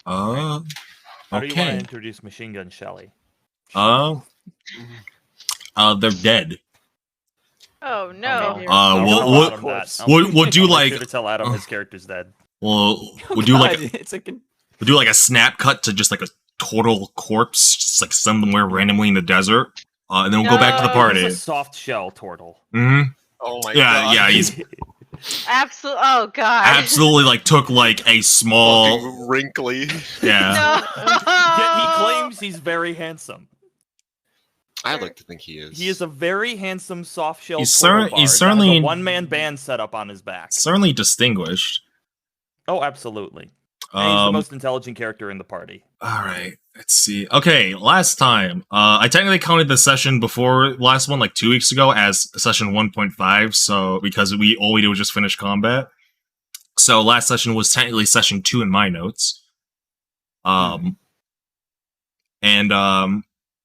How do you want to okay. introduce Machine Gun Shelly? They're dead. Oh no. We'll do like to tell Adam his character's dead. We'll do like a snap cut to just like a total corpse, just like somewhere randomly in the desert, and then we'll go back to the party. He's a soft shell turtle. Mm-hmm. Oh my god. Yeah, he's absolutely. Oh god. Absolutely, like took like a small fucking wrinkly. Yeah. No. Yet he claims he's very handsome. I like to think he is. He is a very handsome soft shell. He's certainly a one-man band set up on his back. Certainly distinguished. Oh, absolutely. And he's the most intelligent character in the party. All right, let's see. Okay, last time, I technically counted the session before last one, like 2 weeks ago, as session 1.5. So because all we did was just finish combat. So last session was technically session 2 in my notes.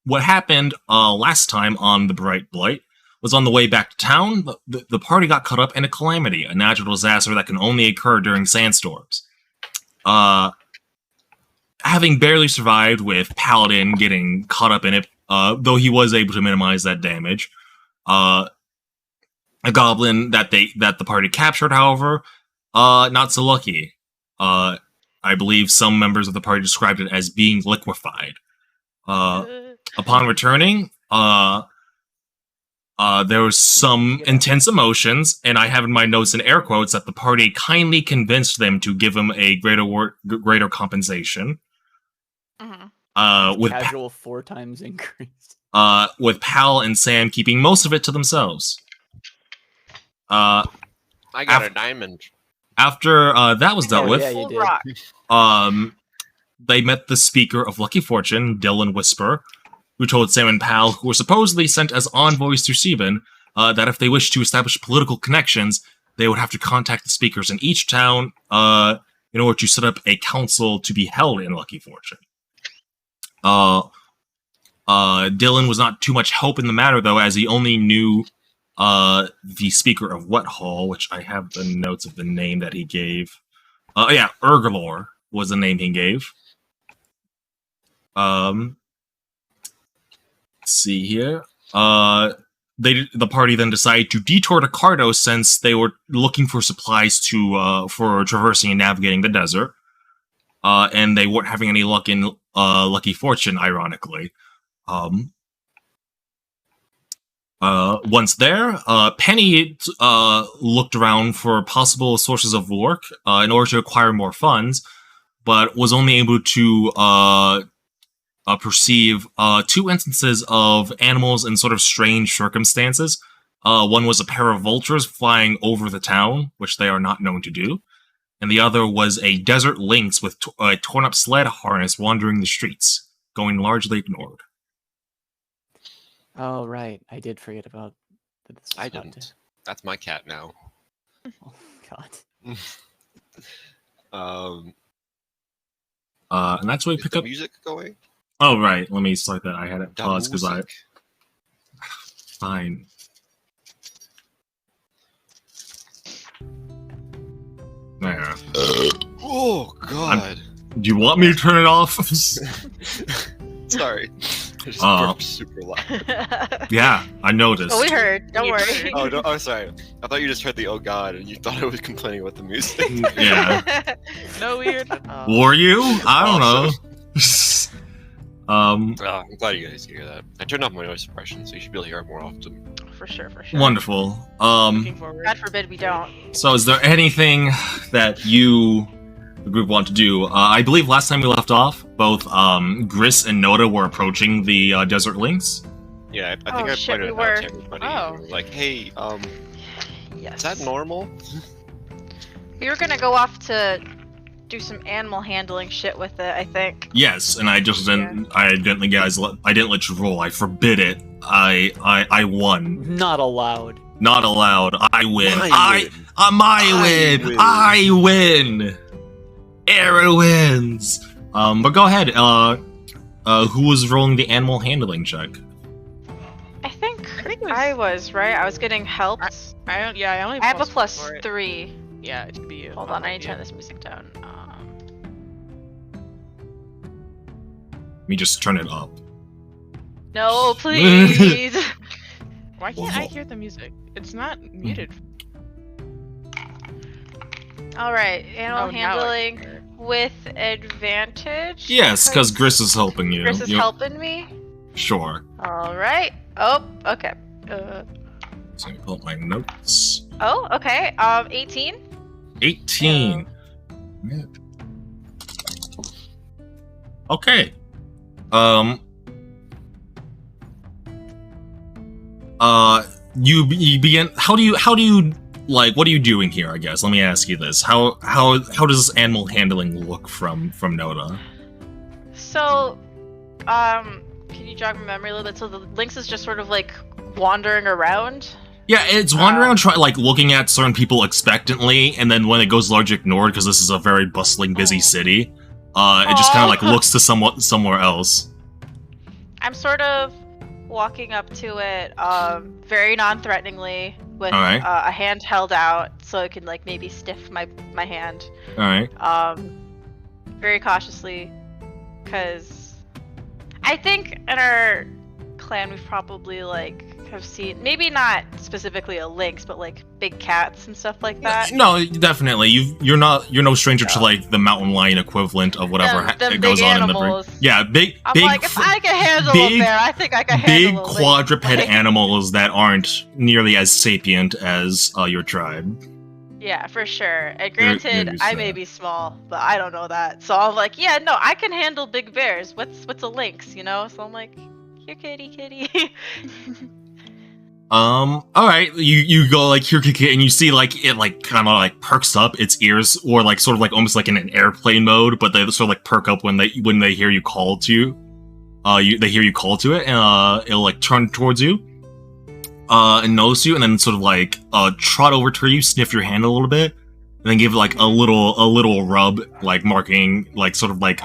What happened last time on the Blight was on the way back to town. The party got caught up in a calamity, a natural disaster that can only occur during sandstorms. Having barely survived with Paladin getting caught up in it, though he was able to minimize that damage. A goblin that the party captured, however, not so lucky. I believe some members of the party described it as being liquefied. Upon returning, there was some intense emotions, and I have in my notes in air quotes that the party kindly convinced them to give him a greater compensation. With casual 4 times increase. With Pal and Sam keeping most of it to themselves. I got a diamond. After that was dealt with, yeah, you did. They met the speaker of Lucky Fortune, Dylan Whisper, who told Sam and Pal, who were supposedly sent as envoys to Sebin, that if they wished to establish political connections, they would have to contact the speakers in each town in order to set up a council to be held in Lucky Fortune. Dylan was not too much help in the matter, though, as he only knew the speaker of Wet Hall, which I have the notes of the name that he gave. Urgalor was the name he gave. Let's see here. The party then decided to detour to Cardo since they were looking for supplies for traversing and navigating the desert. And they weren't having any luck in Lucky Fortune, ironically. Once there, Penny looked around for possible sources of work in order to acquire more funds, but was only able to perceive 2 instances of animals in sort of strange circumstances. One was a pair of vultures flying over the town, which they are not known to do, and the other was a desert lynx with a torn-up sled harness wandering the streets, going largely ignored. Oh, right. I did forget about this. I didn't. That's my cat now. Oh, God. And that's where we pick up music going. Oh, right. Let me start that. I had it paused because I... Fine. There. Oh, God. Do you want me to turn it off? Sorry. It just burped super loud. Yeah, I noticed. Oh, we heard. Don't worry. Oh, no, oh, sorry. I thought you just heard the "oh God" and you thought I was complaining about the music. Yeah. No weird. Were you? I don't know. I'm glad you guys hear that. I turned off my noise suppression, so you should be able to hear it more often. For sure. Wonderful. God forbid we don't. So, is there anything that the group want to do? I believe last time we left off, both Gris and Noda were approaching the Desert Lynx. Yeah, I think I pointed it out to everybody. Oh. Like, hey, yes. Is that normal? We were gonna go off to do some animal handling shit with it, I think. Yes, and I just didn't. I didn't let you roll. I forbid it. I won. Not allowed. Not allowed. I win. I win. Aaron wins. But go ahead. Who was rolling the animal handling check? I think I was, right? I was getting helped. I only have I have a +3. Yeah, it should be you. Hold on, I need to turn this music down. Let me just turn it up. No, please. Why can't I hear the music? It's not muted. All right, animal Oh, now I handling can hear it. with advantage. Yes, because Gris is helping you. Chris is You- helping me. Sure. All right. Oh, okay. So let me pull up my notes. Oh, okay. 18. 18. Okay. You begin. How do you like? What are you doing here? I guess. Let me ask you this. How does animal handling look from Noda? So, can you jog my memory a little bit? So the Lynx is just sort of like wandering around. Yeah, it's wandering around, like looking at certain people expectantly, and then when it goes largely ignored because this is a very bustling, busy city, it just kind of like looks to somewhere else. I'm sort of walking up to it, very non-threateningly, with Alright. a hand held out, so it can like maybe stiff my hand. All right. Very cautiously, because I think in our clan we've probably like have seen, maybe not specifically a lynx, but like big cats and stuff like that. No, definitely. You're no stranger to like the mountain lion equivalent of whatever Them goes big on animals. in the Yeah, big I'm like, if I can handle big- a bear, I think I can big handle a lynx. quadruped Like, animals that aren't nearly as sapient as your tribe. Yeah, for sure. And You're granted, used I to may that. be small, but I don't know that. So I'm like, yeah, no, I can handle big bears. What's a lynx, you know? So I'm like, here, kitty. All right. You go like here, and you see like it like kind of like perks up its ears, or like sort of like almost like in an airplane mode, but they sort of like perk up when they hear you call to. They hear you call to it, and it'll like turn towards you, and notice you, and then sort of like trot over to you, sniff your hand a little bit, and then give it like a little rub, like marking like sort of like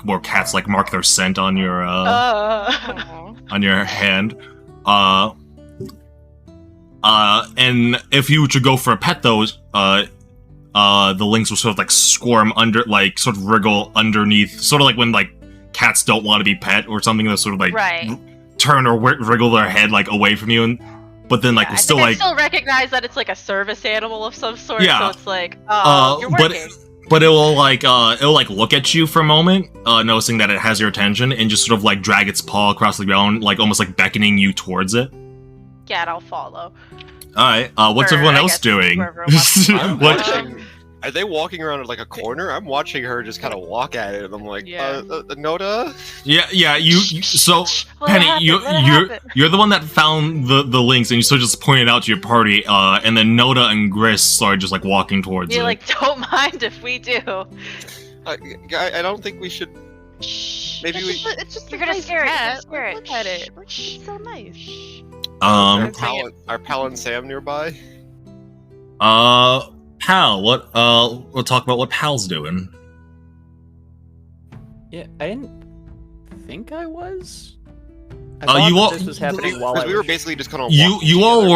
where cats like mark their scent on your Aw. on your hand. And if you were to go for a pet, though, the lynx will sort of like squirm under, like sort of wriggle underneath, sort of like when like cats don't want to be pet or something. They'll sort of like Right. turn or wriggle their head like away from you, but then like Yeah, will I still think I like still recognize that it's like a service animal of some sort. Yeah. So it's like, oh, you're but working. but it'll like look at you for a moment, noticing that it has your attention, and just sort of like drag its paw across the ground, like almost like beckoning you towards it. Yeah, I'll follow. All right. What's Or, everyone I else guess, doing? wherever it wants to go. I'm What- watching. Are they walking around like a corner? I'm watching her just kind of walk at it, and I'm like, Yeah. Noda? Yeah. You so Let it Penny, happen, let it you're happen. you're the one that found the links, and you sort of just pointed out to your party, and then Noda and Gris started just like walking towards You're it. like, don't mind if we do. I don't think we should. Shh. Maybe we. It's just You're a gonna nice scare it, you're gonna cat. scare it. Look at it. Shh. Look, it's so nice. Are Pal and Sam nearby? Pal, we'll talk about what Pal's doing. Yeah, I didn't think I was. I Oh, thought you that all- this was happening while I Because we were was- basically just kind of. You all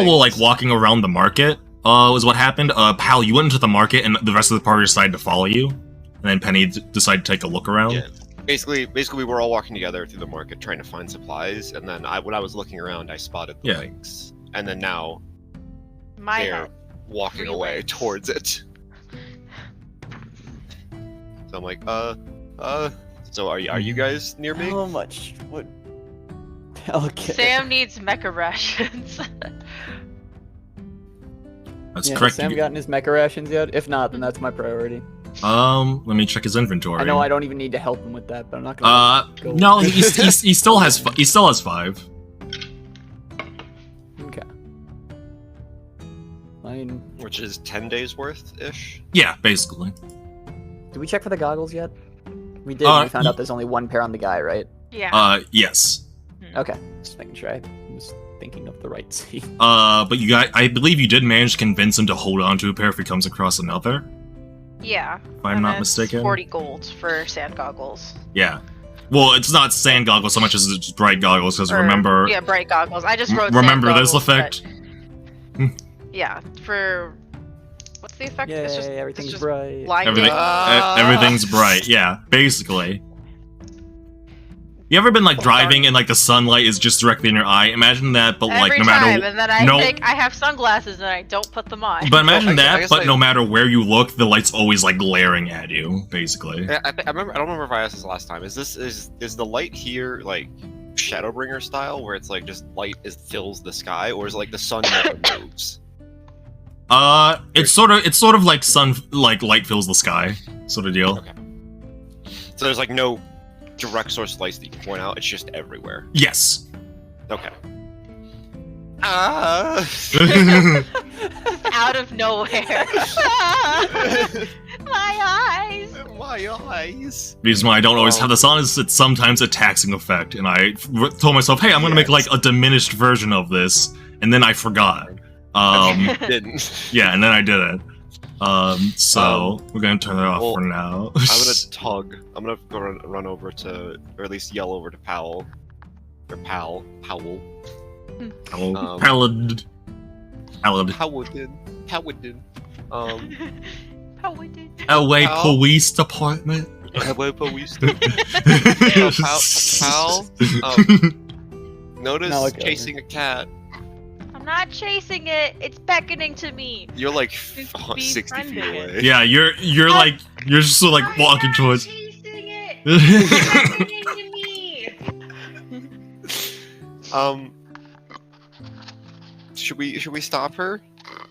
were like walking around the market. Was what happened. Pal, you went into the market, and the rest of the party decided to follow you. And then Penny decided to take a look around. Yeah. Basically, we were all walking together through the market trying to find supplies, and then when I was looking around, I spotted the Yeah. lynx, and then now My they're head. walking Three away lynx. towards it. So I'm like, So are you guys near me? How much? What? Okay. Sam needs mecha rations. That's Yeah, correct. has Sam gotten his mecha rations yet? If not, then that's my priority. Let me check his inventory. I know I don't even need to help him with that, but I'm not gonna. go- No, he still has 5. Okay. I mean, Which is 10 days worth ish. Yeah, basically. did we check for the goggles yet? We did. And we found y- out there's only one pair on the guy, right? Yeah. Yes. Okay. Just making sure I was thinking of the right scene. But you guys, I believe you did manage to convince him to hold on to a pair if he comes across another. Yeah. If I'm And not it's mistaken. 40 gold for sand goggles. Yeah. Well, it's not sand goggles so much as it's bright goggles, because Or- remember, Yeah, bright goggles. I just wrote remember sand this goggles, effect? but- Yeah, for what's the effect? Yay, it's just everything's just bright. blinding. Everything, everything's bright. Yeah, basically. You ever been like driving and like the sunlight is just directly in your eye? Imagine that, but like Every no time, matter and then I no- think I have sunglasses and I don't put them on. But imagine I that, guess, but like- no matter where you look, the light's always like glaring at you, basically. I don't remember if I asked this last time. Is the light here like Shadowbringer style, where it's like just light fills the sky, or is it like the sun never moves? It's sort of like light fills the sky, sort of deal. Okay. So there's like no direct source lights that you can point out. It's just everywhere. Yes. Okay. Out of nowhere. My eyes. My eyes. The reason why I don't always have this on is it's sometimes a taxing effect, and I told myself, hey, I'm gonna make like a diminished version of this, and then I forgot. Didn't. Yeah, and then I did it. So we're gonna turn it off well, for now. I'm gonna tug. I'm gonna go run over to, or at least yell over to Powell. Or Powell. Paladin. Paladin. How we did. LA Pal? Police Department. Hello, police. Pal. Notice Malachi. chasing a cat. I'm not chasing it. It's beckoning to me. You're like He's 60 feet befriending it. away. Yeah, you're like you're just sort of like I'm walking not towards. chasing it. It's beckoning to me. Should we stop her?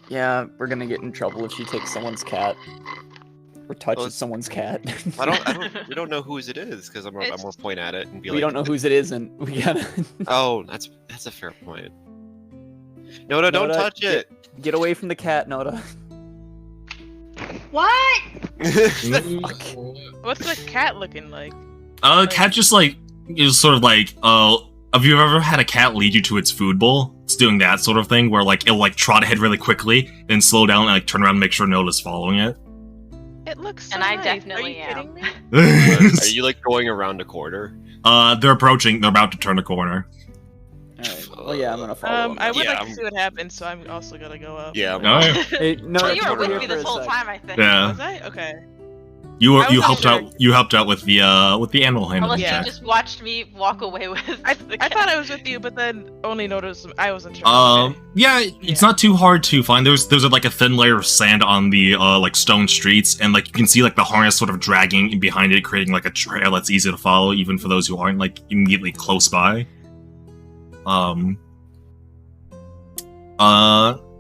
Yeah, we're gonna get in trouble if she takes someone's cat. Or touches Well, someone's cat. We don't know whose it is because I'm gonna point at it and be we like, don't know whose it is, and we gotta oh, that's a fair point. No, don't Noda, touch it. get away from the cat, Noda. What? What's the cat looking like? Cat just like is sort of like have you ever had a cat lead you to its food bowl? It's doing that sort of thing where like it'll like trot ahead really quickly, then slow down and like turn around and make sure Noda's following it. It looks so And I nice. definitely Are you am. kidding me? Are you like going around a corner? They're approaching. They're about to turn the corner. Alright, well yeah, I'm gonna follow him. I would Yeah, like I'm- to see what happens, so I'm also gonna go up. Yeah. Alright. Hey, no, Well, you were come with here me for this a whole sec. time, I think. Yeah. Was I? Okay. You I was helped wondering- out. You helped out with the animal handling Unless Yeah. you just watched me walk away with. I the thought cat. I was with you, but then only noticed I wasn't sure. Okay. Yeah, it's Yeah. not too hard to find. There's like a thin layer of sand on the like stone streets, and like you can see like the harness sort of dragging in behind it, creating like a trail that's easy to follow, even for those who aren't like immediately close by. And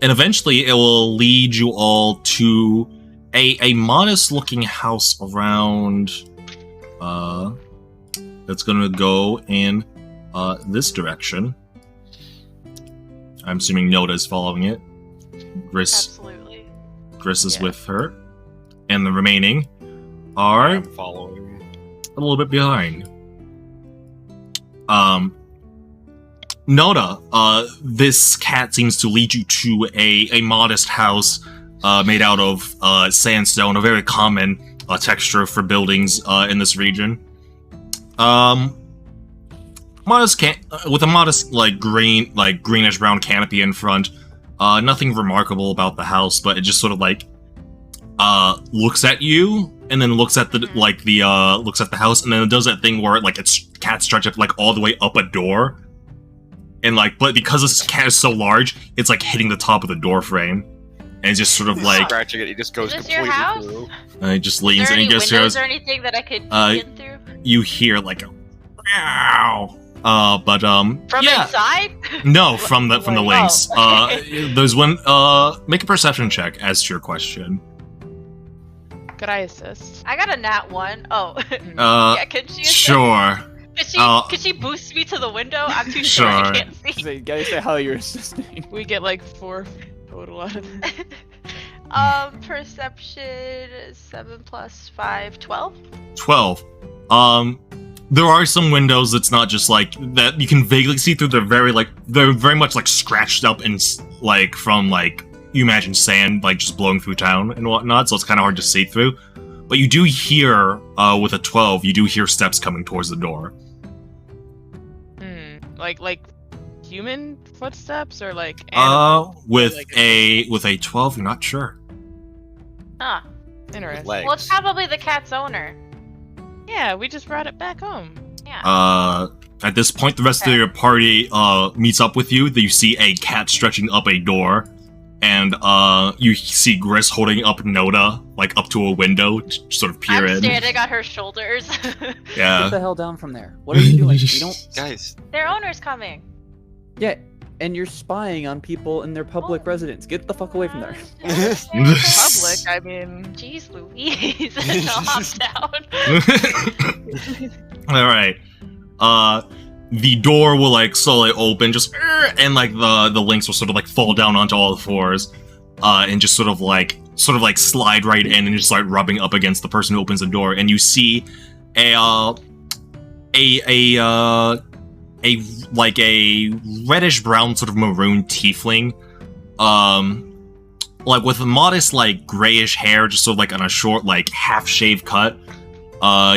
eventually it will lead you all to a modest looking house around that's gonna go in this direction. I'm assuming Noda is following it. Absolutely. Gris is Yeah. with her. And the remaining are I'm following. a little bit behind. Noda, this cat seems to lead you to a modest house made out of sandstone, a very common texture for buildings in this region. With a modest greenish brown canopy in front. Nothing remarkable about the house, but it just sort of like looks at you and then looks at the looks at the house, and then it does that thing where like its cat stretch up like all the way up a door. And like, but because this cat is so large, it's like hitting the top of the door frame, and it's just sort of like Scratching it, he just goes Is this your completely house? through. it just Is leans there and any it just windows goes. or anything that I could peek in through? You hear like a meow. From yeah, inside? no, from the wings. Oh, okay. There's one. Make a perception check as to your question. Could I assist? I got a nat 1. Oh. Yeah, can she? Sure. Could she boost me to the window? I'm too short. I Sure. can't see. Say, gotta say how you're assisting. We get like 4 total out of it. Perception 7 plus 5, 12. 12. There are some windows that's not just like that you can vaguely see through. They're very much like scratched up and like from like you imagine sand like just blowing through town and whatnot. So it's kind of hard to see through. But you do hear with a 12, you do hear steps coming towards the door. Like human footsteps or like animal? With like a 12, you're not sure. Huh. Interesting. Legs. Well, it's probably the cat's owner. Yeah, we just brought it back home. Yeah. At this point, the rest of your party meets up with you. You see a cat stretching up a door, and you see Gris holding up Noda, like up to a window to sort of peer in. I'm standing on her shoulders. Yeah. Get the hell down from there. What are you doing? You don't. Guys. Their owner's coming. Yeah, and you're spying on people in their public residence. Get the fuck away from there. Public, I mean. Jeez Louise. Hop down. All right. The door will like slowly open, just and like the links will sort of like fall down onto all the fours, and just sort of like slide right in and just start rubbing up against the person who opens the door, and you see a like a reddish brown sort of maroon tiefling, like with a modest like grayish hair, just sort of like on a short like half shave cut.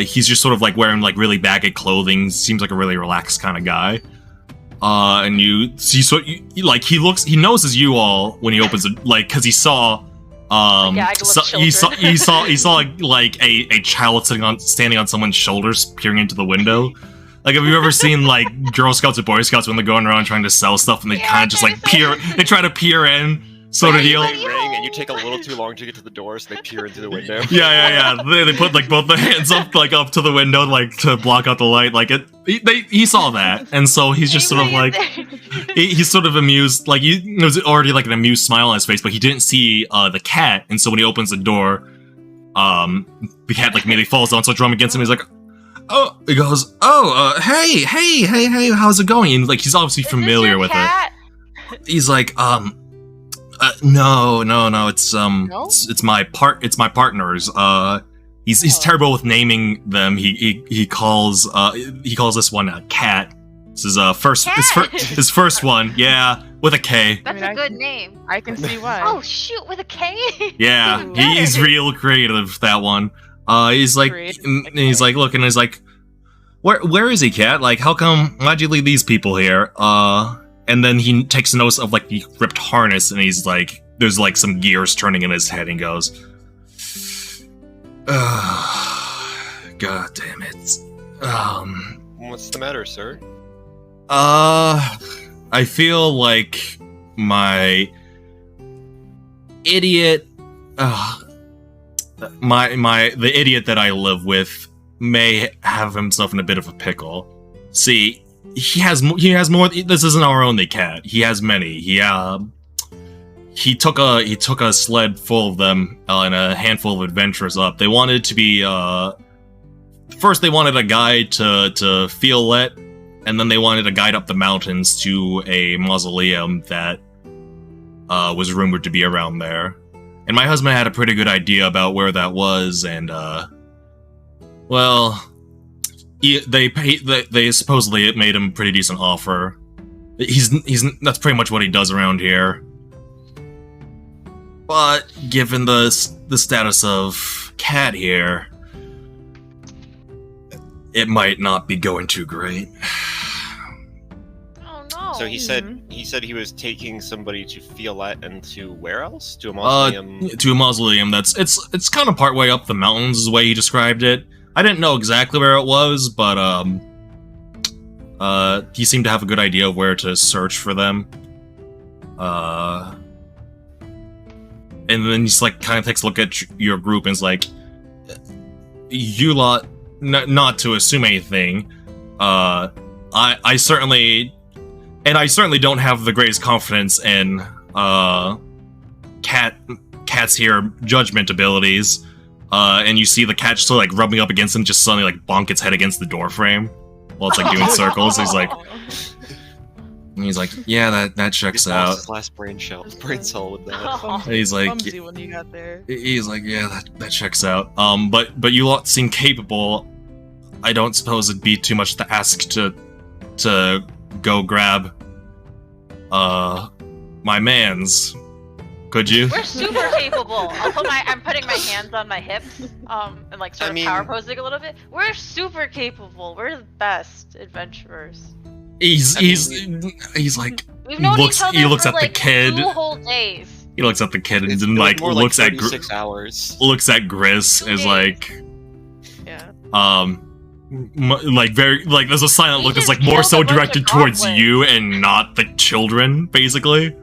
He's just sort of like wearing like really baggy clothing. Seems like a really relaxed kind of guy. And you see, so like he notices you all when he opens it, like because he saw, he saw like a child standing on someone's shoulders, peering into the window. Like, have you ever seen like Girl Scouts or Boy Scouts when they're going around trying to sell stuff and they kind of just like peer? They try to peer in. Sort of deal. They ring and you take a little too long to get to the door, so they peer into the window. Yeah. They put like both their hands up to the window, like to block out the light. Like he saw that, and so he's just sort of like he's sort of amused. Like there was already like an amused smile on his face, but he didn't see the cat, and so when he opens the door, the cat like immediately falls down, so drum against him. He's like, oh, he goes, oh, hey, how's it going? And like he's obviously familiar with it. He's like, no, it's it's my partner's. He's terrible with naming them. He calls this one a cat. This is his first one. Yeah, with a K. That's a good name. I can see why. Oh shoot, with a K. Yeah, he's real creative. That one. He's like looking. He's like, where is he, cat? Like, why'd you leave these people here? And then he takes notice of like the ripped harness, and he's like, there's like some gears turning in his head, and goes, God damn it. What's the matter, sir? I feel like my idiot, the idiot that I live with may have himself in a bit of a pickle. See, he has more. This isn't our only cat. He has many. He took a sled full of them and a handful of adventurers up. They wanted to be first they wanted a guide to Fiolet, and then they wanted a guide up the mountains to a mausoleum that was rumored to be around there. And my husband had a pretty good idea about where that was, and well. They supposedly made him a pretty decent offer. That's pretty much what he does around here. But given the status of Cat here, it might not be going too great. Oh no. So he said he was taking somebody to Fiolet and to where else? To a mausoleum. To a mausoleum. It's kind of part way up the mountains, is the way he described it. I didn't know exactly where it was, but he seemed to have a good idea of where to search for them. And then he's like, kind of takes a look at your group and is like, you lot, not to assume anything. I certainly don't have the greatest confidence in Cat's here judgment abilities. And you see the cat just like rubbing up against him, just suddenly like bonk its head against the door frame while it's like doing circles. He's like, yeah, that checks out. His last brain cell with that. He's like, clumsy when you got there. He's like, yeah, that checks out. But you lot seem capable. I don't suppose it'd be too much to ask to go grab my man's. Could you? We're super capable. I'm putting my hands on my hips, and like sort of power posing a little bit. We're super capable. We're the best adventurers. He's like, we've known each other he looks for at like the kid. 2 whole days. He looks at the kid and It's then like more looks like at 36 hours. looks at Gris, is like, Yeah. like very like there's a silent He look that's just like more killed so a bunch of directed towards goblins. you and not the children, basically.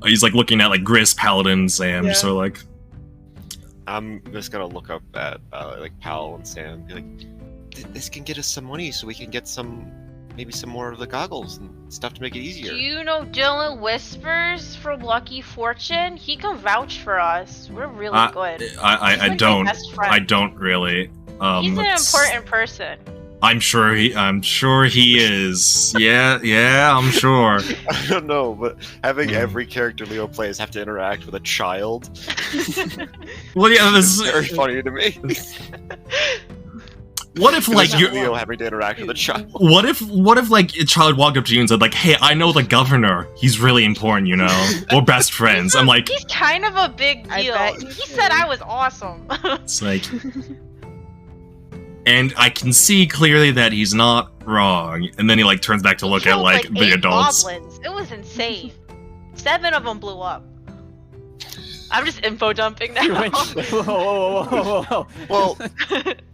He's like looking at like Gris, Paladin, Sam, Yeah. so like I'm just gonna look up at like Pal and Sam, be like, this can get us some money, so we can get maybe some more of the goggles and stuff to make it easier. Do you know Dylan Whispers from Lucky Fortune? He can vouch for us. We're really good. He's I like my don't best friend. I don't really. He's an it's- important person. I'm sure he is. Yeah, I'm sure. I don't know, but having every character Leo plays have to interact with a child Well, yeah, this is is very funny to me. what if like Imagine you Leo having to interact with a child. what if like a child walked up to you and said like, "Hey, I know the governor. He's really important, you know. We're best friends." I'm like, He's kind of a big I deal. bet He he said is. I was awesome. it's like, and I can see clearly that he's not wrong. And then he like turns back to look at Killed, like the 8 adults. goblins. It was insane. 7 of them blew up. I'm just info dumping now. Whoa.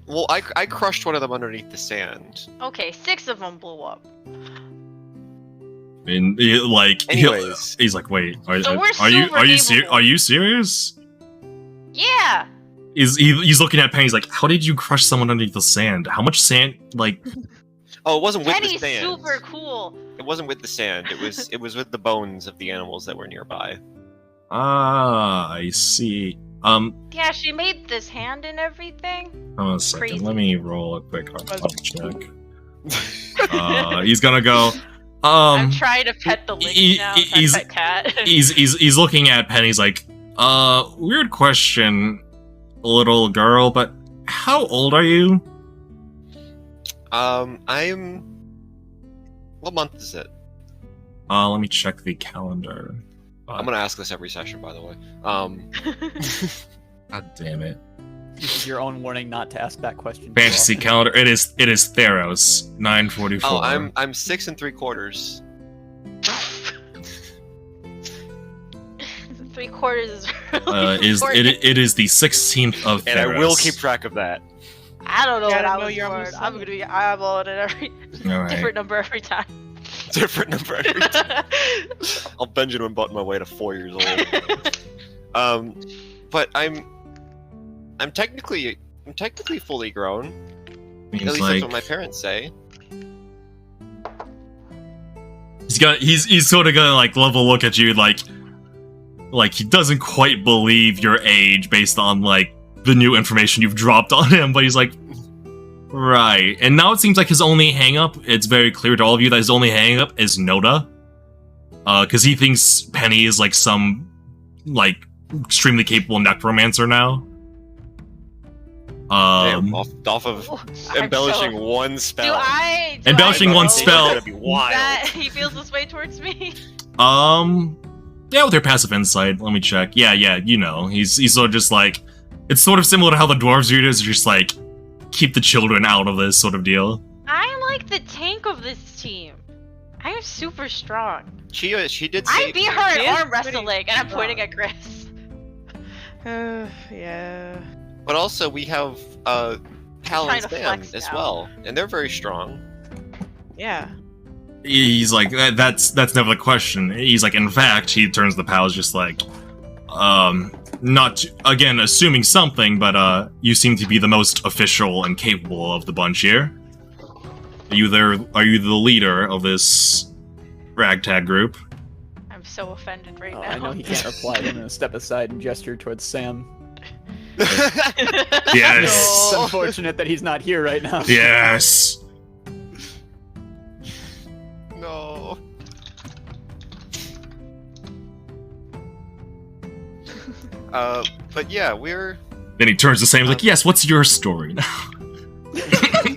Well, I crushed one of them underneath the sand. Okay, 6 of them blew up. And Anyways. he's like, "Wait, So we're are you super capable. are you serious?" Yeah. He's looking at Penny. He's like, "How did you crush someone underneath the sand? How much sand? Like, Oh, it wasn't with the Penny's sand. super cool. It wasn't with the sand. It was with the bones of the animals that were nearby. I see. Yeah, she made this hand and everything. Hold on a second. Crazy. Let me roll a quick check. He's gonna go. I'm trying to pet the link now. he's- Pet cat. He's looking at Penny. He's like, weird question, little girl, but how old are you? I'm. What month is it? Let me check the calendar. I'm gonna ask this every session, by the way. God damn it. This is your own warning not to ask that question. too Fantasy often. calendar. It is Theros. 9:44. Oh, I'm 6 3/4. 3/4 is really is important. it is the 16th of Theros. And I will keep track of that. I don't know Yeah, what I I know was you're born. almost I'm seven. gonna be eyeballing it every All right. different number every time. Different number every time. I'll Benjamin Button my way to 4 years old. But I'm technically fully grown. He's At least like, that's what my parents say. he's sort of gonna like level look at you like he doesn't quite believe your age based on like the new information you've dropped on him, but he's like, right. And now it seems like his only hang-up, it's very clear to all of you that his only hang-up is Noda. Because he thinks Penny is like some like extremely capable necromancer now. Damn, off of I'm embellishing so- one spell. Do Embellishing I one know spell. It's gonna be wild. That he feels this way towards me. Yeah, with your passive insight, let me check. Yeah, you know, he's sort of just like, it's sort of similar to how the dwarves read it, is just like, keep the children out of this sort of deal. I'm like the tank of this team. I am super strong. She did I say beat her She at is arm pretty wrestling, and I'm strong. pointing at Chris. Yeah. But also we have Pal Trying and to Sam flex as now. well, and they're very strong. Yeah. He's like, that's never the question. He's like, in fact, he turns the pals just like, not, again, assuming something, but, you seem to be the most official and capable of the bunch here. Are you the leader of this ragtag group? I'm so offended right Oh, now. I know he can't reply. I'm gonna step aside and gesture towards Sam. Yes. It's unfortunate that he's not here right now. Yes. No. But yeah, we're. Then he turns to Sam, he's like, yes, what's your story now?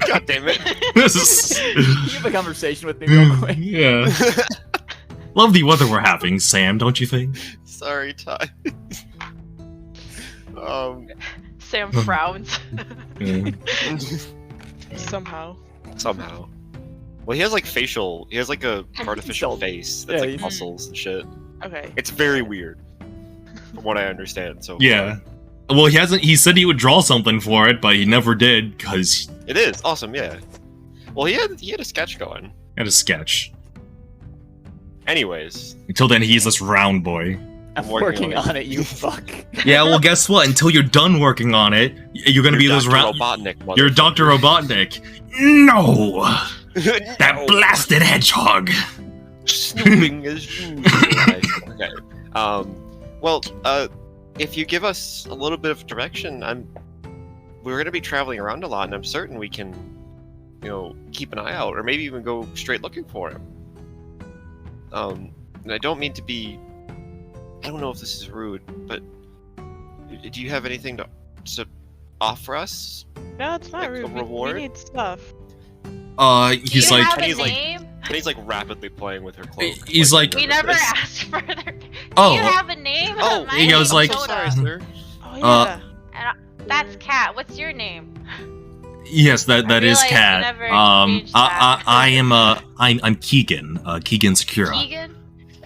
God damn it. This is... Can you have a conversation with me real quick? Yeah. Love the weather we're having, Sam, don't you think? Sorry, Ty. Sam frowns. Somehow. Somehow. Well, he has like he has like a artificial Stealth. face that's Yeah, like he's- muscles and shit. Okay. It's very weird, from what I understand. So Yeah. Well, he hasn't. He said he would draw something for it, but he never did because It is awesome, yeah. Well, he had a sketch going. he had a sketch. Anyways, Until then, he's this round boy. I'm working working on on it, you fuck. Yeah, well, guess what? Until you're done working on it, you're gonna be You're this Dr. round. Robotnik, You're Dr. Robotnik. No, that No. blasted hedgehog. Snooping as usual. Okay. Well, if you give us a little bit of direction, we're going to be traveling around a lot, and I'm certain we can, keep an eye out, or maybe even go straight looking for him. And I don't mean to be. I don't know if this is rude, but do you have anything to offer us? No, it's not Like a rude. reward? We need stuff. He's Do you like, have a he's like- name? And he's like rapidly playing with her clothes. He's like- We never asked for their. Do Oh. you have a name? Oh, My he goes name's like- Soda. Sorry, sir. Oh yeah. That's Cat. What's your name? yes, that is realized we Cat. never exchanged that. I'm Keegan. Keegan Secura. Keegan?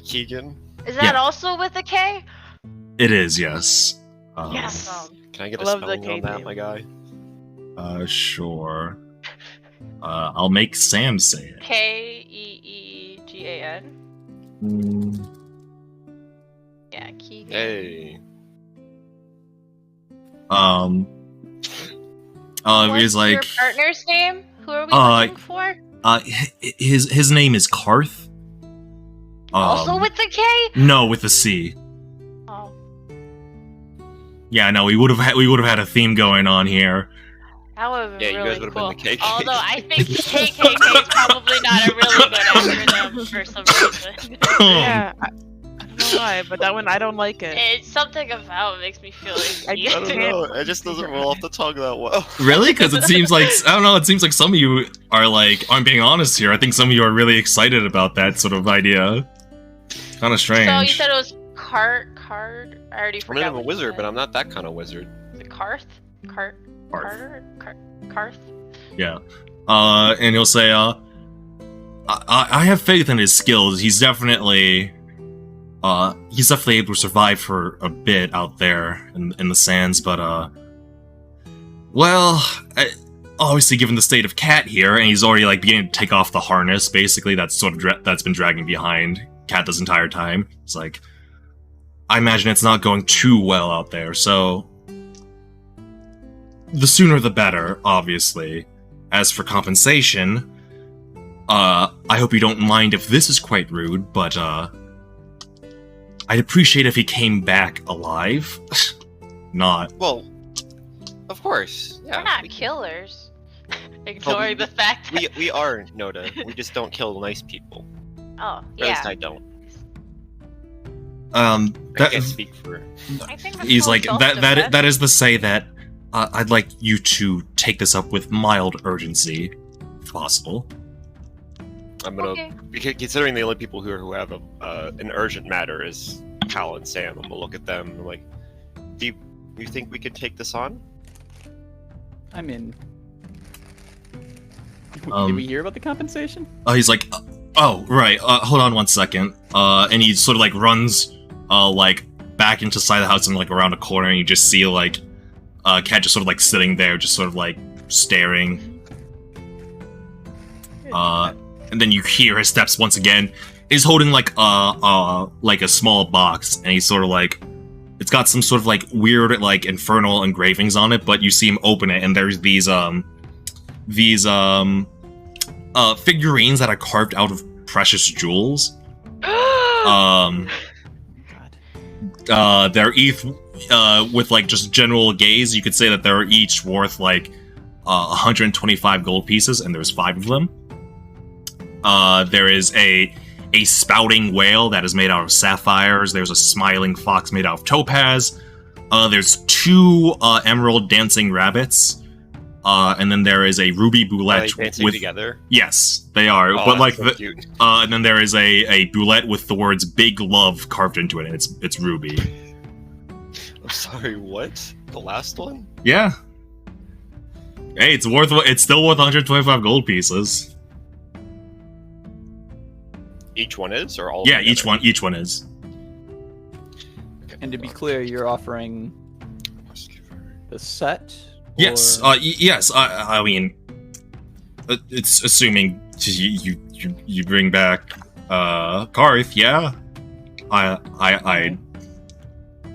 Keegan, Is that Yeah. also with a K? It is, yes. Yes. can I get a Love the spelling on K that, name. my guy? Sure. I'll make Sam say it. Keeegan. Mm, Yeah, Keegan. Hey. What's he's like, your partner's name? Who are we looking for? his name is Karth. Also with the K? No, with a C. Oh. Yeah, no, we would have had a theme going on here. That would have Yeah, been you really guys would have cool. been the KKK. Although I think the KKK is probably not a really good acronym for some reason. Yeah. I don't know why, but that one I don't like it. It's something about it makes me feel like I I don't know. It just doesn't roll off the tongue that well. Really? Because it seems like I don't know. It seems like some of you are like aren't being honest here. I think some of you are really excited about that sort of idea. Kind of strange. So you said it was Card? I already I forgot. mean, I'm a what you wizard, said. but I'm not that kind of wizard. Is it Karth? Carter? Karth? Yeah. And he'll say, I have faith in his skills. He's definitely able to survive for a bit out there in the sands, but, obviously given the state of Cat here, and he's already, like, beginning to take off the harness, basically, that's been dragging behind Cat this entire time. It's like, I imagine it's not going too well out there, so the sooner the better, obviously. As for compensation, I hope you don't mind if this is quite rude, but, I'd appreciate if he came back alive. Not. Well, of course. Yeah. We're not we- killers. Ignoring the fact that. We are, Noda. We just don't kill nice people. Oh, Or at least yeah. I don't. I That, can't speak for. I think that's he's called like, that self-defense. is to say that, I'd like you to take this up with mild urgency, if possible. I'm gonna, Okay. considering the only people who have an urgent matter is Cal and Sam. I'm gonna look at them and I'm like, do you think we could take this on? I'm in. Did Um, we hear about the compensation? He's like, oh, right, hold on one second. And he sort of, like, runs, like, back into side of the house and, like, around a corner, and you just see, like, Cat just sort of, like, sitting there, just sort of, like, staring. And then you hear his steps once again. He's holding, like a small box, and he's sort of, like, it's got some sort of, like, weird, like, infernal engravings on it, but you see him open it, and there's these figurines that are carved out of precious jewels. They're each, with, like, just general gaze, you could say that they're each worth, like, 125 gold pieces, and there's 5 of them. There is a spouting whale that is made out of sapphires. There's a smiling fox made out of topaz. There's 2 emerald dancing rabbits. And then there is a ruby Are they boulette dancing with together? yes, they are. Oh, but that's like so cute. and then there is a boulette with the words "Big Love" carved into it. And it's ruby. I'm sorry. What? The last one? Yeah. Hey, it's still worth 125 gold pieces. Each one is, or all? Yeah, together? each one is. Okay, And to be hold clear, you're offering. on. the set? Yes. or- Yes. I mean, it's assuming you bring back Karth. Yeah. I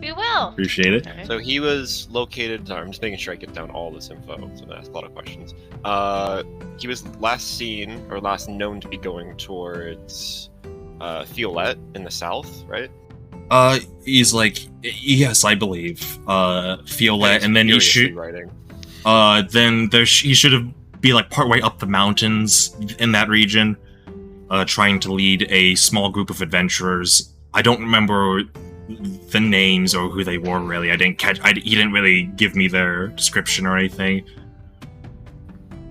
We will. appreciate it. Okay. So he was located. Sorry, I'm just making sure I get down all this info. So I'm gonna ask a lot of questions. He was last seen or last known to be going towards Fiolette in the south, right? He's like, yes, I believe. Fiolette, and then he should. Writing. Then he should be like partway up the mountains in that region, trying to lead a small group of adventurers. I don't remember the names or who they were really. He didn't really give me their description or anything.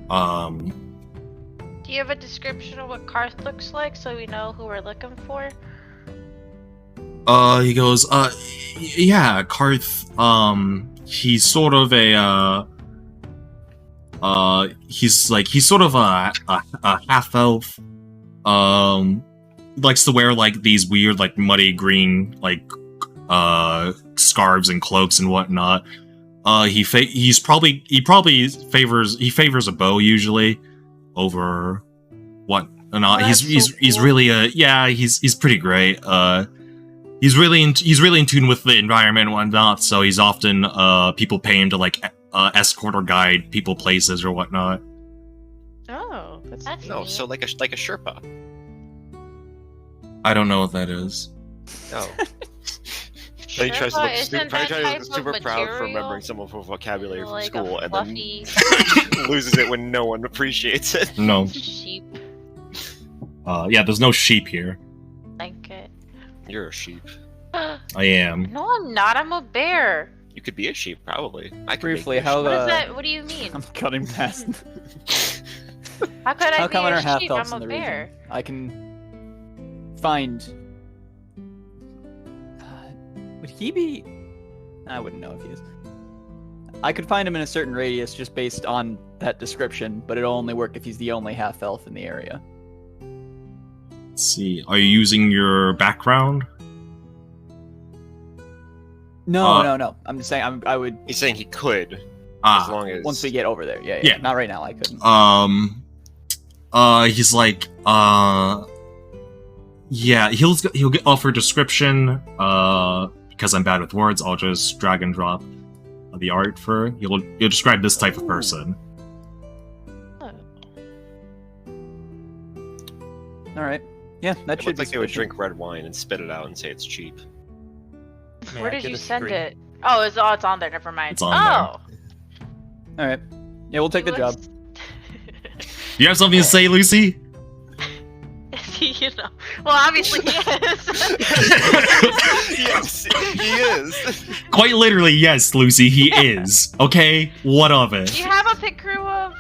Do you have a description of what Karth looks like so we know who we're looking for? He goes, yeah, Karth, he's sort of he's sort of a half-elf, likes to wear, like, these weird, like, muddy green, like, scarves and cloaks and whatnot. He favors a bow usually over what not. Oh, he's cool. really he's pretty great. He's really in tune with the environment and whatnot. So he's often people pay him to like escort or guide people places or whatnot. Oh, that's That's No, neat. so like a Sherpa. I don't know what that is. No. Then he tries to look Isn't probably that tries to type look of super proud for material? remembering some of her vocabulary from Like school, a and fluffy then loses it when no one appreciates it. No. sheep Yeah, there's no sheep here. blanket. You're a sheep. I am. No, I'm not. I'm a bear. You could be a sheep, probably. I could Briefly, make you a how What is the that? What do you mean? I'm cutting past. How could I How be come in our a half sheep? elves I'm in a the bear. region? I can find. Would he be? I wouldn't know if he is. I could find him in a certain radius just based on that description, but it'll only work if he's the only half elf in the area. Let's see. Are you using your background? No, no. I'm just saying I would He's saying he could, as Ah. long as once we get over there. Yeah. Yeah. Not right now. I couldn't. He's like, yeah, he'll offer a description. Because I'm bad with words, I'll just drag and drop the art for. He'll describe this type of person. All right. Yeah, that it should looks be like they would sufficient. drink red wine and spit it out and say it's cheap. May Where I did get you a send screen? it? Oh, it's on there. Never mind. It's on oh. All right. Yeah, we'll take the job. You have something to say, Lucy? You know. Well, obviously he is. Yes, he is. Quite literally, yes, Lucy, he is. Okay? What of Do it? you have a pic crew of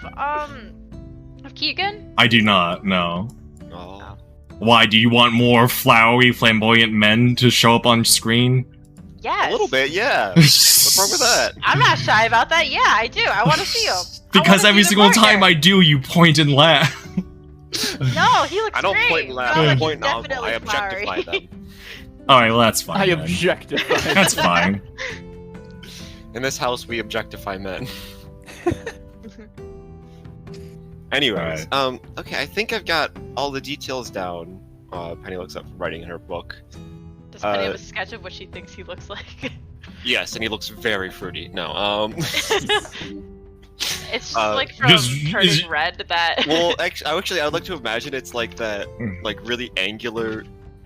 Keegan? I do not, no. Oh. Why, do you want more flowery, flamboyant men to show up on screen? Yes. A little bit, yeah. What's wrong with that? I'm not shy about that. Yeah, I do. I want to see him. Because every single time I do, you point and laugh. No, he looks I don't great. point and laugh. No, I he's point novel. definitely I objectify flowery. them. Alright, well, that's fine. I then. objectify. That's fine. In this house, we objectify men. Anyways, okay, I think I've got all the details down. Penny looks up from writing in her book. Does Penny have a sketch of what she thinks he looks like? Yes, and he looks very fruity. No, It's just like from Turning Red that. well, actually, I'd like to imagine it's like that, like really angular,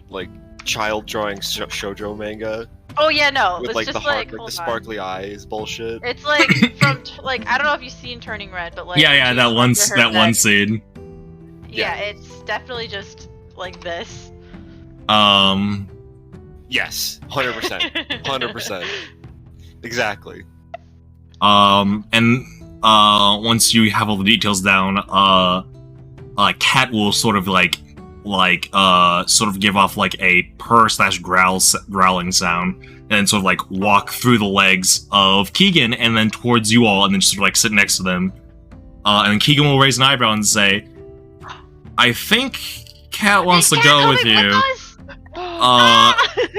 like child drawing shoujo manga Oh yeah, no. with It's like just the heart, like like hold the on. sparkly eyes bullshit. It's like from like I don't know if you've seen Turning Red, but like yeah, when that she's one, under her that one neck- scene. Yeah, it's definitely just like this. Yes, 100%, 100%, exactly. And once you have all the details down, Cat will sort of sort of give off like a growling sound, and then sort of like walk through the legs of Keegan and then towards you all, and then just sort of like sit next to them. And then Keegan will raise an eyebrow and say, "I think Cat wants to go with you."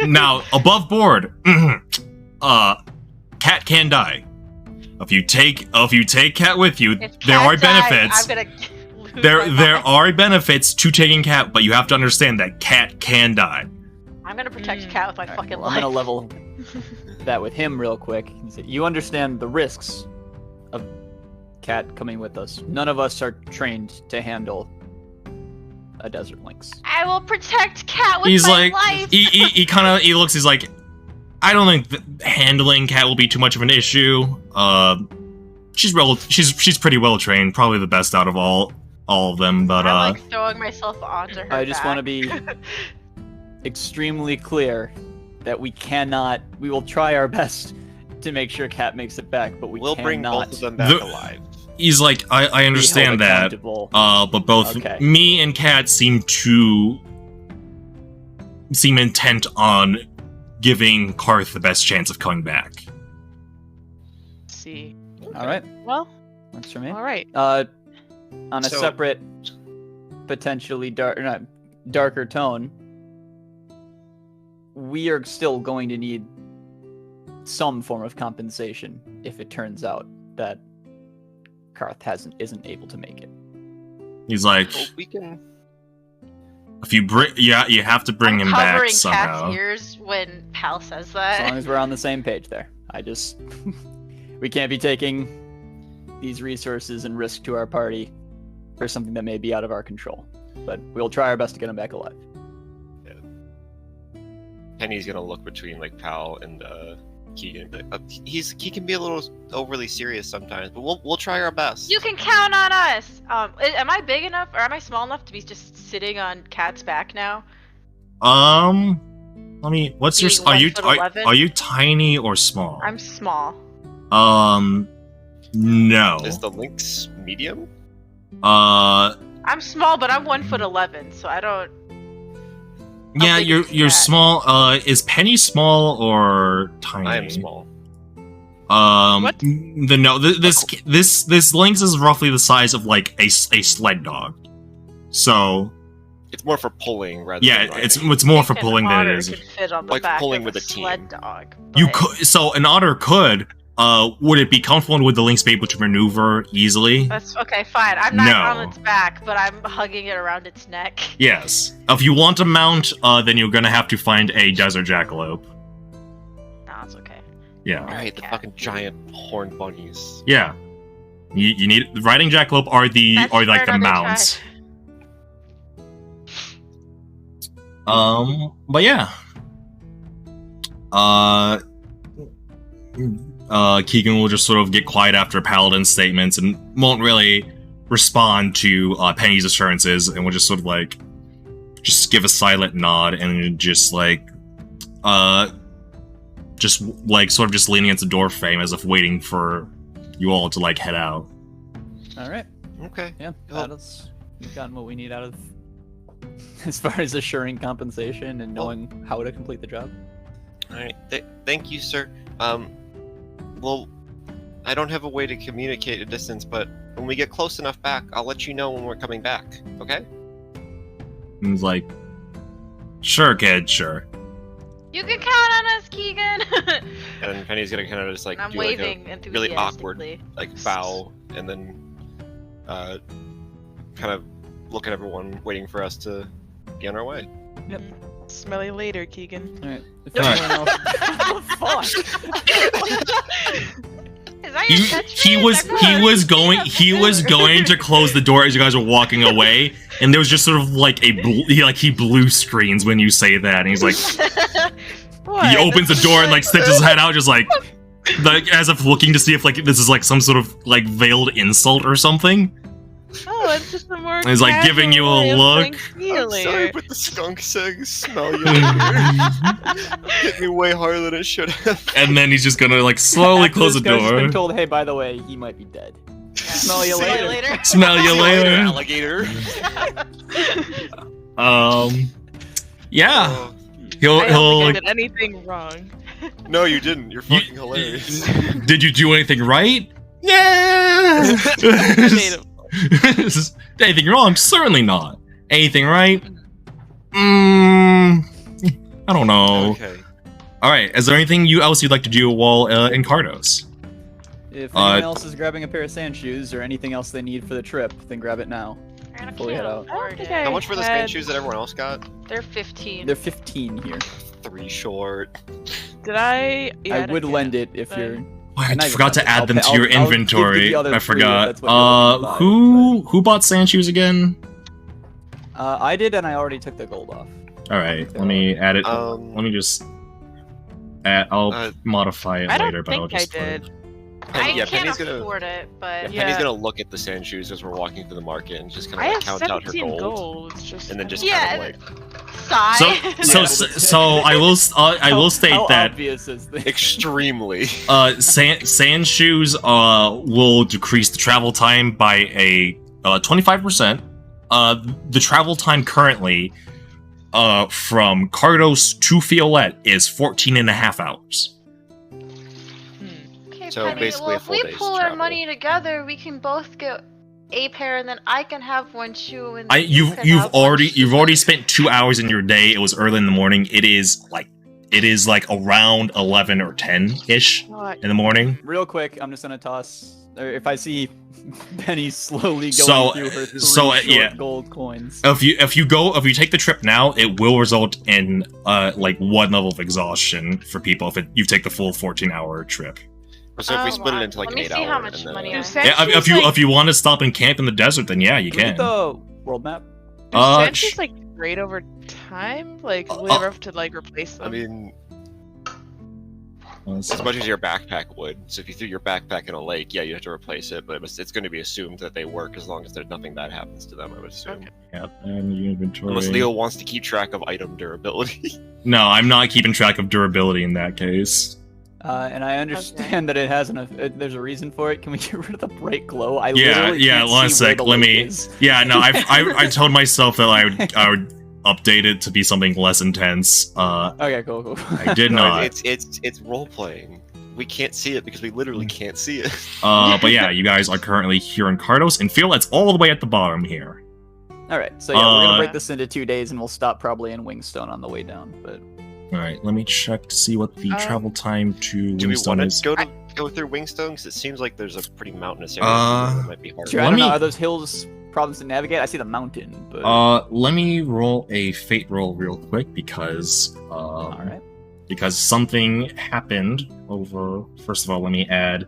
Now above board, Cat can die. if you take Cat with you, If there Cat are dies, benefits. I'm gonna lose There my there mind. are benefits to taking Cat, but you have to understand that Cat can die. I'm gonna protect Cat with my Alright, fucking well, life. I'm gonna level that with him real quick. You understand the risks of Cat coming with us. None of us are trained to handle a desert lynx. I will protect Cat with He's my like, life. he looks. He's like, I don't think handling Cat will be too much of an issue. She's pretty well trained, probably the best out of all of them. But I'm like throwing myself onto her. I just want to back. be extremely clear that we will try our best to make sure Cat makes it back, but We'll bring both of them back alive. he's like, I understand that. But both Okay. me and Cat seem intent on giving Karth the best chance of coming back. See. All right, Well, works for me. all right. On a So- separate, potentially darker tone, we are still going to need some form of compensation if it turns out that Karth isn't able to make it. He's like, Well, we can. if you you have to bring I'm him back covering somehow. Cat's ears when Pal says As that. long as we're on the same page there. We can't be taking these resources and risk to our party for something that may be out of our control. But we'll try our best to get him back alive. Penny's gonna look between like Pal and Keegan. He can be a little overly serious sometimes, but we'll try our best. You can count on us. Am I big enough or am I small enough to be just sitting on Cat's back now? Let me. What's your? Being Are you 1'11"? are you tiny or small? I'm small. No. Is the lynx medium? I'm small, but I'm 1'11", so I don't. Yeah, big is you're Cat? small. Is Penny small or tiny? I am small. What? This lynx is roughly the size of like a sled dog. So It's more for pulling rather yeah, than it's riding. more for An pulling than it otter is. could fit on the Like back pulling of with a a team. sled dog. You but- could. So an otter could. Would it be comfortable? Would the lynx be able to maneuver easily? That's okay. Fine. I'm not No. on its back, but I'm hugging it around its neck. Yes. If you want a mount, then you're gonna have to find a desert jackalope. No, it's okay. Yeah. Right, the Cat. fucking giant horned bunnies. Yeah. You need riding jackalope are That's like for the another mounts. But yeah. Keegan will just sort of get quiet after Paladin's statements and won't really respond to Penny's assurances, and will just sort of like just give a silent nod and just sort of just leaning against the door frame as if waiting for you all to like head out. All right. Okay. Yeah, Well- we've gotten what we need out of as far as assuring compensation and knowing how to complete the job. Alright. Thank you, sir. Well, I don't have a way to communicate a distance, but when we get close enough back, I'll let you know when we're coming back. Okay? And he's like, "Sure, kid, sure." You can count on us, Keegan. And Penny's gonna kind of just like And I'm do like waving a really awkward enthusiastically. bow, and then kind of look at everyone, waiting for us to be on our way. Smell you later, Keegan. All right. If All right. anyone else, what the fuck? Is that your catchphrase? He was going to close the door as you guys were walking away, and there was just sort of like he blue screens when you say that, and he's like, What? he opens the door and like sticks his head out, just like as if looking to see if like this is like some sort of like veiled insult or something. Oh, it's just a more. He's, like, giving you a casual way of look. saying see you I'm sorry, later. but the skunk saying smell you later hit me way harder than it should have. And then he's just gonna like slowly After close the this guy's door. been told, hey, by the way, he might be dead. Smell you later. Smell you later. Alligator. Yeah. Oh, He'll I don't he'll. think I Like, did anything wrong. no, you didn't. You're fucking hilarious. did you do anything right? Yeah. Anything wrong? Certainly not. Anything right? I don't know. Okay. All right. Is there anything else you'd like to do while in Cardos? If anyone else is grabbing a pair of sand shoes or anything else they need for the trip, then grab it now. Before we head out. How much for the sand shoes that everyone else got? They're 15. They're 15 here. 3 short. Did I? Yeah, I would lend it if you're. I Not forgot to even- add them to I'll your give you inventory. the other I three if forgot. that's what you're looking to buy, Who bought sand shoes again? I did, and I already took the gold off. All right, let me add it. Let me just. I'll modify it I don't later, but I'll think just. I put it- did. I Yeah, can't Penny's gonna- afford it, but Yeah, Penny's gonna look at the sand shoes as we're walking through the market and just kind I of have count out her 17 gold. gold. Just And then just Yeah. kind of sigh. So I will state How that obvious is this? extremely. sand shoes will decrease the travel time by a 25%. The travel time currently from Cardos to Fiolette is 14.5 hours. Okay, So Penny, basically well, a if full we day's pull our travel. money together, we can both get a pair, and then I can have one shoe. And You've can have one shoe. already spent 2 hours in your day. It was early in the morning. It is like around 11 or 10 ish in the morning. Real quick, I'm just gonna toss. Or if I see Penny slowly going So- through her so, short yeah. gold coins. If you take the trip now, it will result in like 1 level of exhaustion for people if you take the full 14-hour trip. So if we split it into like Let an me 8 see hour how much and then money Do I sand Yeah, shoes, if you want to stop and camp in the desert, then yeah, you Can we can. get the world map? do sand shoes like grade over time? Like, will we ever have to like replace them? I mean, Let's see. as much as your backpack would. So if you threw your backpack in a lake, yeah, you have to replace it, but it's going to be assumed that they work as long as there's nothing bad happens to them, I would assume. Okay. Yeah, and inventory. Unless Leo wants to keep track of item durability. No, I'm not keeping track of durability in that case. And I understand that it has there's a reason for it. Can we get rid of the bright glow? I Yeah, literally yeah. can't One see where sec. the Let lake me. is. Yeah, no. I told myself that I would update it to be something less intense. Okay, cool. I did No, not. it's role playing. We can't see it because we literally can't see it. But yeah, you guys are currently here in Cardos, and Fiolette's all the way at the bottom here. All right, so yeah, we're gonna Uh, break this into 2 days, and we'll stop probably in Wingstone on the way down. But All right, let me check to see what the travel time to Do we Wingstone want is. to go through Wingstone? Because it seems like there's a pretty mountainous area that might be hard. sure, I Let don't know. me- Are those hills problems to navigate? I see the mountain, but Let me roll a fate roll real quick because all right. because something happened over. First of all, let me add.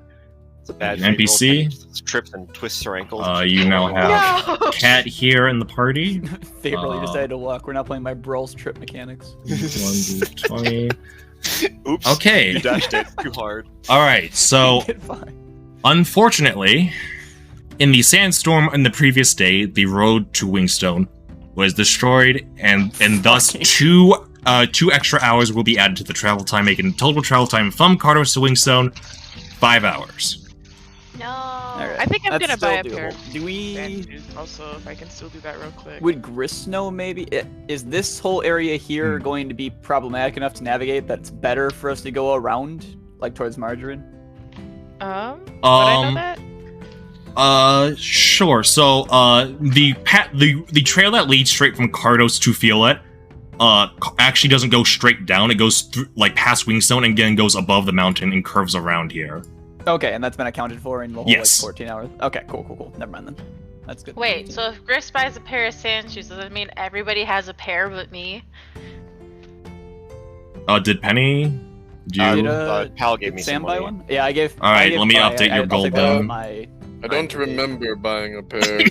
It's a bad An fate roll, NPC? Penny just trips and twists her ankles. You now have No. Cat here in the party. Favorably decided to walk. We're not playing by Brawl's trip mechanics. 1d20. Oops. Okay. You dashed it too hard. All right. So, Goodbye. unfortunately, in the sandstorm in the previous day, the road to Wingstone was destroyed, and thus Fucking- two extra hours will be added to the travel time, making total travel time from Cardos to Wingstone 5 hours. No. All right. I think I'm That's gonna buy a still pair. doable. Do we? Sand shoes also, if I can still do that real quick. Would Gris know maybe? Is this whole area here going to be problematic enough to navigate that's better for us to go around, like towards Margarine? Would I know that? Sure. So, the trail that leads straight from Cardos to Fiolette, actually doesn't go straight down. It goes through, like, past Wingstone and then goes above the mountain and curves around here. Okay, and that's been accounted for in the whole Yes. like 14 hours. Okay, cool. Never mind then. That's good. Wait, so if Gris buys a pair of sand shoes, does that mean everybody has a pair but me? Did Penny? Do you? Pal gave me Sam some buy money. one? Yeah, I gave. All right, I gave let me Pi- update your I'll gold take that out of then. my. I don't my- remember buying a pair.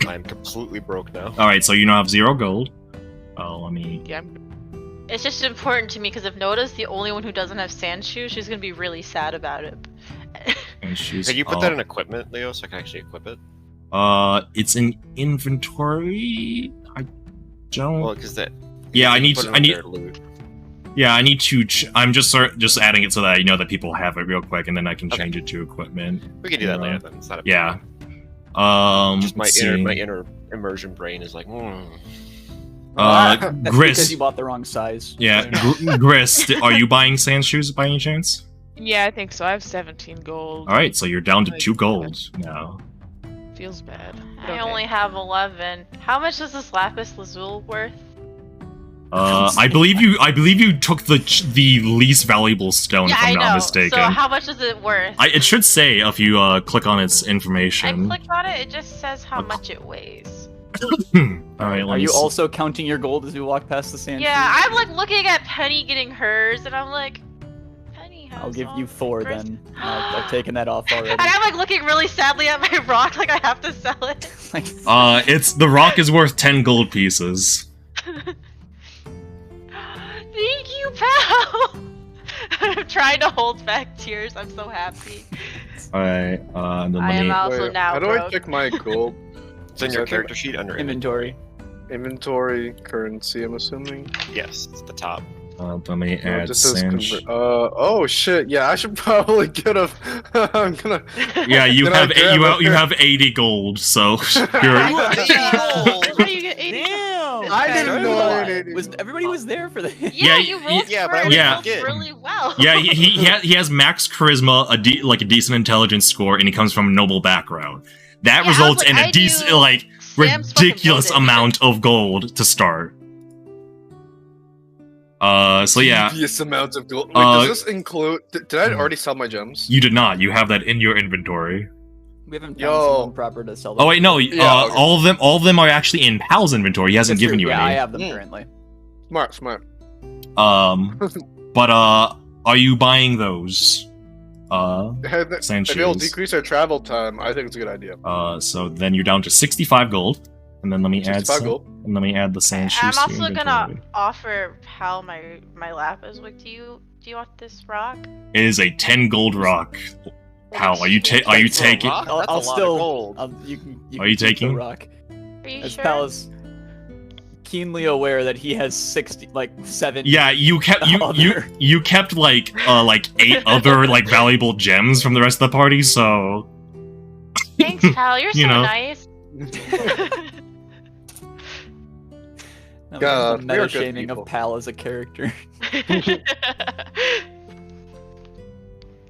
I'm completely broke now. All right, so you now have 0 gold. Let me. Yeah, It's just important to me because if Noda's the only one who doesn't have sand shoes, she's gonna be really sad about it. And shoes. Can you put that in equipment, Leo, so I can actually equip it? It's in inventory. I don't. Well, because that. Yeah, I need put to- it I need- under loot. Yeah, I need to. I'm just adding it so that I know that people have it real quick, and then I can change it to equipment. We can do that later then. It's not a Yeah. Just my let's inner, see. my inner immersion brain is like, That's Gris. because you bought the wrong size. Yeah, Gris. Are you buying sand shoes by any chance? yeah, I think so. I have 17 gold. All right, so you're down to 2 gold now. Feels bad. but I okay. only have 11. How much is this lapis lazuli worth? I believe you took the least valuable stone, Yeah, if I'm I know. not mistaken. So how much is it worth? It should say if you click on its I information. clicked on it. It just says how much it weighs. Alright, Are you also counting your gold as we walk past the sand? Yeah, I'm like looking at Penny getting hers, and I'm like, Penny has. I'll give all you the 4 first- then. I've taken that off already. And I'm like looking really sadly at my rock, like I have to sell it. Like, it's the rock is worth 10 gold pieces. Thank you, pal. I'm trying to hold back tears. I'm so happy. Alright, then I am also Wait, now how do I broke. check my gold? It's in your character sheet under inventory. Inventory, currency, I'm assuming. Yes, it's the top. let me No, it add just says sand. oh shit, yeah, I should probably get a... I'm gonna... Yeah, you Can I have grab you a- have 80 gold, so you're. How do you get 80? Damn! I didn't Very know well. I needed- Everybody was there for this. Yeah, Yeah, you rolled yeah, for but I it. was You Yeah. rolled good. really well. Yeah, he has max charisma, a decent intelligence score, and he comes from a noble background. That Yeah, I was results like, in a I decent, do like, Sam's fucking ridiculous motive. amount of gold to start. So yeah, Dubious amounts of gold. Wait, Uh, does this include... Did I already sell my gems? you did not. You have that in your inventory. We haven't found Yo. someone proper to sell. Oh wait, no. Yeah, okay. All of them are actually in Pal's inventory. He hasn't given you Yeah, I any. have them Mm. currently. Smart. But are you buying those? Sand If it'll shoes. decrease our travel time, I think it's a good idea. So then you're down to 65 gold, and then let me add 65 some, gold. and let me add the sand shoes. I'm to your also gonna inventory. offer Pal my lapis. Like, do you want this rock? It is a 10 gold rock. Pal, are you taking? That's a I'll lot of still. gold. You can Are you keep the taking? rock? Are you As sure? Pal is keenly aware that he has 7. Yeah, you kept Other. you kept like 8 other like valuable gems from the rest of the party. So Thanks, Pal. You're so You know. nice. That God, was the we are meta good shaming people. of Pal as a character.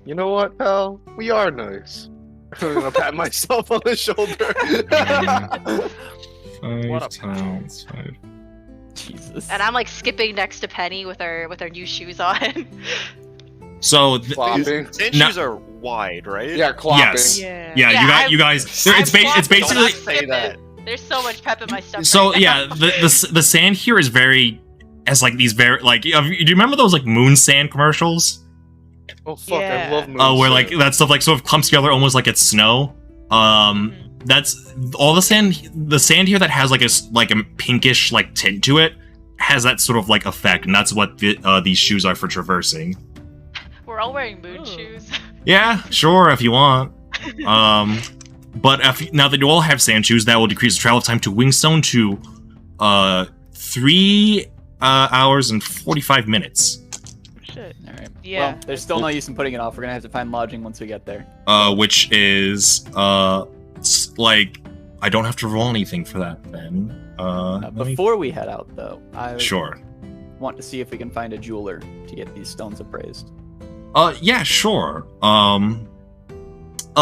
You know what, pal? We are nice. I'm gonna pat myself on the shoulder. What a 5 times 5. Jesus. And I'm like skipping next to Penny with our new shoes on. So Clopping. Sand No. shoes are wide, right? Yeah, clopping. Yes. Yeah. yeah, Yeah, you guys. It's I'm basically. Don't say that. There's so much pep in my stuff. So right yeah, now. the sand here is very as like these very like. Do you remember those like moon sand commercials? Oh fuck, Yeah. I love moon Where sand. like that stuff like sort of clumps together almost like it's snow. That's all the sand. The sand here that has like a pinkish like tint to it has that sort of like effect, and that's what these shoes are for traversing. We're all wearing moon Oh. shoes. Yeah, sure, if you want. But now that you all have sand shoes, that will decrease the travel time to Wingstone to 3 hours and 45 minutes. Shit. All right. Yeah. Well, there's still no use in putting it off. We're gonna have to find lodging once we get there. Which is like I don't have to roll anything for that then. Let me- Before we head out, though, I Sure. want to see if we can find a jeweler to get these stones appraised. Yeah, sure.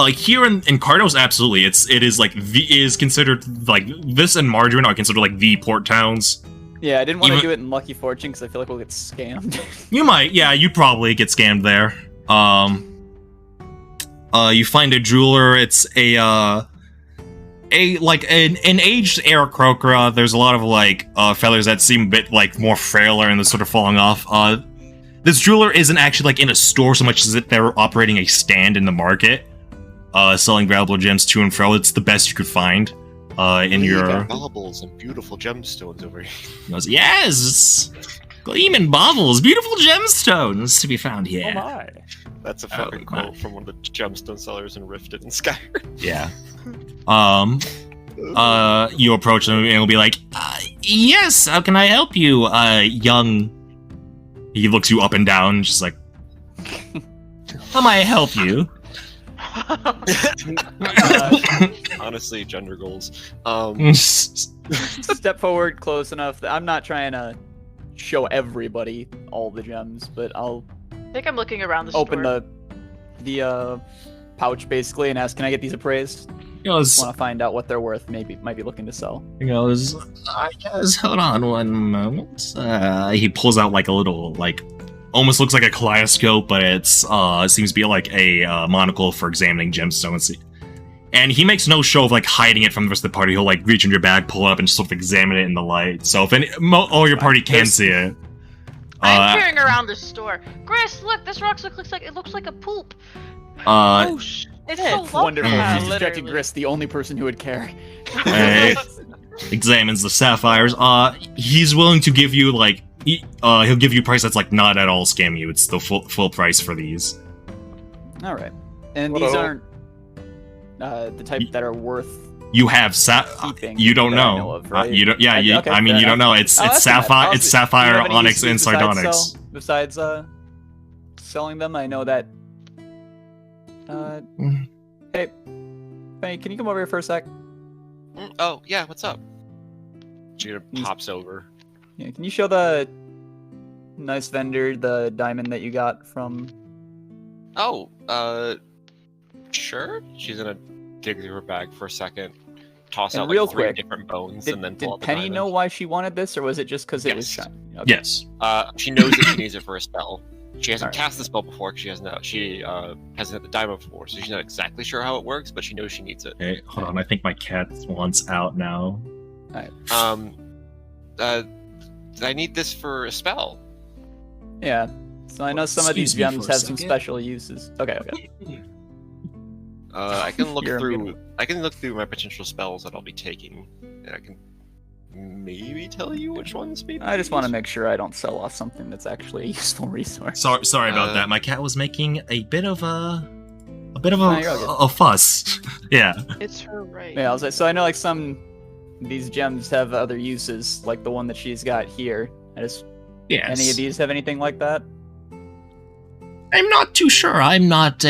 Here in Cardos, absolutely. It is considered like this and Margarine are considered like the port towns. Yeah, I didn't want to Even- do it in Lucky Fortune because I feel like we'll get scammed. You might, yeah, you'd probably get scammed there. You find a jeweler. It's an aged Aarakocra. There's a lot of like feathers that seem a bit like more frailer and they're sort of falling off. This jeweler isn't actually like in a store so much as that they're operating a stand in the market, selling valuable gems to and fro. It's the best you could find in You your. got baubles and beautiful gemstones over here. He goes, yes, gleaming baubles, beautiful gemstones to be found Oh here. my. That's a Oh, fucking my. quote from one of the gemstone sellers in Rifted and Skyrim. Yeah. You approach him and he'll be like, yes, how can I help you, young... He looks you up and down, just like, how may I help you? Honestly, gender goals. Step forward close enough that I'm not trying to show everybody all the gems, but I'll I think I'm looking around the open store. the pouch basically and ask, "Can I get these appraised?" He goes, want to find out what they're worth. Maybe might be looking to sell. he goes, I guess, hold on one moment. He pulls out like a little, like, almost looks like a kaleidoscope, but it's, it seems to be like a monocle for examining gemstones. And he makes no show of like hiding it from the rest of the party. He'll like reach in your bag, pull it up, and just sort of examine it in the light. So if all your party can see it. I'm peering around the store. Chris, look, this rock looks like a poop. It's so lovely. Wonderful. Yeah, She's distracting literally. Gris, the only person who would care. Examines the sapphires. He's willing to give you like he'll give you a price that's like not at all scamming you. It's the full price for these. All right, and these aren't the type that are worth. You have keeping you don't that I know. of, right? You don't. Yeah, Okay, I mean, you don't know. It's sapphire. It's sapphire, onyx, and sardonyx. Besides selling them, I know that. Hey, Fanny, can you come over here for a sec? Oh, yeah, what's up? She pops over. Yeah, can you show the nice vendor the diamond that you got from? Oh, sure. She's gonna dig through her bag for a second, toss And out real like 3 quick, different bones, Did and then pull out the Penny diamond. know why she wanted this, or was it just because it was Yes. shiny? Okay. Yes. She knows that she needs it for a spell. She hasn't Alright. cast the spell before. 'Cause she hasn't had the diamond before, so she's not exactly sure how it works, but she knows she needs it. Okay, hold on. I think my cat wants out now. I need this for a spell. Yeah. So I know some of these Excuse me gems for a have some second. special uses. Okay. I can look You're through. muted. I can look through my potential spells that I'll be taking, and I can maybe tell you which ones. Maybe. I just want to make sure I don't sell off something that's actually a useful resource. Sorry about that. My cat was making a bit of a No, you're all good. a fuss. Yeah. It's her right. Yeah, so I know like these gems have other uses, like the one that she's got here. Yes. Any of these have anything like that? I'm not too sure. I'm not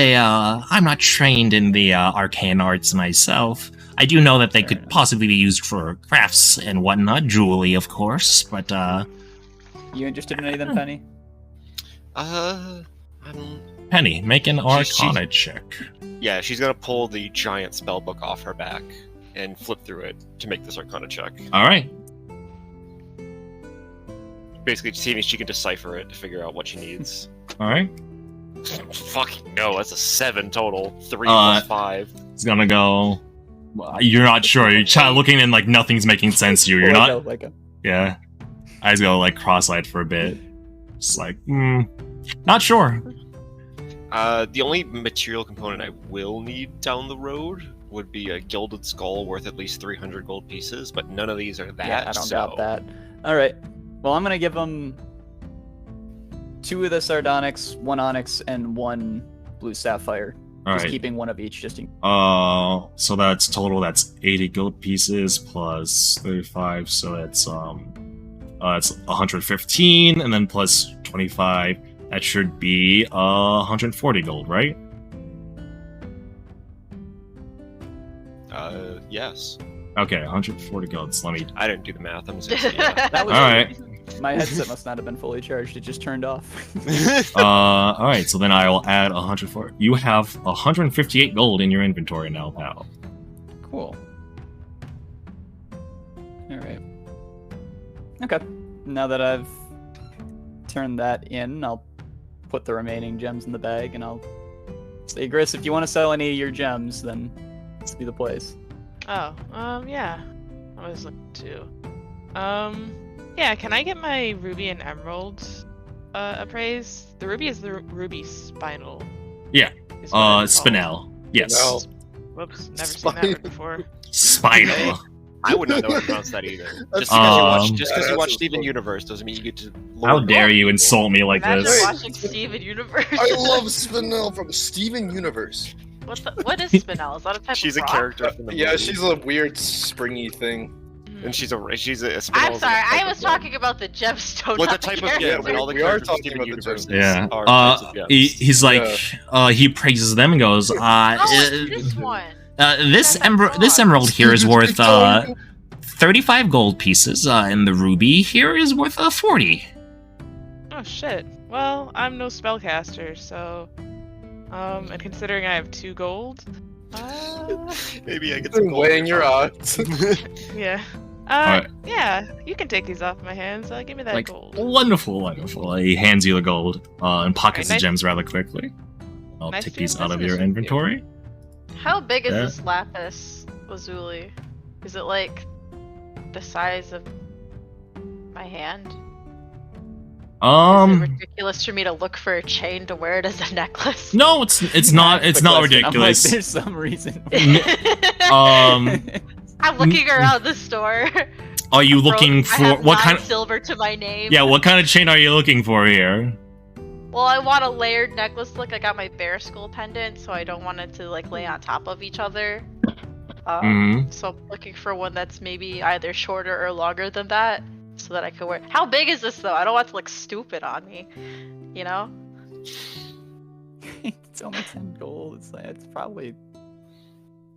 trained in the arcane arts myself. I do know that they Fair could enough. possibly be used for crafts and whatnot, jewelry, of course. But You interested in any of them, Penny? I'm. Penny, make an She's- Arcana check. Yeah, she's gonna pull the giant spell book off her back and flip through it to make this Arcana check. All right. Basically, seeing if she can decipher it to figure out what she needs. All right. Fucking no, that's a 7 total. 3 Uh, plus 5. It's gonna go. You're not sure. You're kind of looking and like nothing's making sense to you. You're not. Yeah. Eyes go like cross-eyed for a bit. Just like, not sure. The only material component I will need down the road would be a gilded skull worth at least 300 gold pieces, but none of these are that. Yeah, I don't so... doubt that. All right. Well, I'm gonna give them 2 of the sardonyx, 1 onyx, and 1 blue sapphire. All Just right. keeping 1 of each, just in. So that's total. That's 80 gold pieces plus 35. So that's 115, and then plus 25. That should be 140 gold, right? Yes. Okay, 140 gold. So let me. I didn't do the math. I'm just gonna say yeah. That was All right. My headset must not have been fully charged. It just turned off. All right. So then I will add 104. You have 158 gold in your inventory now, pal. Cool. All right. Okay. Now that I've turned that in, I'll put the remaining gems in the bag, and I'll say, Gris, if you want to sell any of your gems, then this will be the place. Oh, yeah. I was looking too. Yeah, can I get my ruby and emerald appraised? The ruby is the ruby spinal. Yeah. is what it's called. Spinel. Yes. No. Whoops, never seen that word before. Spinal. I would not know how to pronounce that either. Just Um, because you watch that's Steven funny. Universe doesn't mean you get to. How learn dare about you people. insult me like Imagine this? watching Steven Universe. I love Spinel from Steven Universe. What is Spinel? Is that a type She's of a rock? character from the Yeah, movie. she's a weird springy thing. and she's a I'm Spinel's sorry, a type I was of talking about the gemstone. Well, the not type of character. yeah, Yeah, when all the we are characters talking Steven about the Universe gems. Yeah. are types of gems. He's like, he praises them and goes, Oh, it's this one. this That's not this wrong. emerald here is worth 35 gold pieces, and the ruby here is worth 40. Oh shit. Well, I'm no spellcaster, so and considering I have 2 gold, Maybe I get Been some gold. weighing your odds. Yeah. Alright. Yeah, you can take these off my hands. Give me that Like, gold. wonderful, wonderful. He hands you the gold and pockets the nice- gems rather quickly. I'll nice take doing these out of business your with you. inventory. How big is Yeah. this lapis lazuli? Is it like the size of my hand? Is it ridiculous for me to look for a chain to wear it as a necklace? No, it's not. It's The not question, I'm like, ridiculous. there's some reason. I'm looking around the store. Are you Broke. looking I for have what 9 kind of? silver to my name. Yeah, what kind of chain are you looking for here? Well, I want a layered necklace. Like I got my bear skull pendant, so I don't want it to like lay on top of each other. So I'm looking for one that's maybe either shorter or longer than that, so that I could wear. How big is this though? I don't want it to look stupid on me. You know? It's only 10 gold. It's probably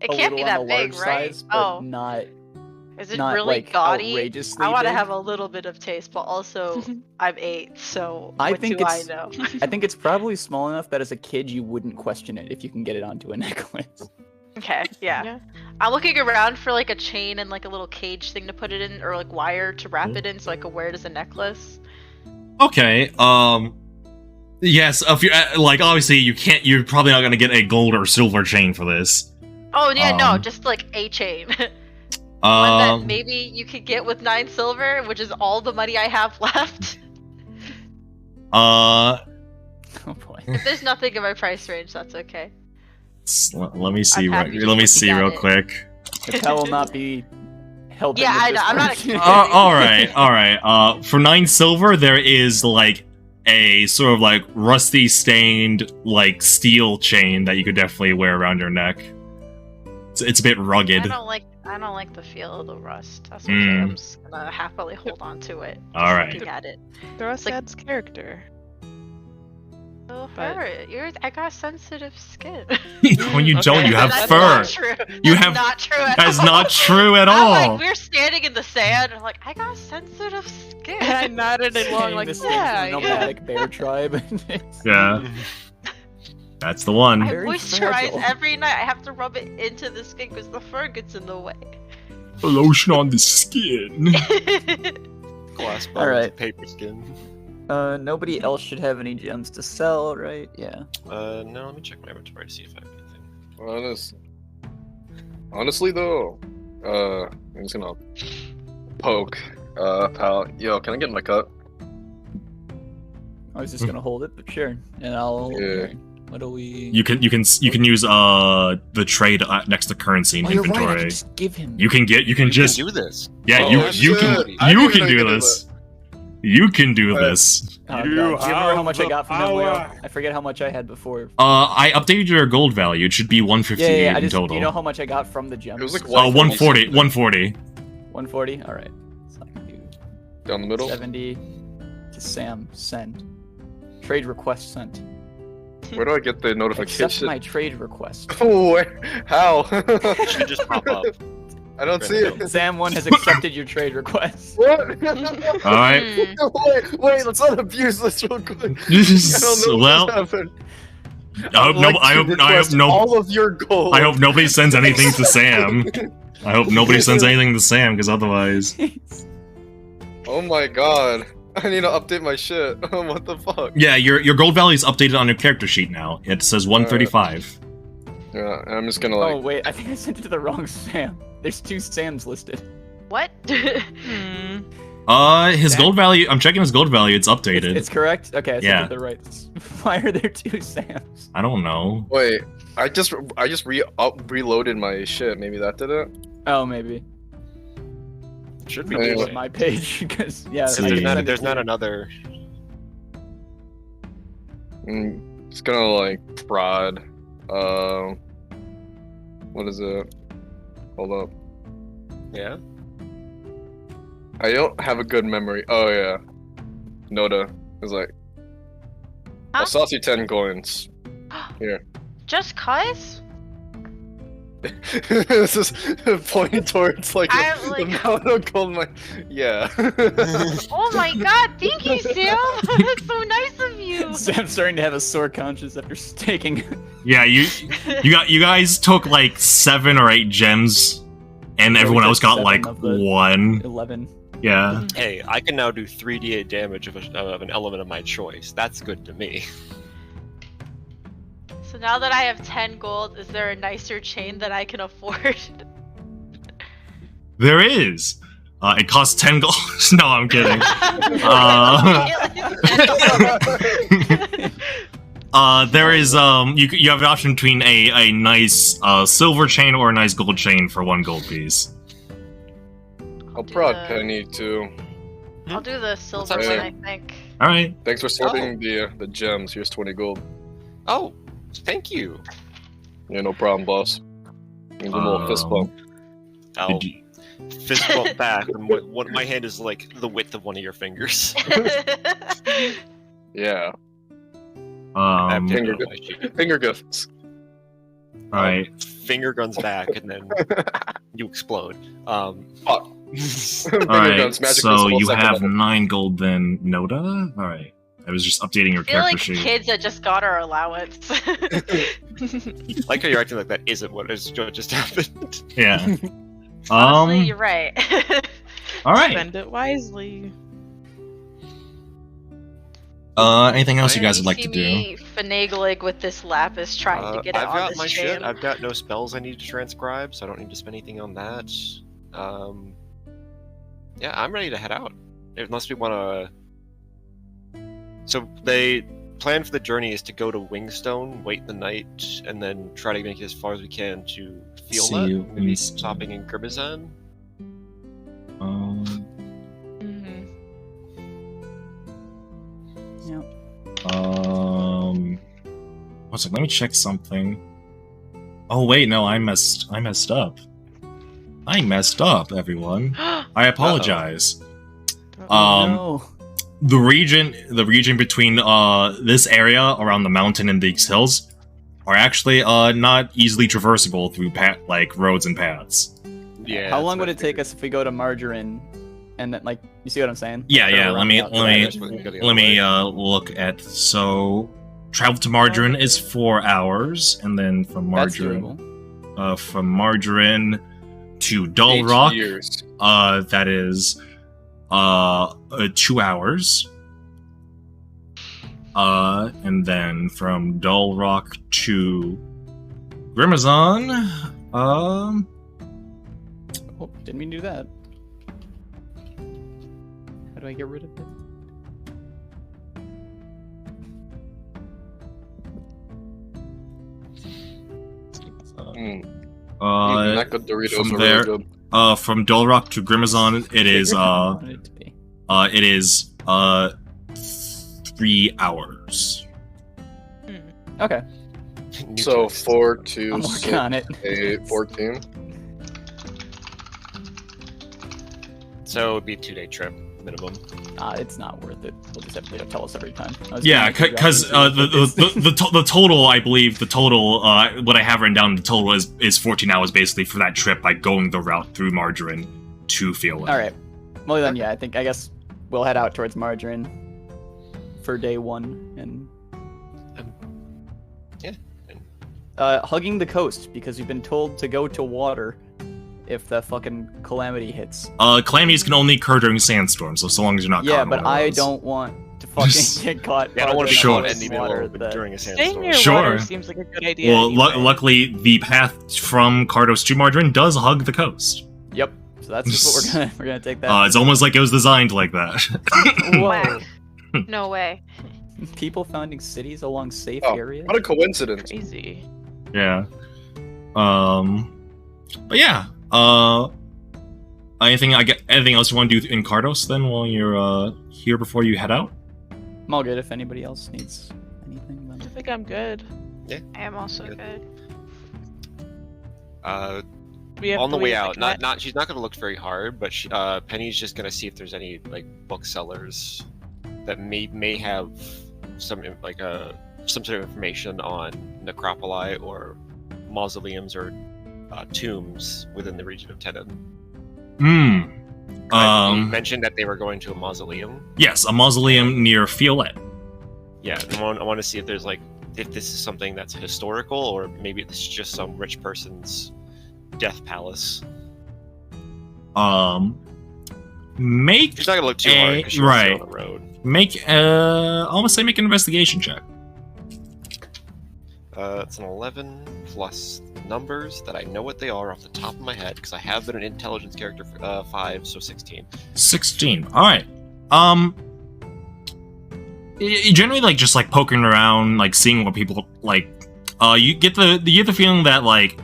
It a can't be little that on the big, large right? size, but oh, not is it not really like gaudy? outrageously I want to big. have a little bit of taste, but also I'm 8, so I what think do I it's- know? I think it's probably small enough that as a kid you wouldn't question it if you can get it onto a necklace. Okay, yeah. Yeah. I'm looking around for like a chain and like a little cage thing to put it in, or like wire to wrap it in, so I could wear it as a necklace. Okay. Yes. If you like, obviously you can't. You're probably not gonna get a gold or silver chain for this. Oh yeah, no, Um, just like a chain. One that Um. maybe you could get with 9 silver, which is all the money I have left. Oh boy. If there's nothing in my price range, that's okay. Let me see. I'm happy Let me just see looking real at it. quick. Patel will not be held. Yeah, I know, I'm not All right. For 9 silver, there is like a sort of like rusty stained like steel chain that you could definitely wear around your neck. It's a bit rugged. I don't like the feel of the rust. That's okay. I'm just gonna happily hold on to it. Just All right. Looking at it. The rust like- adds character. Oh, But- fur. I got sensitive skin. No, you don't. You have That's fur. Not true. You That's have- not true at That's all. not true at I'm all. like, we're standing in the sand. I'm like, I got sensitive skin. And I nodded along like, this yeah, thing's from a yeah. nomadic bear tribe. Yeah, that's the one. I Very moisturize fragile. every night. I have to rub it into the skin because the fur gets in the way. Lotion on the skin. Glass All right. paper skin. Nobody else should have any gems to sell, right? Yeah. No, let me check my inventory to see if I have anything. Honestly though, I'm just gonna poke, pal. Yo, can I get my cut? I was just gonna hold it, but sure. And I'll. Yeah. What do we? You can use the trade next to currency in Oh, you're right. I inventory. can just give him. You can just do this. yeah. Oh, you shit. can I didn't even know do you could do this. You can do Alright. this. Oh, God. Do you remember how much I got from him, Leo? I forget how much I had before. I updated your gold value. It should be 158 I in just. total. Do you know how much I got from the gems? It was like 140. 140. 140. All right. So I can do Down the middle. 70 to Sam. Send. Trade request sent. Where do I get the Accept notification? my trade request. Oh, where? How? It should just pop up. I don't see it. Sam 1 has accepted your trade request. What? All right. Wait, let's not abuse this real quick. I don't know Well, what happened. I hope all of your gold. I hope nobody sends anything to Sam. I hope nobody sends anything to Sam, because otherwise. Oh my god. I need to update my shit. What the fuck? Yeah, your gold value is updated on your character sheet now. It says 135. Yeah, I'm just gonna Oh like. wait, I think I sent it to the wrong Sam. There's 2 Sams listed. What? His gold value. I'm checking his gold value. It's updated. It's correct. Okay, I sent Yeah. it to the right. Why are there 2 Sams? I don't know. Wait, I just reloaded my shit. Maybe that did it. Oh, maybe. Should be Anyway. It doing was my page because yeah. So I There's didn't not, send it there's to not you. another. Just gonna like prod. What is it? Hold up. Yeah. I don't have a good memory. Oh yeah. Noda is like. Huh? I'll sauce you 10 coins. Just cuz? This is pointing towards like I'm the like- amount of gold. Yeah. Oh my god, thank you, Sam! That's so nice of you! you. Sam's starting to have a sore conscience after taking. Yeah, you guys took like 7 or 8 gems, and Yeah, we everyone took else got 7 like of the 1. 11. Yeah. Hey, I can now do 3d8 damage of an element of my choice. That's good to me. So now that I have 10 gold, is there a nicer chain that I can afford? There is. It costs 10 gold. No, I'm kidding. There is you have an option between a nice silver chain or a nice gold chain for 1 gold piece. I'll do prod the- Penny too. I'll do the silver up, one, Sam? I think. All right. Thanks for sorting the gems. Here's 20 gold. Oh, thank you. Yeah, no problem, boss. Give him a little fist bump. I'll Did you- fist bump back, and my hand is like the width of one of your fingers. Yeah, Um, Finger my sheet. finger gifts. all right. Finger guns back, and then you explode. Fuck. Finger All right. guns, magic So missile, you second have level. 9 gold then, Noda. All right. I was just updating your I feel character like sheet. kids that just got our allowance. Like how you're acting like that isn't what just happened. Yeah. Honestly, you're right. All right. Spend it wisely. Anything else you guys would like see to do? me finagling with this lapis trying to get it I've on got this my chain. shit. I've got no spells I need to transcribe, so I don't need to spend anything on that. Yeah, I'm ready to head out. Unless we want to. So they plan for the journey is to go to Wingstone, wait the night, and then try to make it as far as we can to See Fielet, you maybe in- stopping in Grimazan. Um, Mm-hmm. one second, let me check something. Oh wait, no, I messed up. I messed up, everyone. I apologize. No. The region between this area around the mountain and these hills are actually not easily traversable through like roads and paths. Yeah. How that's long what would I it take figured. us if we go to Margarine, and then like you see what I'm saying? Yeah, Go yeah. around Let me the outside. That's what we go the let other me way. look at. So travel to Margarine is 4 hours, and then from That's Margarine, doable. from Margarine to Dull 8 Rock, years. that is 2 hours. And then from Dull Rock to Grimazon, Oh, didn't mean to do that. How do I get rid of it? Not good Doritos from are there- really good. from Dull Rock to Grimazon, it is Figured I wanted it to be. it is 3 hours. Okay, New So text. 4 to I'm 6, working on it. 8, 14. So it would be a 2-day trip minimum. It's not worth it. We'll just have to tell us every time. I was Yeah, gonna make you because drop it, the total, I believe, the total, what I have written down, the total is 14 hours basically for that trip by going the route through Margarine to Fielet. All right. Well then, yeah, I guess we'll head out towards Margarine for day 1 and. Yeah. Hugging the coast because we've been told to go to water if the fucking calamity hits. Calamities can only occur during sandstorms, so long as you're not caught Yeah, in but one of I those. don't want to fucking get caught. Yeah, I don't want to be Sure. caught in the water middle that- during a Staying sandstorm. near Sure. water seems like a good idea. Well, anyway. luckily, the path from Cardos to Margarine does hug the coast. Yep. So that's just what we're gonna take that. It's almost like it was designed like that. Whoa. Whack. No way. People finding cities along safe Oh, areas. what a coincidence. Crazy. Yeah. But yeah. Anything else you want to do in Cardos then while you're here before you head out? I'm all good. If anybody else needs anything, I then... think I'm good. I am also Good. good. We have On the way police, out, like, not she's not gonna look very hard, but Penny's just gonna see if there's any like booksellers that may have some some sort of information on necropoli or mausoleums or tombs within the region of Tenon. Hmm. You mentioned that they were going to a mausoleum. Yes, a mausoleum near Fielet. Yeah, I want to see if there's like if this is something that's historical or maybe this is just some rich person's death palace. Make She's not gonna look too hard because she's right. on the road. Make I want to say make an investigation check. It's an 11 plus numbers that I know what they are off the top of my head because I have been an intelligence character for 5, so 16. 16. All right. Generally, like just like poking around, like seeing what people like. You get the feeling that like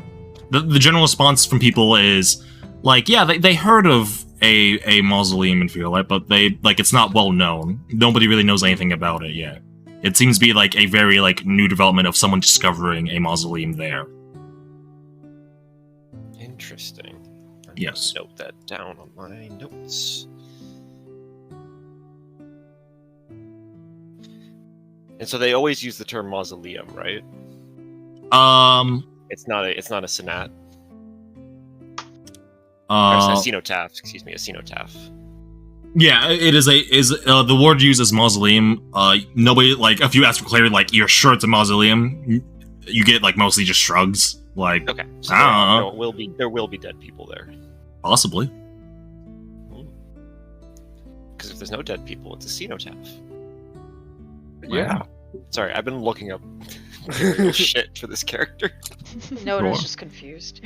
the general response from people is like, yeah, they heard of a mausoleum in Violet, but they like it's not well known. Nobody really knows anything about it yet. It seems to be like a very like new development of someone discovering a mausoleum there. Interesting. I'm Yes. gonna note that down on my notes. And so they always use the term mausoleum, right? It's not a sonat. Or a cenotaph, excuse me, a cenotaph. Yeah, it is the word used as mausoleum. Nobody like if you ask for clarity, like you're sure it's a mausoleum, you get like mostly just shrugs. Like Okay, so I don't know. there will be dead people there. Possibly. Because if there's no dead people, it's a cenotaph. Yeah. Sorry, I've been looking up material shit for this character. Noda's Sure. just confused.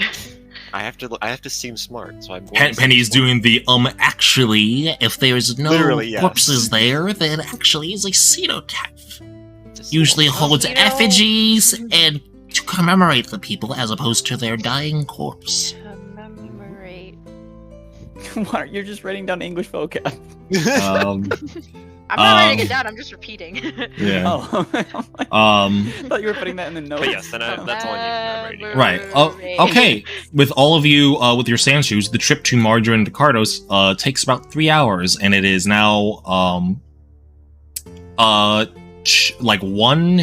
I have to seem smart, so I'm. going to seem Penny's smart. doing the actually, if there's no Literally, yes. corpses there, then actually is a cenotaph. It's a Usually cenotaph. holds you know- effigies and to commemorate the people as opposed to their dying corpse. Commemorate. What? You're just writing down English vocab. I'm not writing it down. I'm just repeating. Yeah. Oh. Um. I thought you were putting that in the notes. But yes, then that's all I need. I'm Right. Okay. With all of you, with your sand shoes, the trip to Margarine and Cardos takes about 3 hours, and it is now like 1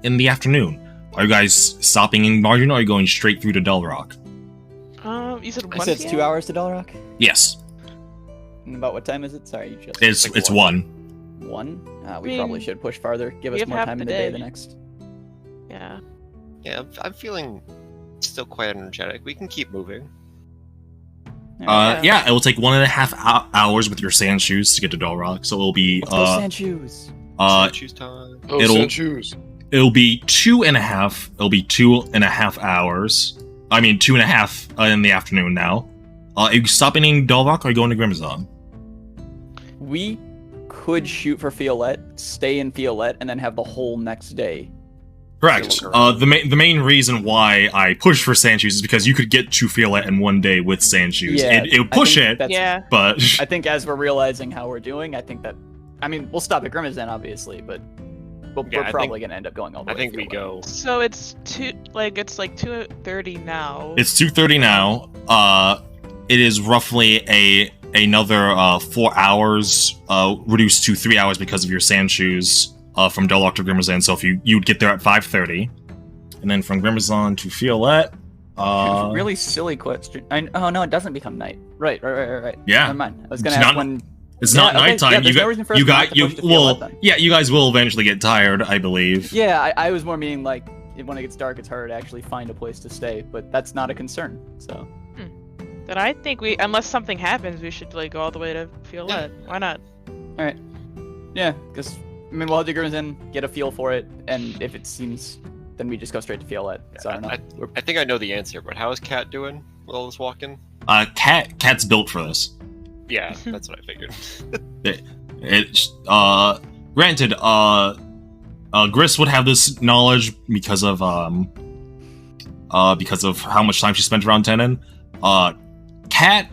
in the afternoon. Are you guys stopping in Margarine, or are you going straight through to Dull Rock? You said I 1 said it's PM? 2 hours to Dull Rock. Yes, And about what time is it? Sorry, you just it's like 1. 1. We mean, probably should push farther. Give we us have more half time the in the day day. the next. Yeah. Yeah, I'm feeling still quite energetic. We can keep moving. Yeah, it will take 1.5 hours with your sand shoes to get to Dull Rock, so it'll be Let's go sand shoes. Choose time. Oh, It'll- sand shoes. it'll be 2.5. It'll be 2.5 hours. I mean, 2.5 in the afternoon now. Are you stopping in Dull Rock or are you going to Grimazon? We could shoot for Violet, stay in Violet, and then have the whole next day. Correct. Look around. The main reason why I push for sand shoes is because you could get to Violet in 1 day with sand shoes. Yeah, It would I push think it, that's- Yeah. but I think as we're realizing how we're doing, I think that, I mean, we'll stop at Grimazon, obviously, but Yeah, we're I probably think- going to end up going all the I way. think to we Violet. go. So it's 2:30 now. it's 2:30 now. It is roughly another 4 hours, reduced to 3 hours because of your sand shoes from Dull Rock to Grimazon. So if you'd get there at 5:30, and then from Grimazon to Violet, Really silly question. Oh no, it doesn't become night. Right. Yeah. Never mind. I was going It's to ask not- when. it's Yeah, not okay, nighttime. yeah, there's you no got reason for us you not got to you push to Violet well then. yeah. You guys will eventually get tired, I believe. Yeah, I was more meaning like when it gets dark, it's harder to actually find a place to stay, but that's not a concern. So Then I think unless something happens, we should like go all the way to Violet. Why not? yeah, because I mean, we'll have to go in, get a feel for it, and if it seems, then we just go straight to Violet. So I don't know. I think I know the answer, but how is Kat doing with all this walking? Cat's built for this. Yeah, that's what I figured. Granted, Gris would have this knowledge because of how much time she spent around Tenon. Cat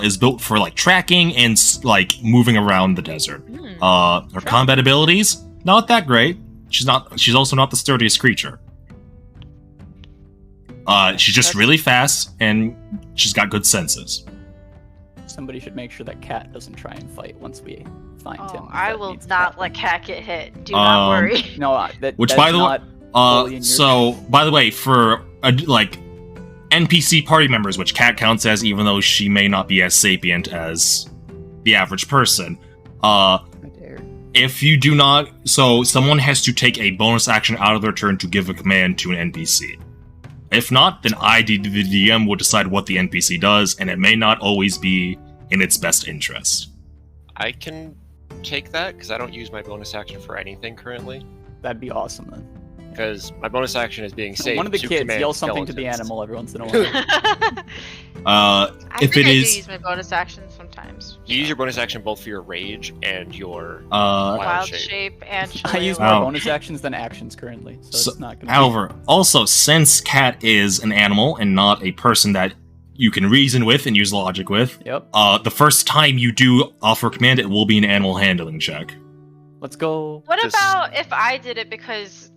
is built for like tracking and like moving around the desert. Her combat abilities not that great. She's also not the sturdiest creature. She's just really fast and she's got good senses. Somebody should make sure that Cat doesn't try and fight once we find him. Oh, I That will needs to not happen. let Cat get hit. Do not worry. No, Which, that's by the way, not fully in your- so by the way, for like NPC party members, which Cat counts as, even though she may not be as sapient as the average person, I dare. if you do not, so someone has to take a bonus action out of their turn to give a command to an NPC. If not, then the DM will decide what the NPC does, and it may not always be in its best interest. I can take that because I don't use my bonus action for anything currently. That'd be awesome then. Because my bonus action is being saved. One of the to kids command yells something to the skeletons. animal every once in a while. I If think it I do is, use my bonus action sometimes. You use your bonus action both for your rage and your Wild shape. shape and I use shillelagh. more Wow. bonus actions than actions currently, so So- it's not gonna however, also, since Cat is an animal and not a person that you can reason with and use logic with, Yep. the first time you do offer a command, it will be an animal handling check. Let's go. What Just- about if I did it because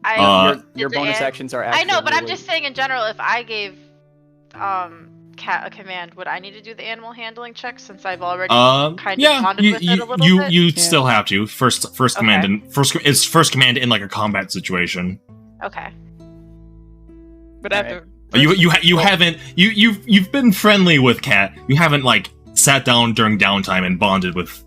I Your did the bonus an- actions are I know, but I'm actually- just saying in general, if I gave Cat a command, would I need to do the animal handling check since I've already kind of Yeah, bonded with it a little you bit? you still have to first command Okay. and it's first command in like a combat situation. Okay. But All after You haven't you've been friendly with Cat. You haven't like sat down during downtime and bonded with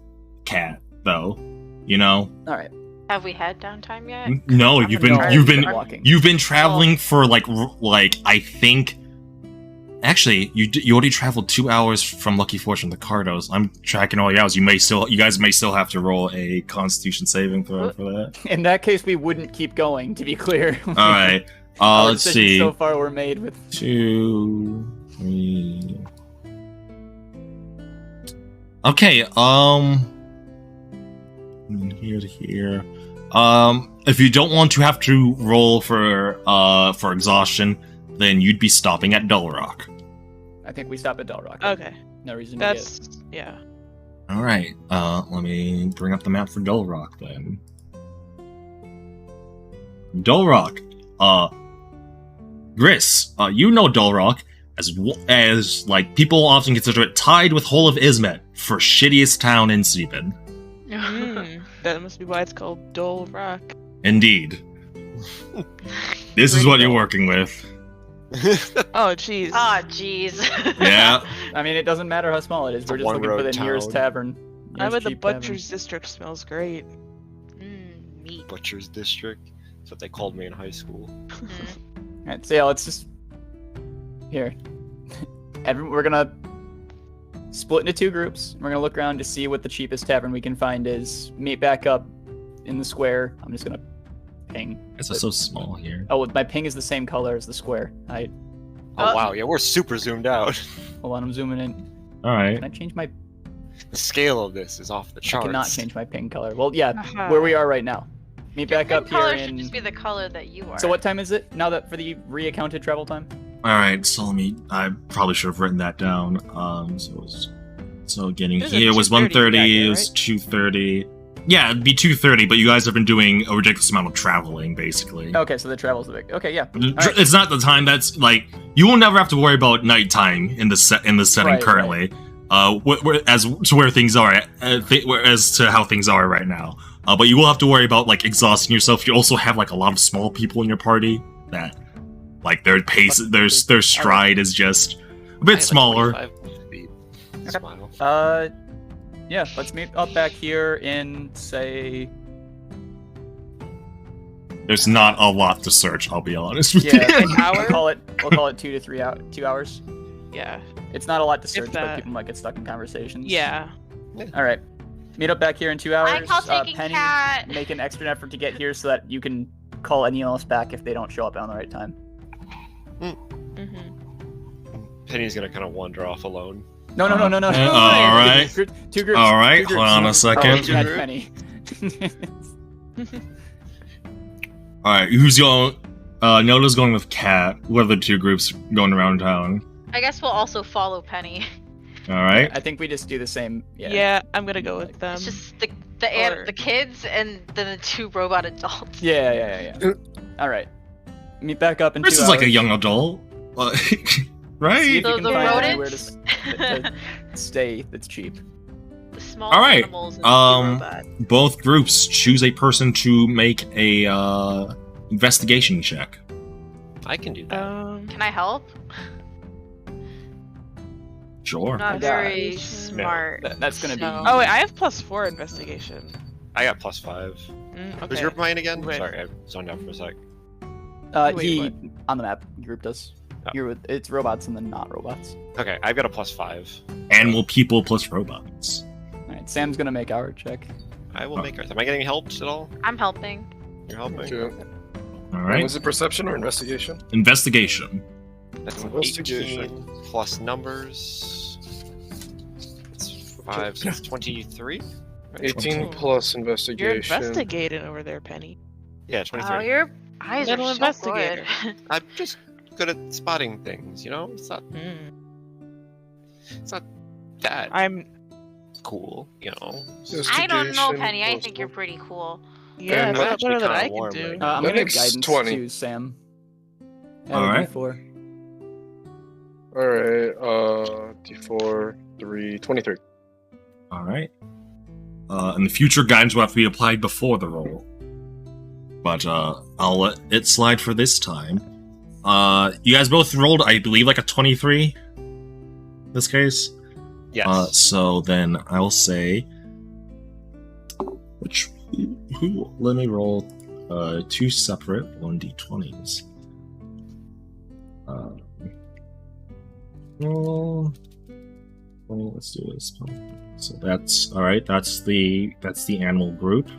Cat though. You know? All right. Have we had downtime yet? No, I'm you've gonna been try you've to been start- walking. you've been traveling for like I think. Actually, you already traveled 2 hours from Lucky Fortune to Cardos. I'm tracking all the hours. You guys may still have to roll a Constitution saving throw for that. In that case, we wouldn't keep going. To be clear. All right. Our Let's decisions see. So far, were made with 2, 3. Okay. Here to here. If you don't want to have to roll for exhaustion, then you'd be stopping at Dull Rock. I think we stop at Del Rock. okay, No reason that's yeah. All right. Let me bring up the map for Dull Rock then. Dull Rock. Gris. You know Dull Rock as like people often consider it tied with Hole of Ismet for shittiest town in Steven. Hmm, that must be why it's called Dole Rock. Indeed. This is what you're working with. Oh jeez. Ah, jeez. Yeah. I mean, it doesn't matter how small it is. It's a We're just looking for one-road the nearest town. tavern. I'm nearest at the cheap tavern. Butcher's District. Smells great. Meat. Butcher's District. That's what they called me in high school. Alright, so yeah, let's just here. We're gonna split into 2 groups. We're gonna look around to see what the cheapest tavern we can find is. Meet back up in the square. I'm just gonna ping. It's so small here. Oh, my ping is the same color as the square. Oh Uh, wow, yeah, we're super zoomed out. Hold on, I'm zooming in. All right. Can I change my? The scale of this is off the I charts. cannot change my ping color. Well, yeah, Uh-huh. where we are right now. Meet back Your up here color should in. just be the color that you are. So what time is it now that for the reaccounted travel time? All right. So I probably should have written that down. So getting It was at here was 2:30 1:30. back It there, was right? 2:30. Yeah, it'd be 2:30. But you guys have been doing a ridiculous amount of traveling, basically. Okay, so the travel's the big. Okay, yeah. Alright. It's not the time that's like you will never have to worry about nighttime in the setting Right, currently. As to where things are, as to how things are right now. But you will have to worry about like exhausting yourself. You also have like a lot of small people in your party that like their pace, their stride is just a bit smaller. 25 speed. Okay. Smile. Yeah, let's meet up back here in say. There's not a lot to search. I'll be honest with Yeah, you. An hour? We'll call it 2 to 3 hours. 2 hours. Yeah. It's not a lot to search, but that. people might get stuck in conversations. Yeah. All right. Meet up back here in 2 hours. I call taking Penny, Cat. make an extra effort to get here so that you can call anyone else back if they don't show up on the right time. Mm-hmm. Penny's gonna kind of wander off alone. No. all right. Two groups. All right, two hold on a groups. second. Oh, not Penny. All right, who's going? Noda's going with Cat. What are the 2 groups going around town? I guess we'll also follow Penny. All right. I think we just do the same. Yeah. Yeah, I'm gonna go with them. It's just the or- the kids and then the 2 robot adults. Yeah. All right. Meet back up in Chris 2 is hours. like a young adult, See right? if you So can the find rodents, anywhere to stay that's cheap. the small All right, animals, and the robot. Both groups choose a person to make a investigation check. I can do that. Can I help? Sure. Not Yeah. very No. smart. That's gonna be. so- Oh wait, I have +4 investigation. I got +5. Okay. Who's group mine again? Wait. Sorry, I zoned out for a sec. Wait, He what? on the map grouped us. Oh. It's robots and then not robots. Okay, I've got a +5. Animal people plus robots. All right, Sam's gonna make our check. I will make it. Am I getting helped at all? I'm helping. You're helping. Okay. All right. Was it perception or investigation? Investigation. That's an Investigation. 18 plus numbers. It's 5, so it's 23? 18 plus You're investigation. investigating over there, Penny. Yeah, 23. Oh, your eyes Little are so investigator. good. I'm just good at spotting things, you know? It's not that I'm. cool, you know? I don't know, Investigation Penny. I plus think you're pretty cool. Yeah, that that's actually better than kinda I can warm do. right I'm That gonna makes guidance 20. to Sam. All right. D4. Alright, D4, 3, 23. All right. And the future guidance will have to be applied before the roll. But I'll let it slide for this time. You guys both rolled, I believe, like a 23. In this case. Yes. So then I'll say, who? Let me roll 2 separate 1d20s. Well, let's do this. So that's all right. That's the animal group.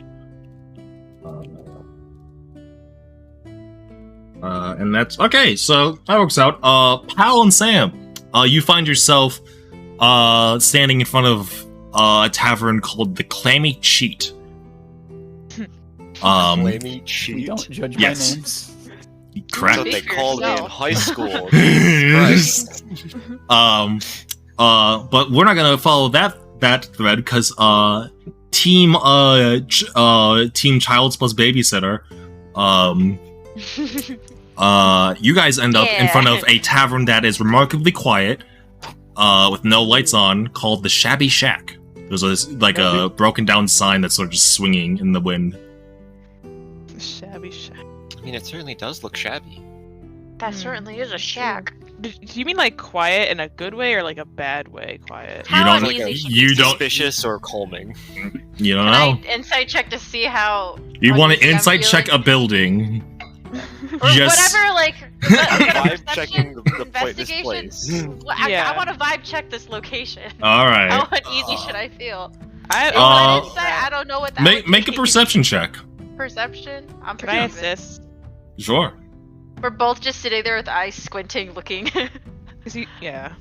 And that's okay. So that works out. Pal and Sam, you find yourself standing in front of a tavern called the Clammy Cheat. Flamey We cheat. don't judge Yes. by names. That's Correct. what they Speak for called me in yourself. high school. Jesus Christ. But we're not gonna follow that thread because team Childs plus babysitter, you guys end up in front of a tavern that is remarkably quiet, with no lights on, called the Shabby Shack. There's a broken down sign that's sort of just swinging in the wind. Shabby shack. I mean, it certainly does look shabby. That certainly is a shack. Do you mean like quiet in a good way or like a bad way? Quiet. How don't- uneasy you don't- Suspicious or calming? You don't Can know. I insight check to see how? You want to uneasy I'm insight check a feeling? building. Or Yes. whatever, like Vibe checking this investigation. place. Yeah. I want to vibe check this location. All right. How uneasy should I feel? I, Is that Uh, insight? I don't know what that Make would make a be. perception check. Perception. I'm Can I pretty good. assist? Sure. We're both just sitting there with eyes squinting, looking. Yeah.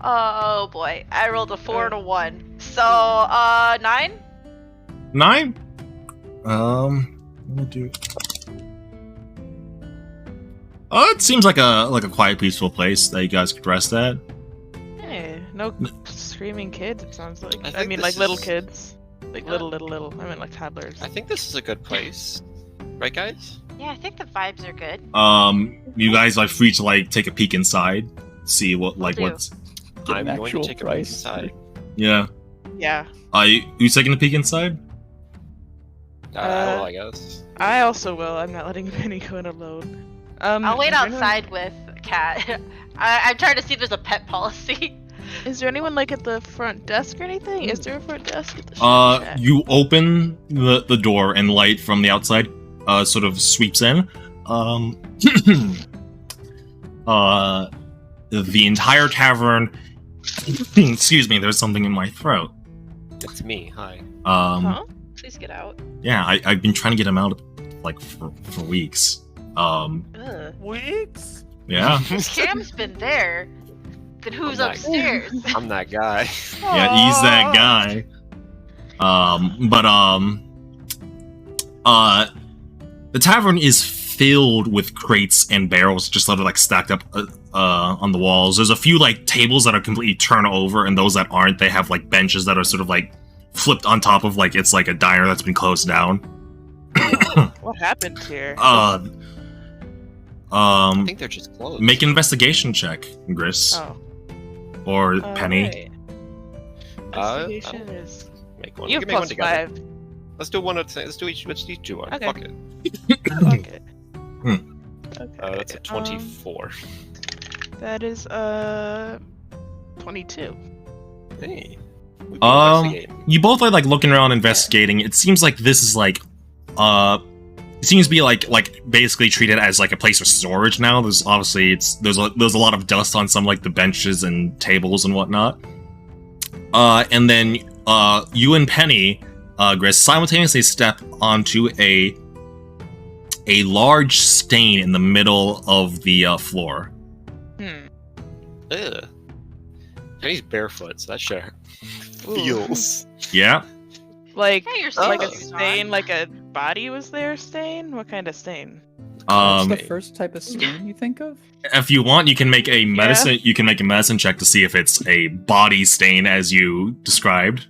Oh boy, I rolled a 4 and a 1. So 9. 9. Let me do. Oh, it seems like a quiet, peaceful place that you guys could rest at. Hey, no screaming kids. It sounds like. I I, think mean, this like little is- kids, like little. I mean, like toddlers. I think this is a good place. Right, guys? Yeah, I think the vibes are good. You guys are free to like take a peek inside, see what like do. what's. Get I'm an going to actual take a peek price. inside. Yeah. Yeah. You taking a peek inside? Well, I guess. I also will. I'm not letting Penny go in alone. I'll wait is there anyone- outside with Cat. I'm trying to see if there's a pet policy. Is there anyone like at the front desk or anything? Is there a front desk at the shack? You open the door and light from the outside sort of sweeps in. The entire tavern. Excuse me, there's something in my throat. It's me. Hi. Huh? Please get out. Yeah, I've been trying to get him out like for weeks. Ugh. Weeks? Yeah. If Cam's been there, then who's I'm not- upstairs? I'm that guy. Yeah, he's that guy. The tavern is filled with crates and barrels just sort of like stacked up on the walls. There's a few like tables that are completely turned over, and those that aren't, they have like benches that are sort of like flipped on top of like it's like a diner that's been closed down. What happened here? I think they're just closed. Make an investigation check, Gris, Oh. or Penny. Right. Investigation is. Make one. You have Give me one plus together. 5. Let's do one at a time. Let's each do one. Okay. Fuck it. Fuck it. Hmm. Okay. That's a 24. That is 22. Hey. We can investigate. You both are like looking around, investigating. It seems like this is like, it seems to be like basically treated as like a place of storage now. There's obviously there's a lot of dust on some like the benches and tables and whatnot. And then you and Penny, Gris, simultaneously step onto a large stain in the middle of the floor. Ugh. Penny's barefoot, so that shit feels. Yeah. Like, Yeah, you're like a safe. stain, like a body was there stain? What kind of stain? What's the first type of stain you think of? If you want, you can make a medicine. You can make a medicine check to see if it's a body stain as you described.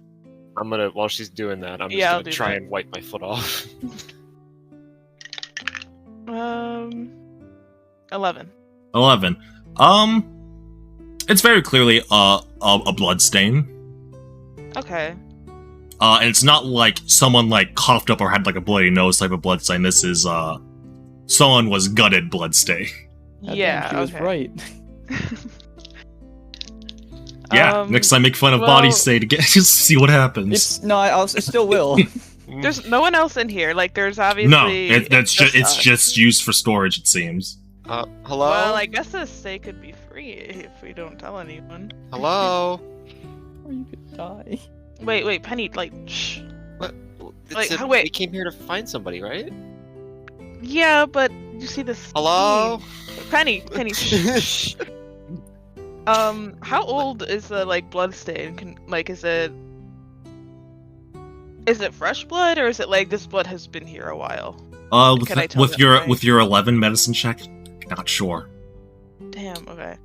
I'm gonna, while she's doing that, I'm just I'll gonna do try that. and wipe my foot off. 11. 11. It's very clearly a blood stain. Okay. And it's not like someone like coughed up or had like a bloody nose type of blood stain. This is someone was gutted blood stain. Yeah, She was okay. right. Yeah, next time make fun of well- body stain again, just see what happens. It's no, I still will. There's no one else in here. Like, there's obviously. No, it's us. just used for storage. It seems. Hello? Well, I guess the stay could be free if we don't tell anyone. Hello? Or you could die. Wait, Penny, like, shh. Like, wait. We came here to find somebody, right? Yeah, but you see this. Hello? Penny, shh. How old is the like blood stain? Is it fresh blood or is it like this blood has been here a while? Can I tell With that your right? with your 11 medicine check, not sure. Damn. Okay.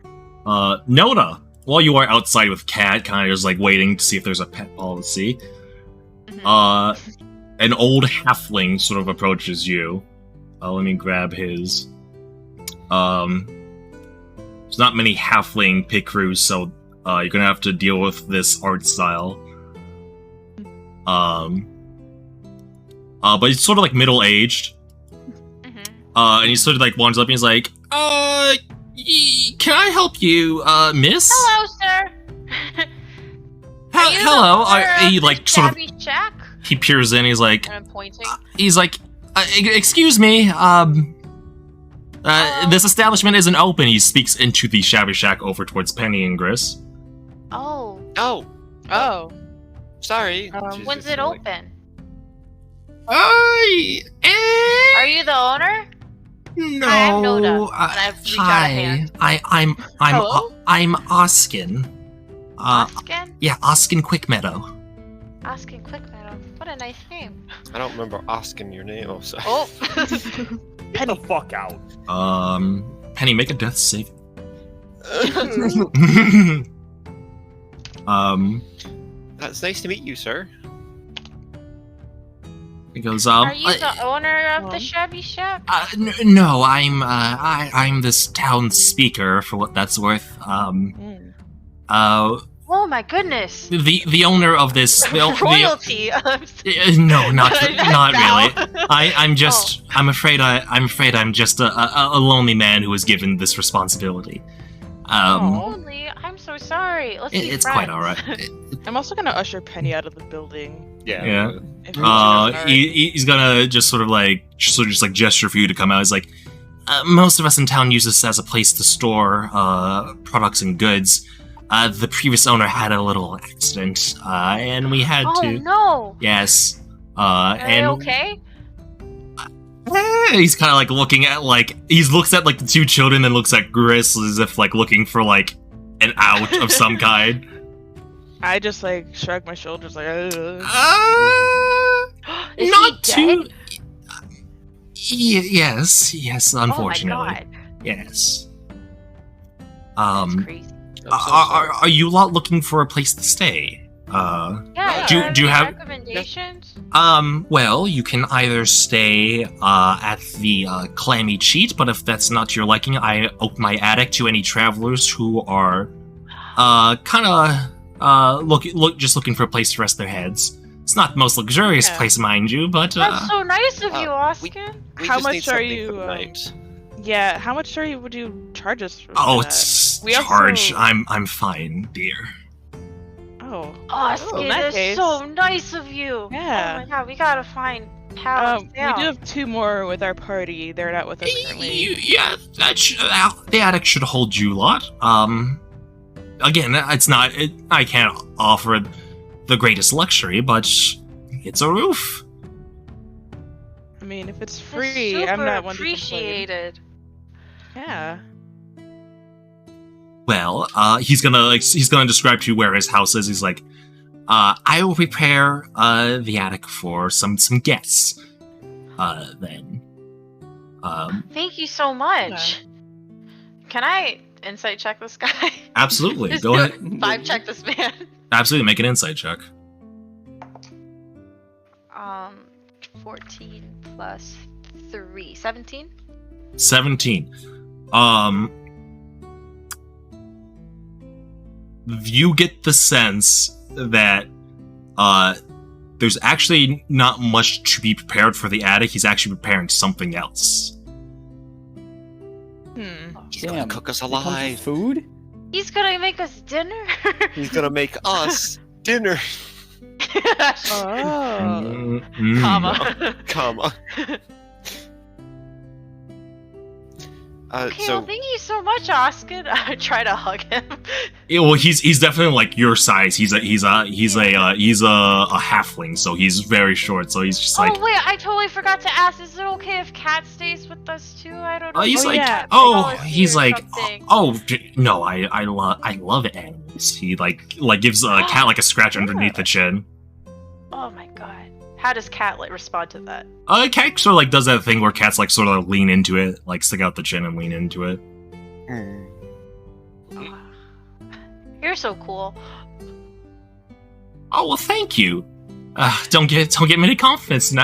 Noda, while you are outside with Cat, kind of just like waiting to see if there's a pet policy, an old halfling sort of approaches you. Let me grab his. There's not many halfling pit crews, so you're gonna have to deal with this art style. But he's sort of like middle-aged. And he sort of like wanders up and he's like, can I help you, miss? Hello, sir. Are you the Hello. owner of He the like sort of shabby shack? he peers in. He's like, And I'm pointing. excuse me. This establishment isn't open. He speaks into the shabby shack over towards Penny and Gris. Oh, Oh. Sorry. She's when's just it like, open? Are Are you the owner? No. Hi, I'm Noda. And I reach out a hi. hand. Hello? I'm Oskin. Oskin? Yeah, Oskin Quickmeadow. Oskin Quickmeadow. What a nice name. I don't remember asking your name. Oh, sorry. Oh. Get the fuck out. Penny, make a death save. It's nice to meet you, sir. He goes, Are you the owner of the shabby shack? no, I'm this town speaker, for what that's worth. Oh my goodness. The owner of this Royalty. no, not Now. really. I'm afraid I'm just a lonely man who was given this responsibility. Only. I'm so sorry. Let's be It's friends. quite all right. I'm also gonna usher Penny out of the building. Yeah. If she doesn't already. He's gonna just sort of just gesture for you to come out. He's like, most of us in town use this as a place to store products and goods. The previous owner had a little accident, and we had Oh to. no. Yes. Are And they okay? he's kind of like looking at he looks at the two children, and looks at Gris as if looking for an out of some kind. I just shrug my shoulders Is Not he too. dead? Yes. Unfortunately, Oh my god. yes. That's crazy. I'm so sorry. Are you lot looking for a place to stay? Yeah. do you any have- recommendations? Well, you can either stay at the Clammy Cheat, but if that's not your liking, I open my attic to any travelers who are just looking for a place to rest their heads. It's not the most luxurious Yeah. place, mind you, but That's so nice of you, we- Oskin. We How just much need are something you, for the night. Yeah, how much would you charge us for oh, that? it's We charge. also- I'm fine, dear. Oh. Oscar, in that that's case- so nice of you. Yeah. Oh my god, we gotta find Pal. We do have 2 more with our party. They're not with us currently. Yeah, the attic should hold you lot. Again, it's not. I can't offer the greatest luxury, but it's a roof. I mean, if it's It's free, super I'm not one to complain. appreciated. Yeah. Well, he's gonna describe to you where his house is. He's like, I will prepare the attic for some guests. Then. Thank you so much. Can I insight check this guy? Absolutely. Just Go do ahead. it. Vibe check this man. Absolutely, make an insight check. 14 plus 3, 17. 17. You get the sense that there's actually not much to be prepared for the attic. He's actually preparing something else. He's gonna cook us alive. Food? He's gonna make us dinner. He's gonna make us dinner. Oh. Comma. Comma. Okay, So well, thank you so much, Oscar. I try to hug him. Yeah, well, he's definitely like your size. He's a halfling, so he's very short. So he's just like, Oh wait, I totally forgot to ask. Is it okay if Cat stays with us too? I don't know. he's Oh, like, yeah. he's Or like, something. no, I love animals. He like gives a cat like a scratch underneath the chin. Oh my god. How does Cat respond to that? Cat sort of like does that thing where cats like sort of lean into it, like stick out the chin and lean into it. You're so cool. Oh well, thank you. Don't get many compliments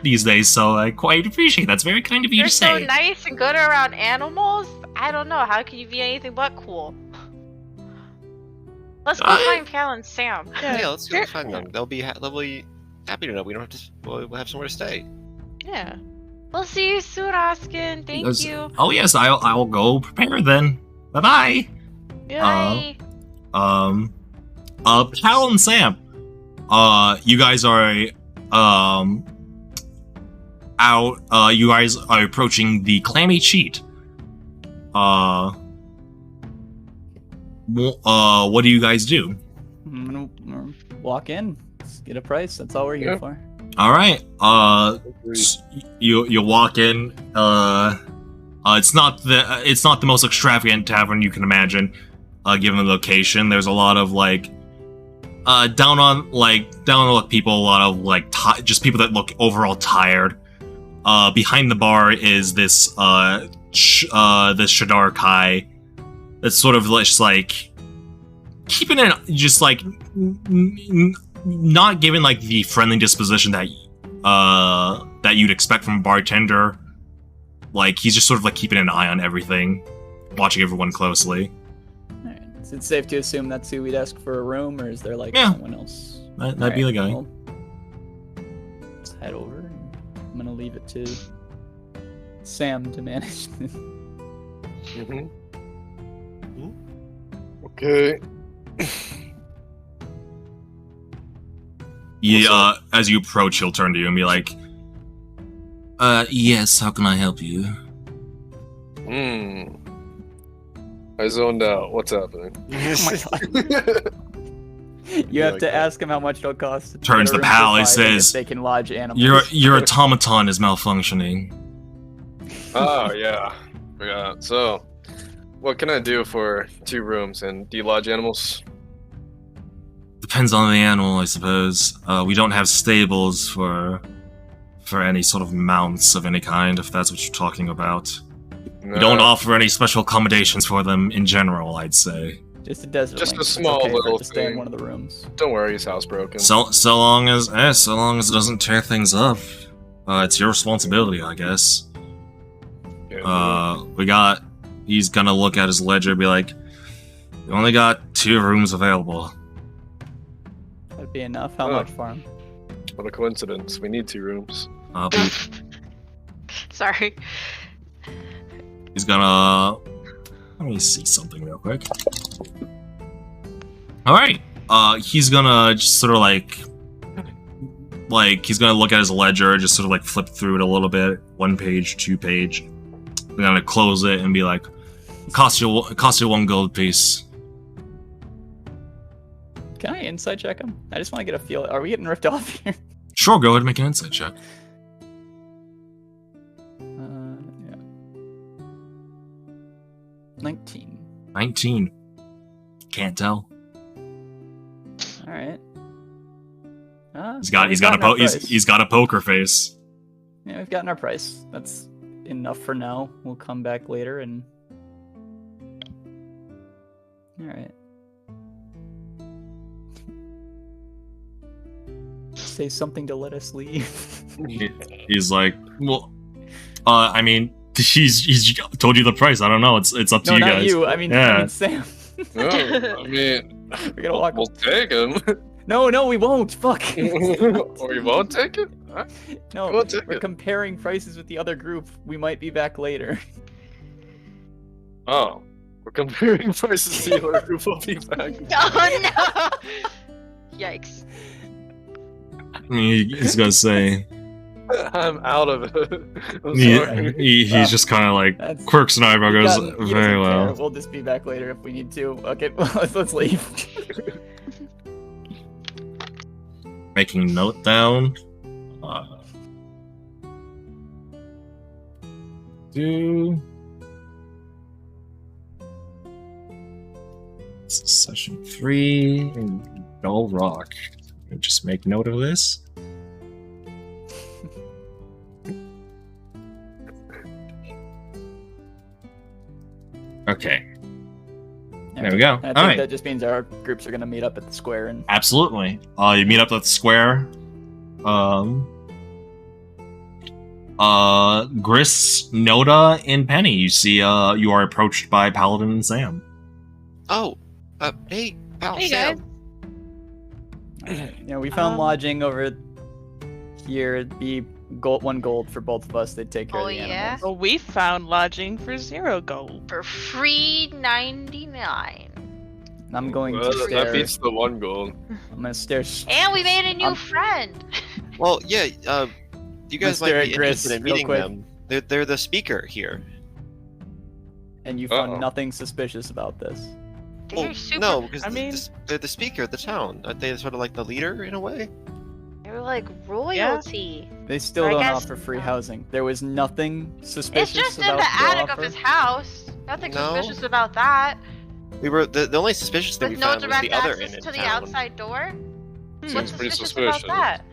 these days, so I quite appreciate. That's very kind of you You're to so say. nice and good around animals. I don't know. How can you be anything but cool? Let's go find Cal and Sam. yeah, let's go find them. They'll be happy to know we don't have to. We'll have somewhere to stay. Yeah. We'll see you soon, Oskin. Thank you. Oh yes, I'll go prepare then. Bye bye. Bye. Cal and Sam, you guys are out. You guys are approaching the clammy cheat. What do you guys do? I'm gonna walk in, just get a price. That's all we're here for. All right. You walk in. It's not the most extravagant tavern you can imagine, given the location. There's a lot of like down on luck people. A lot of like just people that look overall tired. Behind the bar is this this Shadar Kai. That's sort of just like keeping it just like not given like the friendly disposition that you'd expect from a bartender. Like he's just sort of like keeping an eye on everything, watching everyone closely. Alright. So it's safe to assume that's who we'd ask for a room, or is there like Yeah. someone else? That'd be the guy. Well, let's head over. I'm gonna leave it to Sam to manage this. Mm-hmm. Okay. Yeah, as you approach, he'll turn to you and be like, yes, how can I help you? I zoned out. What's happening? You have to ask him how much it'll cost. To Turns get a the room pal, for he 5 and if says, they can lodge animals. Your automaton is malfunctioning. Oh, yeah. Forgot. So, what can I do for 2 rooms, and do you lodge animals? Depends on the animal, I suppose. We don't have stables for any sort of mounts of any kind, if that's what you're talking about. No. We don't offer any special accommodations for them in general, I'd say. Just a desert Just link. a It's small okay for it little to stay in thing. one of the rooms. Don't worry, his house broken. So long as it doesn't tear things up, it's your responsibility, I guess. Yeah, He's gonna look at his ledger and be like, we only got 2 rooms available. That'd be enough. How Oh. much for him? what a coincidence. We need 2 rooms. Sorry. He's gonna... Let me see something real quick. Alright. he's gonna just sort of like he's gonna look at his ledger, just sort of like flip through it a little bit, 1 page, 2 page. We're gonna close it and be like, cost you 1 gold piece. Can I insight check him? I just want to get a feel. Are we getting ripped off here? Sure, go ahead and make an insight check. Yeah. 19. 19. Can't tell. All right. He's got a poker face. Yeah, we've gotten our price. That's enough for now. We'll come back later and. All right. Say something to let us leave. He's like, well, I mean, he's told you the price. I don't know. It's up to you guys. No, not you. I mean Sam. No, I mean, We're gonna walk. we'll take him. No, we won't. Fuck. Or you won't take it? Huh? No, We'll take we're it. comparing prices with the other group. We might be back later. Oh, we're comparing prices to the other group. Will be back. Oh no! Yikes. He's gonna say. I'm out of it. I'm sorry. He's just kind of like That's- quirks an eyebrow, He goes doesn't very care. well. We'll just be back later if we need to. Okay, let's leave. Making note down. This is session 3 in Dull Rock. Just make note of this. Okay. There we go. I think Alright. that just means our groups are gonna meet up at the square and. Absolutely. You meet up at the square. Gris, Noda, and Penny. You see, you are approached by Paladin and Sam. Oh, hey, pal, Hey, Sam. Yeah, we found lodging over here. It'd be 1 gold for both of us. They'd take care Oh, of the yeah? animals. Well, we found lodging for 0 gold. For free 99. I'm going Well, to that stare. beats the 1 gold. I'm gonna stare. And we made a new I'm- friend. Well, yeah, you guys Let's stare might be at Gris interested in real meeting quick. them. They're the speaker here. And you found Uh-oh. nothing suspicious about this. They're Well, super. no, because I mean- they're the speaker of the town. Aren't they sort of like the leader in a way? They're like royalty. They still I don't guess- offer free housing. There was nothing suspicious It's just in about the their attic of offer. his house. Nothing No. suspicious about that. We were the only suspicious thing With we no found was direct the other access inn in to the town. outside door. Seems What's pretty suspicious suspicious. about that?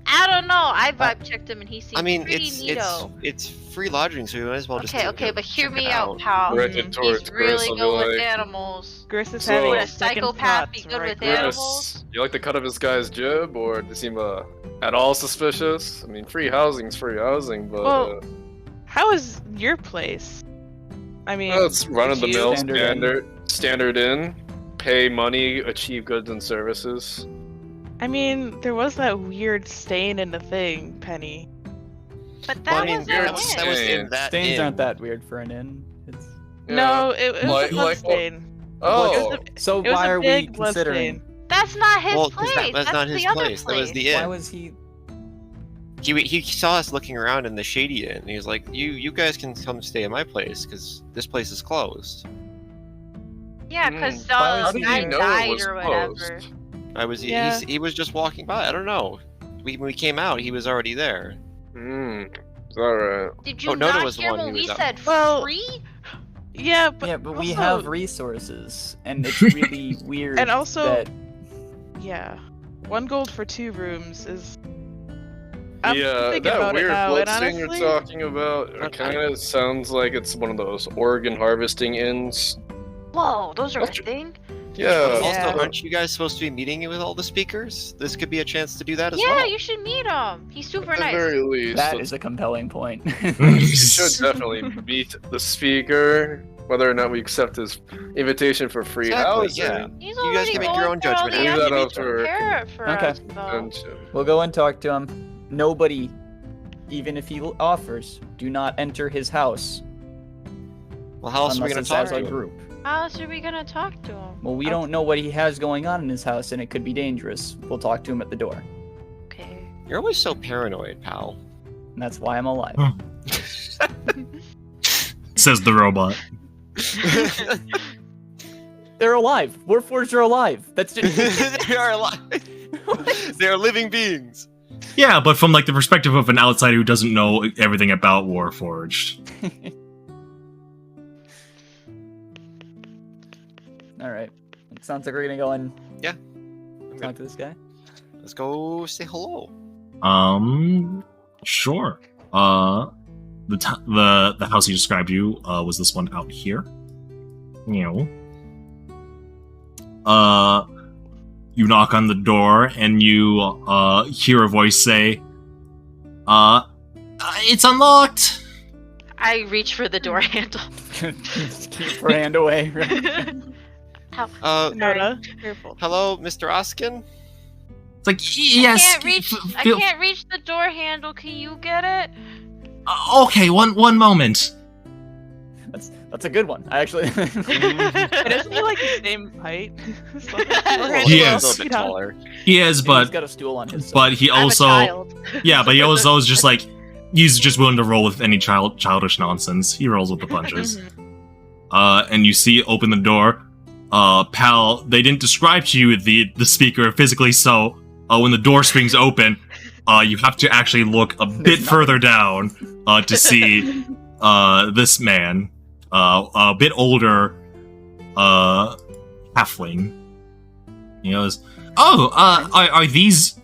I don't know. I vibe checked him and he seemed I mean, pretty neato. it's free lodging, so we might as well just Okay, but hear check me it out, pal. Directed Mhm. towards He's Gris, really I'll be good with like, animals. Gris is So- having Would a second psychopath be thoughts good right with now. animals? You like the cut of this guy's jib, or does he seem at all suspicious? I mean, free housing's free housing, but Well, How is your place? I mean, it's run of the mill Standard standard in, pay money, achieve goods and services. I mean, there was that weird stain in the thing, Penny. But Well, that I mean, was weird an stain. inn. that was in that Stains inn. aren't that weird for an inn. It's... No, it was Like- a blood like what- stain. Oh, It was So It was why a are we big blood considering? stain. That's not his Well, 'cause place. that was That's not the his other place. That was the Why inn. was he? He saw us looking around in the shady inn. And he was like, "You guys can come stay at my place because this place is closed." Yeah, because Why was the he- guy How did he know it died was or whatever. closed? Yeah. He was just walking by. I don't know. When we came out, he was already there. Is that right? Did you Oh, Noda not was the hear one when who we was out. said Well- free? Yeah, but Yeah, but we also- have resources, and it's really weird. And also- that Yeah, 1 gold for 2 rooms is. I'm Yeah, thinking that about weird it now, blood and stain you're honestly, talking about Okay. kind of sounds like it's one of those organ harvesting inns. Whoa, those are a That's- thing? Yeah. Yeah. Also, aren't you guys supposed to be meeting with all the speakers? This could be a chance to do that as Yeah, well. you should meet him. He's super At the nice. very least, that is a compelling point. you should definitely meet the speaker, whether or not we accept his invitation for free Exactly, housing. yeah. He's You guys already can make going your own through all judgment. the Leave that effort up to to her. prepare it for Okay. us, though. And, We'll go and talk to him. Nobody, even if he offers, do not enter his house Well, how else are we unless going it's to talk as to a him? group. How else are we gonna talk to him? Well, we don't know what he has going on in his house, and it could be dangerous. We'll talk to him at the door. Okay. You're always so paranoid, pal. And that's why I'm alive. Says the robot. They're alive. Warforged are alive. That's just... They are alive. They are living beings. Yeah, but from like the perspective of an outsider who doesn't know everything about Warforged. All right. It sounds like we're gonna go and talk to this guy. Let's go say hello. Sure. The house he described you was this one out here. You know. You knock on the door and you hear a voice say, "It's unlocked." I reach for the door handle. Just keep her hand away. Right? Nora, careful. Hello, Mr. Oskin? It's like, yes. I can't reach the door handle. Can you get it? Okay, one moment. That's a good one. I actually. But isn't he like the same height? So, He A is. little bit taller. He is, He's but got a stool on his side. but he I'm a also child. yeah, but he also is just like he's just willing to roll with any childish nonsense. He rolls with the punches. And you see open the door. Pal, they didn't describe to you the speaker physically, so when the door swings open, you have to actually look a bit further down to see this man, a bit older halfling. He goes, "Oh, are these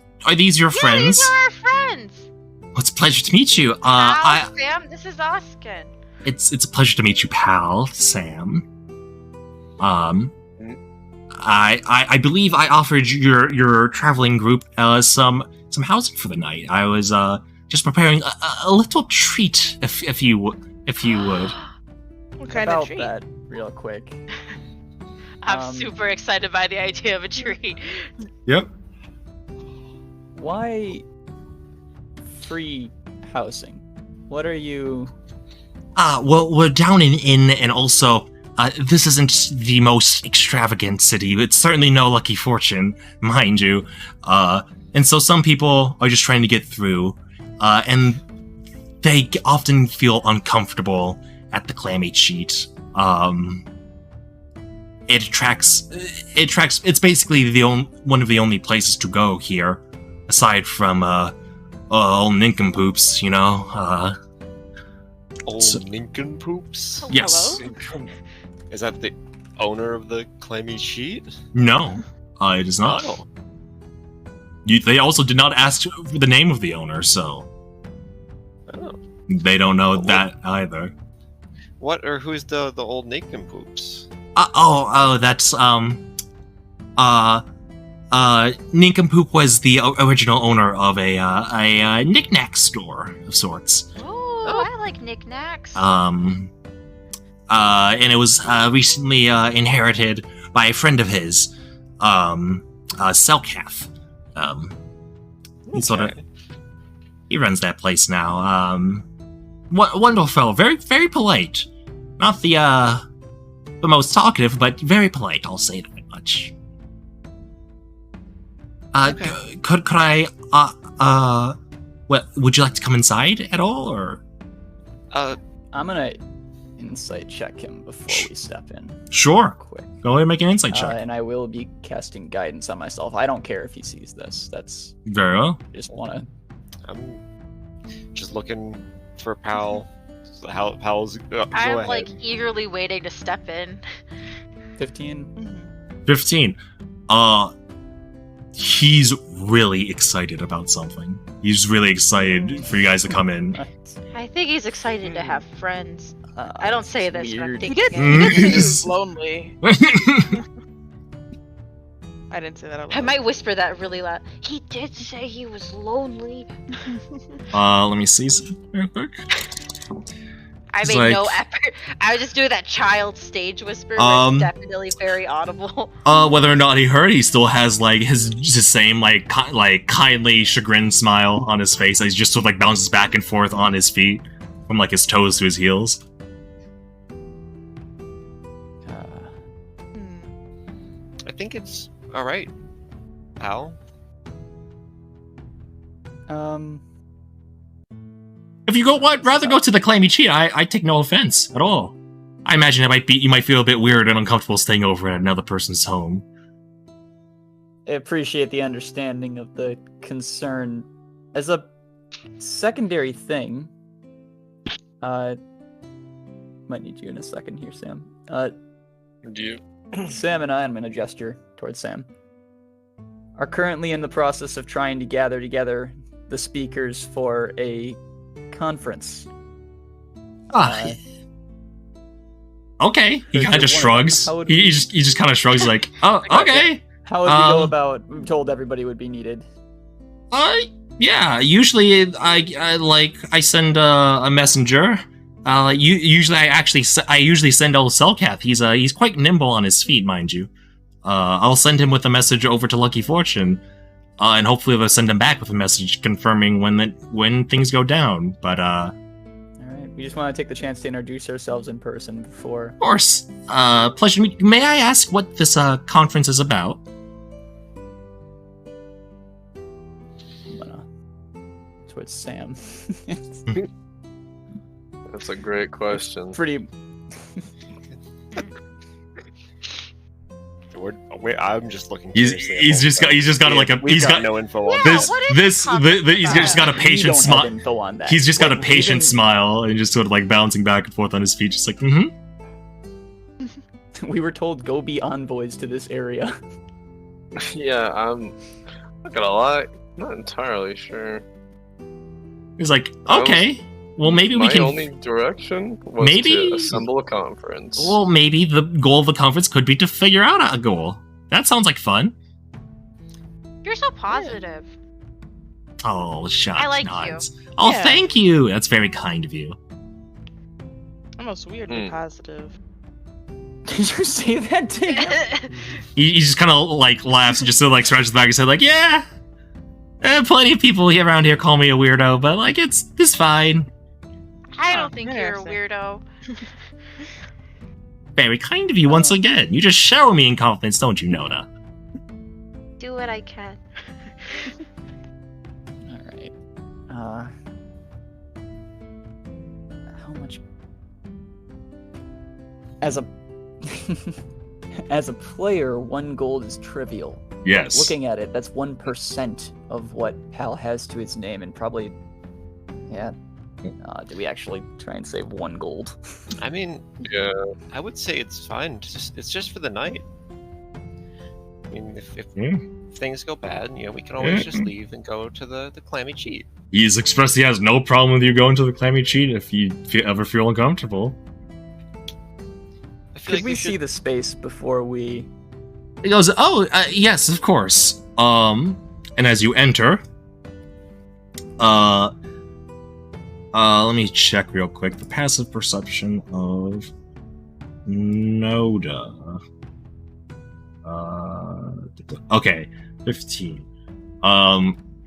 your friends? Yeah, these are our friends. Well, it's a pleasure to meet you. Sam, this is Oskin. It's a pleasure to meet you, pal, Sam. I believe I offered your traveling group some housing for the night. I was just preparing a little treat, if you would. what kind of About treat? that, real quick. I'm super excited by the idea of a treat. Yep. Why free housing? What are you? Well, we're down in inn, and also, this isn't the most extravagant city. It's certainly no lucky fortune, mind you. And so some people are just trying to get through, and they often feel uncomfortable at the clammy cheat. It attracts. It's basically one of the only places to go here, aside from old nincompoops, you know. Old nincompoops? Yes. Hello? Is that the owner of the clammy sheet? No, it is not. Oh. They also did not ask for the name of the owner, so Oh. they don't know that either. Who's the old nincompoops? That's Nincompoop was the original owner of a knick-knack store of sorts. Oh, I like knickknacks. And it was recently inherited by a friend of his, Selkath. He runs that place now. Wonderful fellow, very very polite. Not the most talkative, but very polite. I'll say that much. Okay. Could I would you like to come inside at all, or? I'm gonna insight check him before we step in. Sure. Quick. Go ahead and make an insight check. And I will be casting guidance on myself. I don't care if he sees this. That's Very well. just wanna. I'm just looking for Pal. Pal's. Go I'm ahead. like eagerly waiting to step in. 15. 15. He's really excited about something. He's really excited for you guys to come in. I think he's excited to have friends. I don't say this. but I'm Weird. He thinking did, it. he did say he He's- was lonely. I didn't say that out loud. I might whisper that really loud. He did say he was lonely. Let me see something real quick. I It's made like- no effort. I was just doing that child stage whisper, but it's definitely very audible. Whether or not he heard, he still has like his same like kindly chagrined smile on his face. He just sort of like bounces back and forth on his feet, from like his toes to his heels. think it's all right, pal. If you rather go to the clammy cheat, I take no offense at all. I imagine you might feel a bit weird and uncomfortable staying over at another person's home. I appreciate the understanding of the concern. As a secondary thing, might need you in a second here, Sam. Sam and I'm going to gesture towards Sam, are currently in the process of trying to gather together the speakers for a conference. Okay. He kind of just shrugs. He just kind of shrugs like, oh, okay. How would we go about? We told everybody would be needed. Yeah. Usually, I send a messenger. Usually I send old Selkath. He's quite nimble on his feet, mind you. I'll send him with a message over to Lucky Fortune, and hopefully they'll send him back with a message confirming when things go down. But all right, we just want to take the chance to introduce ourselves in person before. Of course. Pleasure to meet you. May I ask what this conference is about? Towards Sam. That's a great question. Pretty. I'm just looking. He's just got no info on he's just got a patient smile. He's just got a patient smile and just sort of like bouncing back and forth on his feet, just like We were told go be envoys to this area. Yeah, I'm not gonna lie, not entirely sure. He's like, okay, well maybe we can. My only direction was to assemble a conference. Well, maybe the goal of the conference could be to figure out a goal. That sounds like fun. You're so positive. Oh, shut I like nods. you. Oh, Yeah. thank you. That's very kind of you. Almost weirdly positive. Did you say that to him? He just kind of like laughs and just sort of like scratches the back of his head, like, yeah. Plenty of people around here call me a weirdo, but like it's fine. I don't think you're a interesting. weirdo. Very kind of you once again. You just shower me in confidence, don't you, Nona? Do what I can. Alright. How much... As a player, 1 gold is trivial. Yes. Looking at it, that's 1% of what Pal has to his name, and probably... Yeah. Do we actually try and save 1 gold? I mean, Yeah. I would say it's fine. It's just for the night. I mean, if things go bad, we can always just leave and go to the clammy cheat. He's expressed he has no problem with you going to the clammy cheat if you ever feel uncomfortable. I feel Could like we see the space before we... He goes, yes, of course. And as you enter, let me check real quick. The passive perception of Noda. Okay, 15.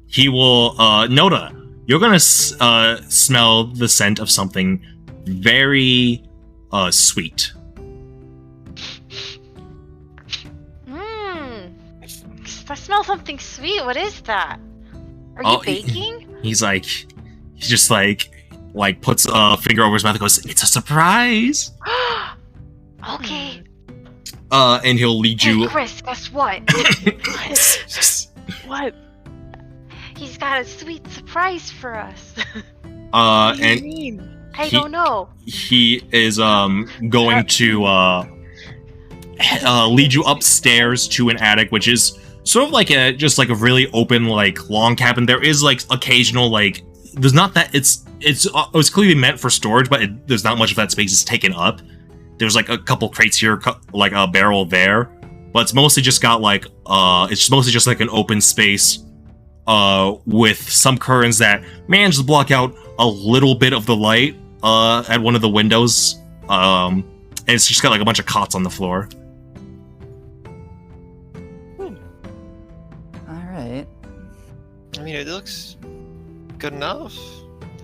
He will, Noda, you're gonna smell the scent of something very, sweet. I smell something sweet. What is that? Are you baking? He just puts a finger over his mouth and goes, "It's a surprise." Okay. And he'll lead you. Hey, Chris, guess what? What? He's got a sweet surprise for us. What do you And mean? I don't know. he is going to lead you upstairs to an attic, which is sort of like a really open long cabin. There is occasional there's not that it was clearly meant for storage, but there's not much of that space is taken up. There's a couple crates here, a barrel there, but it's mostly just got an open space with some curtains that manage to block out a little bit of the light at one of the windows. And it's just got a bunch of cots on the floor. Alright. I mean, it looks good enough.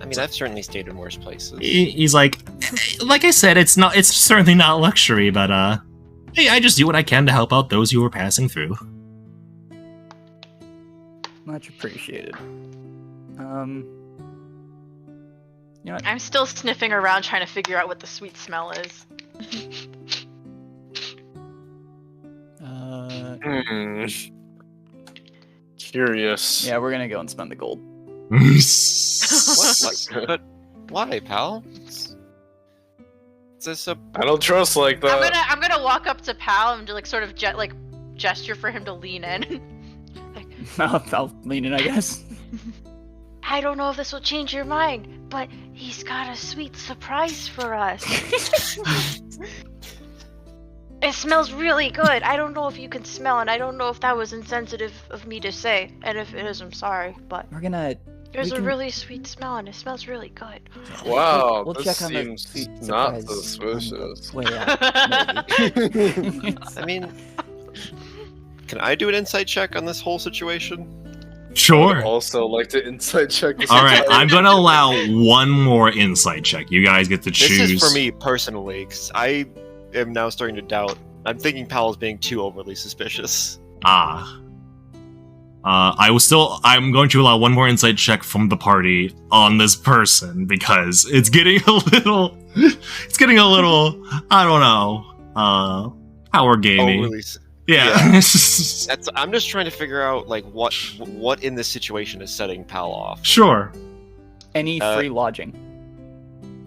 I mean, I've certainly stayed in worse places. He's like I said, it's certainly not luxury, but Hey, I just do what I can to help out those who are passing through. Much appreciated. You know what? I'm still sniffing around trying to figure out what the sweet smell is. Curious. Yeah, we're gonna go and spend the gold. What? But why, pal? Is this a? I don't trust like that. I'm gonna walk up to Pal and like sort of gesture for him to lean in. I'll lean in, I guess. I don't know if this will change your mind, but he's got a sweet surprise for us. It smells really good. I don't know if you can smell it. I don't know if that was insensitive of me to say. And if it is, I'm sorry. But We're gonna. there's a really sweet smell and it smells really good. Wow, We'll this check on the seems sweet not surprise suspicious. on the way out, maybe. I mean, can I do an insight check on this whole situation? Sure. Also, like to inside check. This All right, entire- I'm gonna allow one more insight check. You guys get to choose. This is for me personally, because I am now starting to doubt. I'm thinking Pal is being too overly suspicious. I'm going to allow one more insight check from the party on this person because it's getting a little, I don't know, power gaming. Overly. Yeah. That's. I'm just trying to figure out like what in this situation is setting Pal off. Sure. Any free lodging.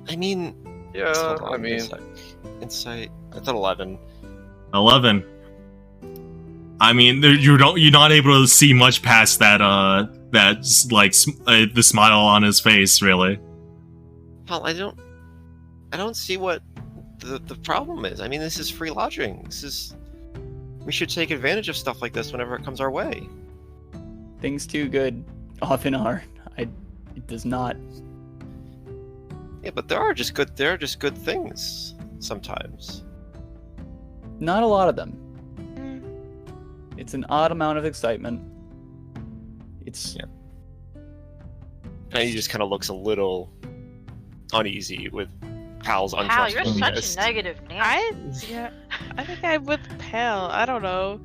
I mean, Yeah, hold on, I mean, insight. That's an 11. 11. I mean, you're not able to see much past that the smile on his face, really. Pal, I don't see what the problem is. I mean, this is free lodging. We should take advantage of stuff like this whenever it comes our way. Things too good often are. It does not. Yeah, but there are just good things sometimes. Not a lot of them. It's an odd amount of excitement. It's And he just kind of looks a little uneasy with Pal's Pal, you're untrustworthiness. such a negative Nancy. I think I'm with Pal. I don't know.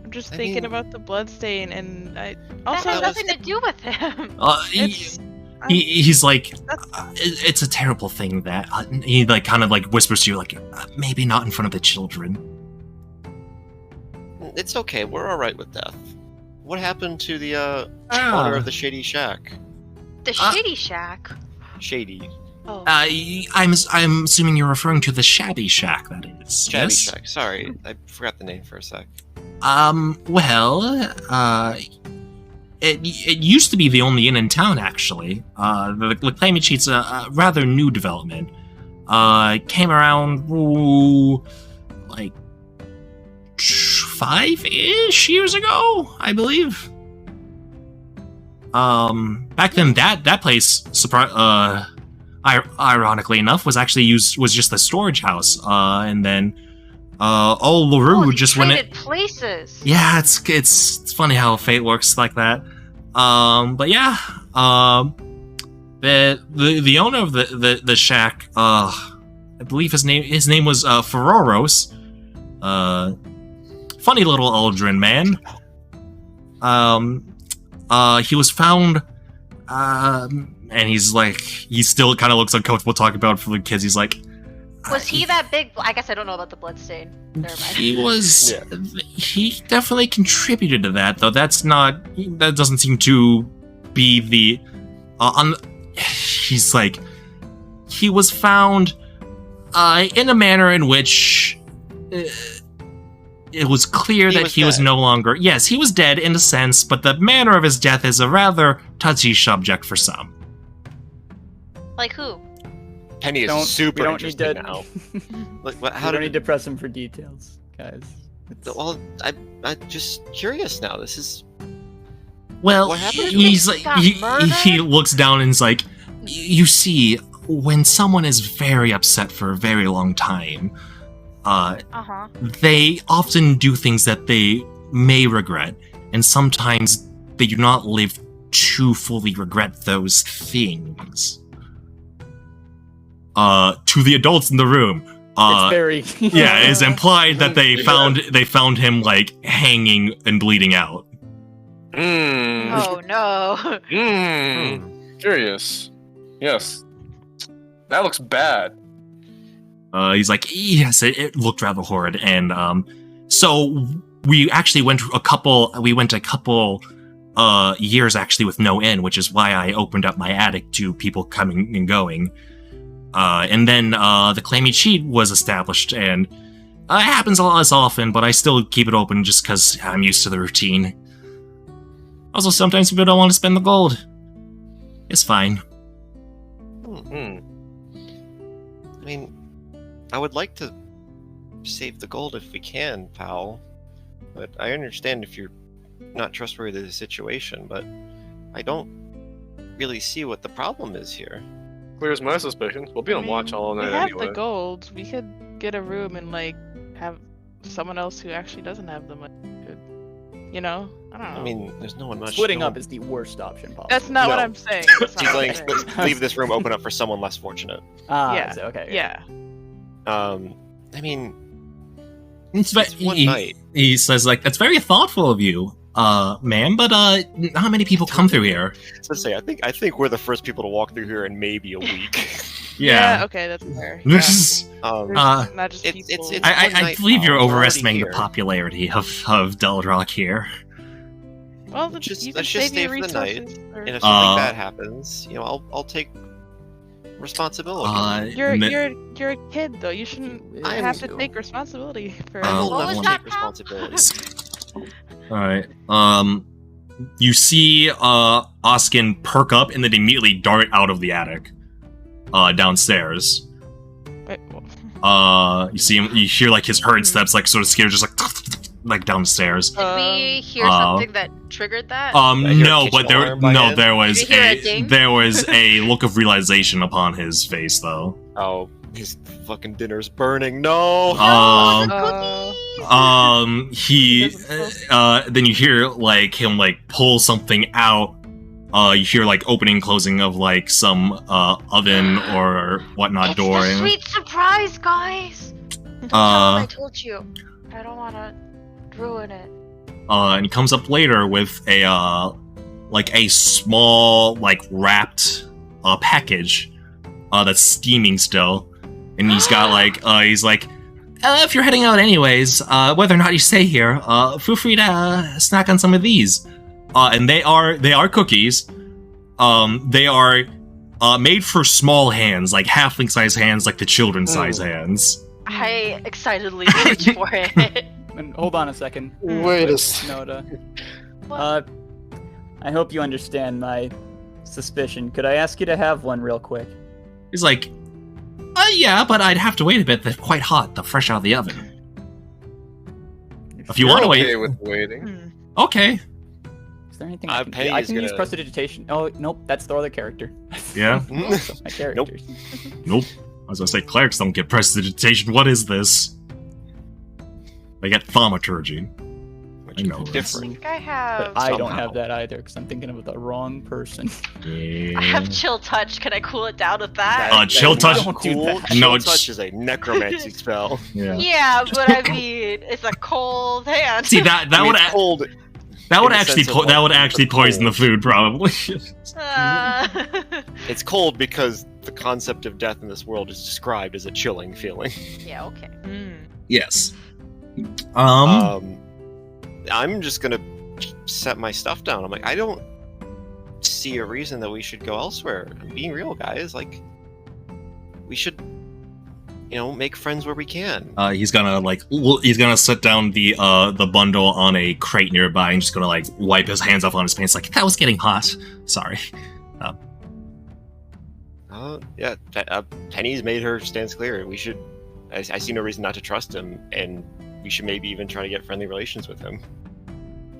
I'm just I thinking mean- about the bloodstain, and I That also has nothing to do with him. He's like, it's a terrible thing that he like kind of like whispers to you like, maybe not in front of the children. It's okay. We're all right with death. What happened to the owner of the Shady Shack? The Shady Shack. Shady. Oh. I'm assuming you're referring to the Shabby Shack. That is. Shabby Yes? Shack. Sorry, I forgot the name for a sec. It used to be the only inn in town, actually. The Climate Sheet's a rather new development. Came around, like, 5-ish years ago, I believe. Back then, that place, ironically enough, was just a storage house. And then, LaRue just went in. Places. Yeah, it's funny how fate works like that. But yeah, the owner of the shack, I believe his name was Ferroros. Funny little Eldrin man. He was found, and he still kind of looks uncomfortable talking about it for the kids. He's like, Was he that big? I guess I don't know about the bloodstain. Never mind. He was. Yeah. He definitely contributed to that, though. That doesn't seem to be the. He's like. He was found in a manner in which it was clear that he was no longer. Yes, he was dead in a sense, but the manner of his death is a rather touchy subject for some. Like who? Penny is super don't interested need to, now. Like, how don't need to press him for details, guys. Well, I'm just curious now. This is. Well, what happened? He's like he looks down and is like, you see, when someone is very upset for a very long time, they often do things that they may regret, and sometimes they do not live to fully regret those things. To the adults in the room, It's very yeah, it's implied that they found him like hanging and bleeding out. Oh no. Curious. Yes. That looks bad. He's like, yes, it looked rather horrid, and so we actually went a couple years actually with no inn, which is why I opened up my attic to people coming and going. And then the Clammy Cheat was established, and it happens a lot less often, but I still keep it open just because I'm used to the routine. Also, sometimes people don't want to spend the gold. It's fine. I mean, I would like to save the gold if we can, pal. But I understand if you're not trustworthy of the situation, but I don't really see what the problem is here. Clears my suspicions. We'll be on watch all night We have anyway. the gold. We could get a room and like have someone else who actually doesn't have the money. You know, I don't know. I mean, there's no one much. Splitting up is the worst option possible. That's not what No. I'm saying. That's not He's what I'm like, saying. let's leave this room open up for someone less fortunate. Yeah. Okay. Yeah. I mean, It's one night. He says, like, that's very thoughtful of you, ma'am, but not many people come through here. So say, I think we're the first people to walk through here in maybe a week. Yeah. Okay, that's fair. This is, Um, There's not just it's- people. it's- I one night, believe you're pal. We're already overestimating the here. popularity of Delrock here. well, let's just you let's can just save stay your for the night. resources. Or... And if something bad happens, I'll take responsibility. You're a kid though. You shouldn't I am have to too. take responsibility for. I'm old What enough was to that, take pal? responsibility. Alright, you see, Oskin perk up and then immediately dart out of the attic, downstairs. Wait, well, You see him, you hear, like, his hurried steps, like, sort of scared, just like, downstairs. Did we hear Uh, something that triggered that? I hear a No, kitchen but there alarm by hand. there was Did you hear a ding? there was a look of realization upon his face, though. Oh, his fucking dinner's burning. No. No, the Uh, cookies! He then you hear like him like pull something out. You hear like opening and closing of like some oven or whatnot It's door. the and, sweet surprise, guys. Tell him I told you. I don't want to ruin it. and he comes up later with a like a small like wrapped package that's steaming still, and he's got like he's like, if you're heading out anyways, whether or not you stay here, feel free to snack on some of these. And they are cookies. They are made for small hands, like halfling size hands, like the children's size hands. I excitedly reach for it. And hold on a second. Wait a second. Noda. I hope you understand my suspicion. Could I ask you to have one real quick? He's like, yeah, but I'd have to wait a bit. They're quite hot. They're fresh out of the oven. If you want to okay wait, with waiting. okay. Is there anything I can do? I Penny's can use gonna- prestidigitation. Oh, nope, that's the other character. Yeah. My characters. Nope. I was gonna say clerics don't get prestidigitation. What is this? They get thaumaturgy. Which I is know. I different. think I have. But I don't somehow. have that either, because I'm thinking of the wrong person. I have chill touch. Can I cool it down with that? Chill is touch- not Don't do cool. that. Chill No, it's- touch is a necromancy spell. Yeah. Yeah, but I mean, it's a cold hand. See that I mean, would it's cold. that would in the actually sense of, that like, would actually the poison the cold. food probably. It's cold because the concept of death in this world is described as a chilling feeling. yeah, okay. Yes. I'm just gonna set my stuff down. I'm like, I don't see a reason that we should go elsewhere. I'm being real, guys. Like, we should, make friends where we can. He's gonna set down the bundle on a crate nearby and just gonna like wipe his hands off on his pants like that was getting hot. Sorry. Yeah, Penny's made her stance clear. We should. I see no reason not to trust him, and we should maybe even try to get friendly relations with him.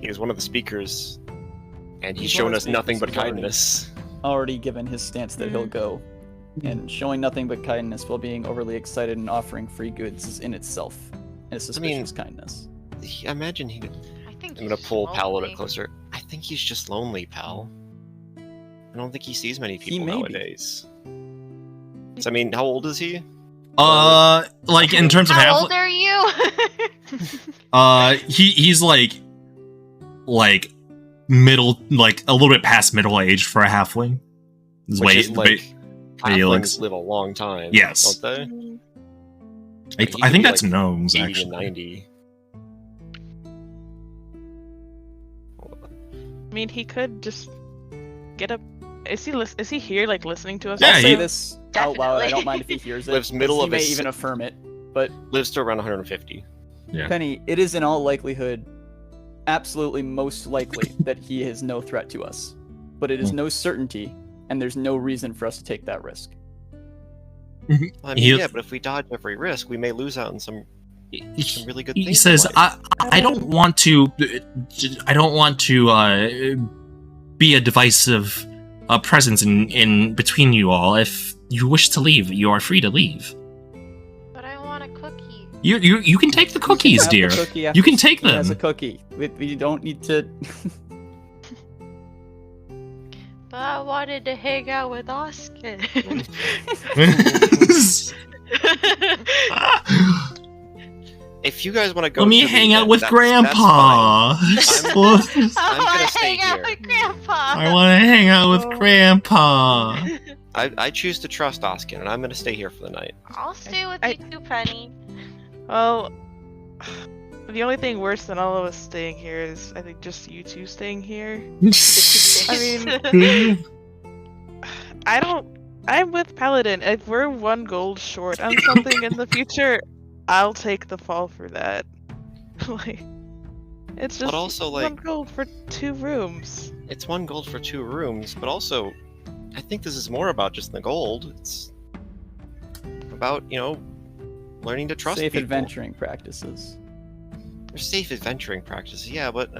He was one of the speakers, and he's He's one shown of us the nothing speakers. but He's already- kindness. Already given his stance that he'll go. And showing nothing but kindness while being overly excited and offering free goods is in itself a suspicious kindness. Imagine he. I think I'm gonna he's pull Pal a little lonely. bit closer. I think he's just lonely, Pal. I don't think he sees many He people may be. nowadays. So, I mean, how old is he? Like in terms of How old are you? he's like middle, like a little bit past middle age for a halfling. His Which weight, is like he looks- halflings live a long time. Yes. Don't they? I think that's like gnomes 80 actually. to 90. I mean, he could just get up. Is he here, like listening to us? Yeah, I'll all say he- the this out loud. I Definitely. don't mind if he hears it. Lives middle he of may his- even affirm it. But Lives to around 150. Yeah. Penny, it is in all likelihood, absolutely most likely that he is no threat to us. But it is no certainty, and there's no reason for us to take that risk. I mean, He- yeah, but if we dodge every risk, we may lose out on some really good He things. says, in life. I don't want to be a divisive presence in between you all. If you wish to leave, you are free to leave. But I want a cookie. You can take the cookies, Have the dear. cookie You can after take he has them. a cookie. We don't need to. But I wanted to hang out with Oscar. If you guys want to go, Let me to the hang out event, with that's Grandpa. fine. I gonna want to stay hang out here. with Grandpa. I want to hang out with Grandpa. I choose to trust Oskin, and I'm going to stay here for the night. I'll stay with I- you too, Penny. Well, the only thing worse than all of us staying here is, I think, just you two staying here. I mean, I'm with Paladin. If we're 1 gold short on something in the future, I'll take the fall for that. Like, it's just But also, 1 like, gold for 2 rooms. it's 1 gold for 2 rooms, but also, I think this is more about just the gold. It's about, learning to trust Safe people. adventuring practices. There's safe adventuring practices, yeah, but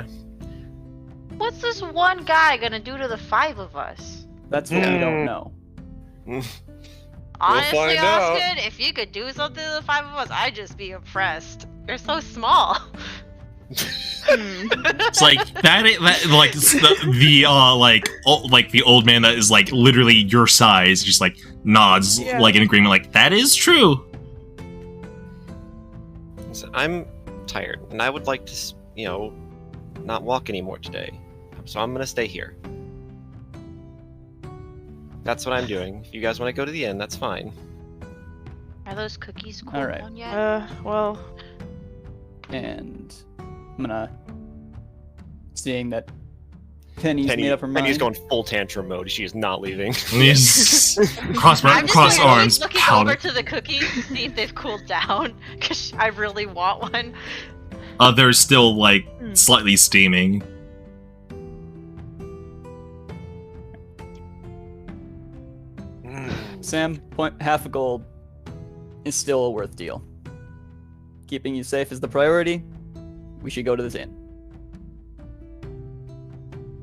What's this one guy gonna do to the 5 of us? That's what we don't know. Honestly, find out. Austin, if you could do something to the 5 of us, I'd just be impressed. You're so small. It's like that like the old man that is like literally your size, just like nods Yeah. like in agreement, like that is true. So I'm tired, and I would like to, not walk anymore today. So I'm gonna stay here. That's what I'm doing. If you guys want to go to the inn, that's fine. Are those cookies cooled Alright. down yet? Well, And I'm gonna, seeing that Penny's made up her mind. Penny's going full tantrum mode. She is not leaving. Yes. I'm cross just cross like, arms, looking pouting. over to the cookies to see if they've cooled down, because I really want one. They're still like slightly steaming. Sam, half a gold is still a worth deal. Keeping you safe is the priority. We should go to this inn.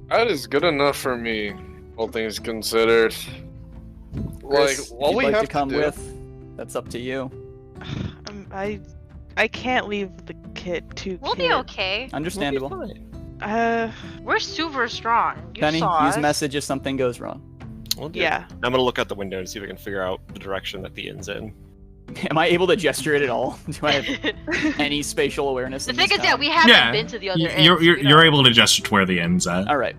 That is good enough for me, all things considered. Chris, Like, all if you'd we like have to come do, with, that's up to you. I can't leave the two We'll kids. be okay. Understandable. We'll be fine. We're super strong. You Penny, saw use us. message if something goes wrong. We'll do. Yeah. I'm gonna look out the window and see if I can figure out the direction that the inn's in. Am I able to gesture it at all? Do I have any spatial awareness? The in thing this is that town? we haven't Yeah. been to the other You're end. you're able to gesture to where the end's at. All right.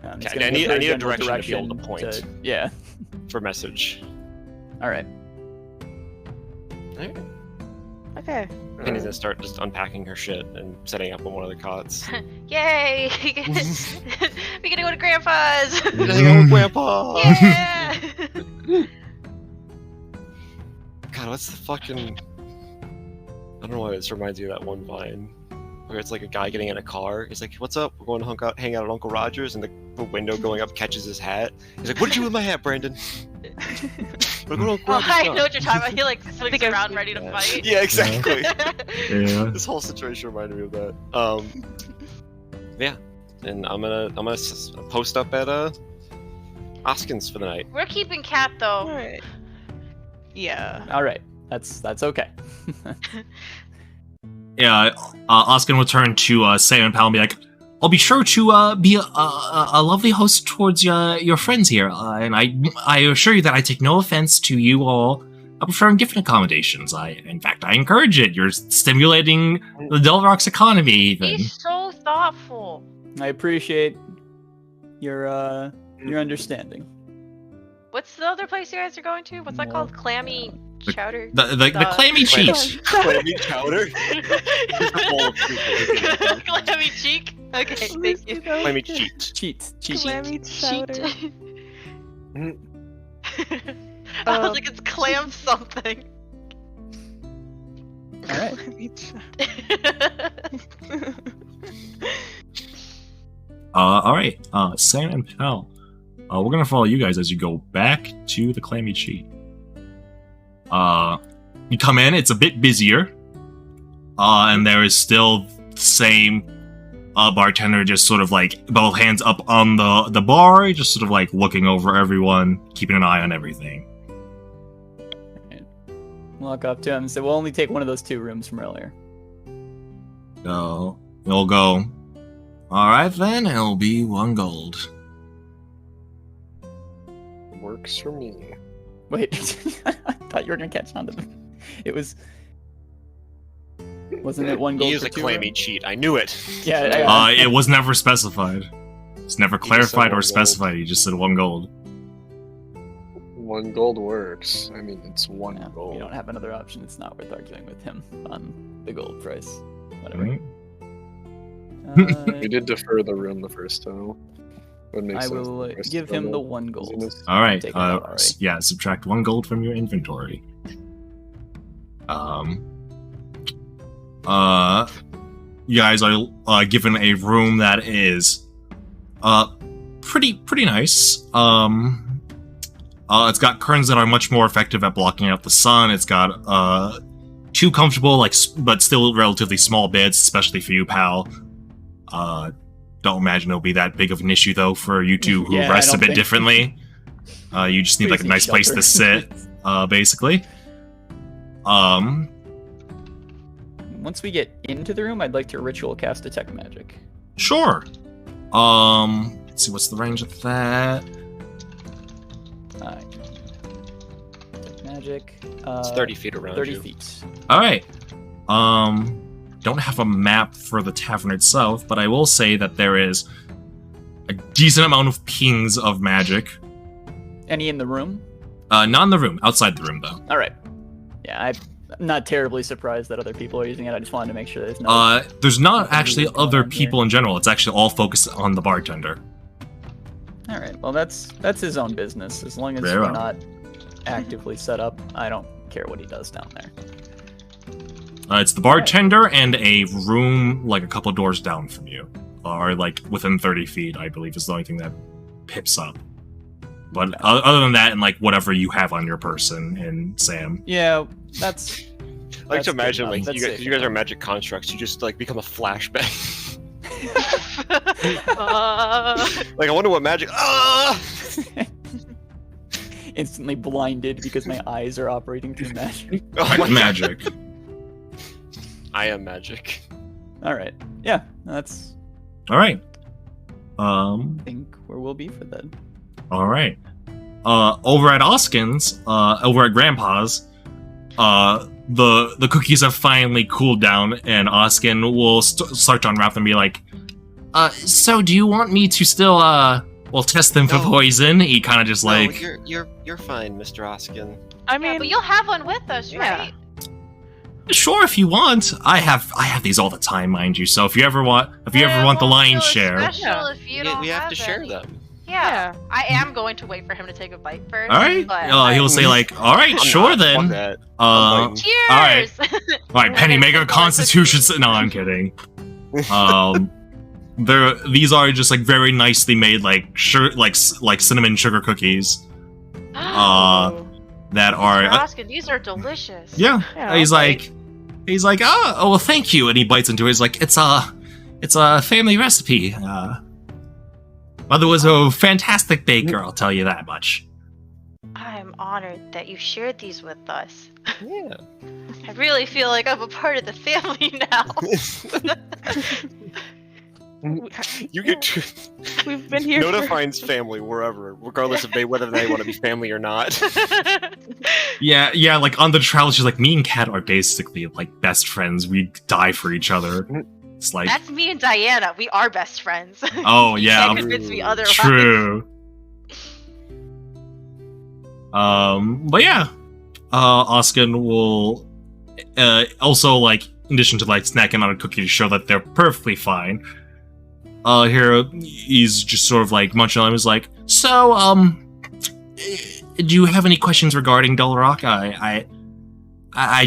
It's Okay, gonna I give need- her I need a general direction to be able to direction point. yeah. For message. All right. Alright. Okay. Penny's gonna start just unpacking her shit and setting up on one of the cots. Yay! We get to go to Grandpa's. Hang out with Grandpa. Yeah. God, what's the fucking? I don't know why this reminds me of that one Vine, where it's like a guy getting in a car. He's like, "What's up? We're going to hang out at Uncle Roger's," and the window going up catches his hat. He's like, "What did you do with my hat, Brandon?" We're going to Uncle Oh, Roger's I now." know what you're talking about. He like swings think I've around seen ready to that. fight. Yeah, exactly. Yeah. This whole situation reminded me of that. Yeah, and I'm gonna post up at Oskin's for the night. We're keeping Cat though. Alright. Yeah. All right. That's okay. Yeah, Oskin will turn to Sam and Pal and be like, I'll be sure to be a lovely host towards your friends here, and I assure you that I take no offense to you all prefer gift accommodations. In fact, I encourage it. You're stimulating the Delrock's economy, even. He's so thoughtful. I appreciate your understanding. What's the other place you guys are going to? What's that called? Clammy chowder? The clammy cheat. Clammy chowder. Clammy cheek? Okay, thank you. Clammy cheat. Cheat. Clammy chowder. I was like, it's clam something. All right. Clammy chowder. All right. Sam and Pal, we're gonna follow you guys as you go back to the clammy cheat. You come in. It's a bit busier. And there is still the same bartender, just sort of like both hands up on the bar, just sort of like looking over everyone, keeping an eye on everything. Walk up to him and say, "We'll only take one of those 2 rooms from earlier." So you'll go. All right, then it'll be 1 gold. Works for me. Wait, I thought you were gonna catch on to them. It was. Wasn't it 1 gold? He is for a 2 clammy rooms? cheat. I knew it. Yeah. It was never specified. It's never just said clarified 1 or gold. specified. He just said 1 gold. 1 gold works. I mean, it's 1 Yeah, gold. you don't have another option. It's not worth arguing with him on the gold price. Whatever. Right? We did defer the room the first time. Would make I sense will the rest give of them him the will- 1 gold. All right. Take it out already. Yeah, subtract 1 gold from your inventory. You guys are given a room that is pretty nice. It's got curtains that are much more effective at blocking out the sun. It's got 2 comfortable, but still relatively small beds, especially for you, pal. Don't imagine it'll be that big of an issue though for you two who Yeah, I rest a don't bit think- differently. You just need like a Pretty nice place to sit, shelter. basically. Once we get into the room, I'd like to ritual cast detect magic. Sure. Let's see, what's the range of that? Detect magic. It's 30 feet around 30 you. feet. All right. Don't have a map for the tavern itself, but I will say that there is a decent amount of pings of magic. Any in the room? Not in the room, outside the room though. All right. Yeah, I'm not terribly surprised that other people are using it. I just wanted to make sure there's no. There's not actually Nothing going other on people in general. It's actually all focused on the bartender. All right. Well, that's his own business. As long as Very we're well. not actively set up, I don't care what he does down there. It's the bartender and a room like a couple doors down from you, or like within 30 feet, I believe, is the only thing that pips up. But other than that, and like whatever you have on your person, and Sam. Yeah, that's. I like That's to good imagine enough. like That's you guys, safe you guys are enough. magic constructs. You just like become a flashbang. Like I wonder what magic. Ah! Instantly blinded because my eyes are operating through magic. Oh my God. Magic. I am magic. All right. Yeah, that's. All right. I think where we'll be for that. All right. Over at Oskin's, over at Grandpa's, the cookies have finally cooled down, and Oskin will start to unwrap them and be like, so do you want me to still, test them for No. poison? He kind of just like, No, you're fine, Mr. Oskin. I Yeah, mean, but you'll have one with us, Yeah. right? sure, if you want. I have these all the time, mind you. So if you ever want the lion's share. Special Yeah. if you don't We have to share any. them. Yeah. Yeah. I am going to wait for him to take a bite first. All right. But He'll say like, all right, I'm sure not, then. fuck that. Uh, I'm Cheers! all right, Penny, make a Constitution. No, I'm kidding. These are just like very nicely made, like cinnamon sugar cookies. That are Mr. Oskin, these are delicious. yeah. Yeah, he's I'll like, oh well, thank you, and he bites into it. He's like, it's a family recipe. Mother was a fantastic baker, I'll tell you that much. I'm honored that you shared these with us. Yeah. I really feel like I'm a part of the family now. You get We've been here. Noda finds family wherever, regardless of whether they want to be family or not. Yeah, like on the travel, she's like, me and Kat are basically like best friends. We die for each other. It's like, That's me and Diana. We are best friends. oh You yeah, can't convince me otherwise. true. But yeah, Oskin will also, like, in addition to like snacking on a cookie to show that they're perfectly fine. Here he's just sort of like munching on him. He's like, so do you have any questions regarding Dull Rock? I'm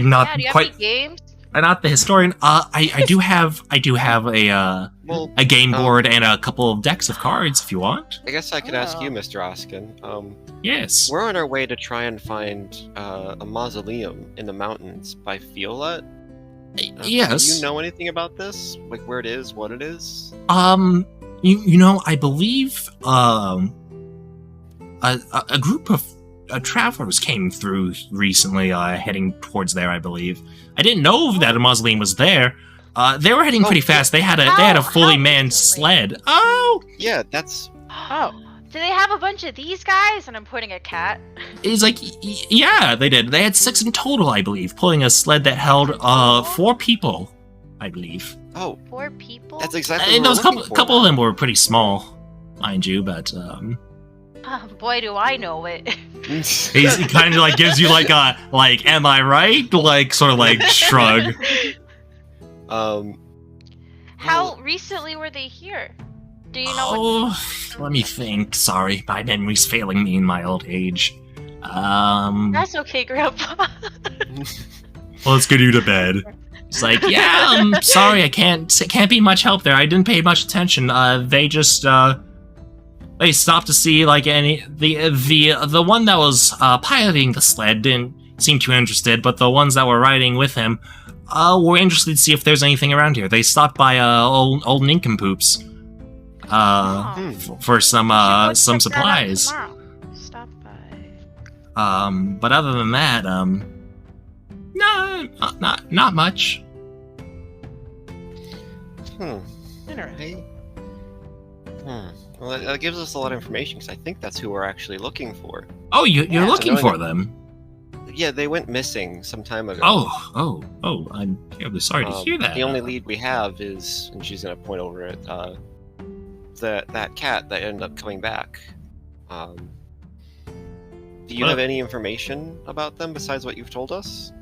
not Yeah, do you have quite. any games? I'm not the historian. I do have Well, a game board and a couple of decks of cards if you want. I guess I could ask you, Oh. Mr. Oskin. Yes. We're on our way to try and find a mausoleum in the mountains by Violet. Yes. Do you know anything about this? Like where it is, what it is? You know, I believe a group of travelers came through recently, heading towards there. I believe. I didn't know that a mausoleum was there. They were heading pretty fast. They had a fully manned recently? sled. Oh, Yeah, that's Oh. Do they have a bunch of these guys? And I'm pointing at Cat. he's like, yeah, they did. They had 6 in total, I believe, pulling a sled that held 4 people, I believe. 4 people? that's exactly. And what those we're looking for. couple of them were pretty small, mind you, but Oh, boy, do I know it. he kind of like gives you like a like, am I right? Like sort of like shrug. How recently were they here? Do you know what? Oh, let me think. Sorry, my memory's failing me in my old age. That's okay, Grandpa. Let's get you to bed. It's like, yeah, I'm sorry, it can't be much help there. I didn't pay much attention. They just they stopped to see like the one that was piloting the sled didn't seem too interested, but the ones that were riding with him were interested to see if there's anything around here. They stopped by old nincompoops for some supplies. Stop by. But other than that, no, not much. Interesting. Well, that gives us a lot of information because I think that's who we're actually looking for. Oh, you're Yeah. looking So for knowing- them. Yeah, they went missing some time ago. Oh, I'm terribly sorry to hear that. The only lead we have is, and she's gonna point over at that cat that ended up coming back. Do you Well- have any information about them besides what you've told us?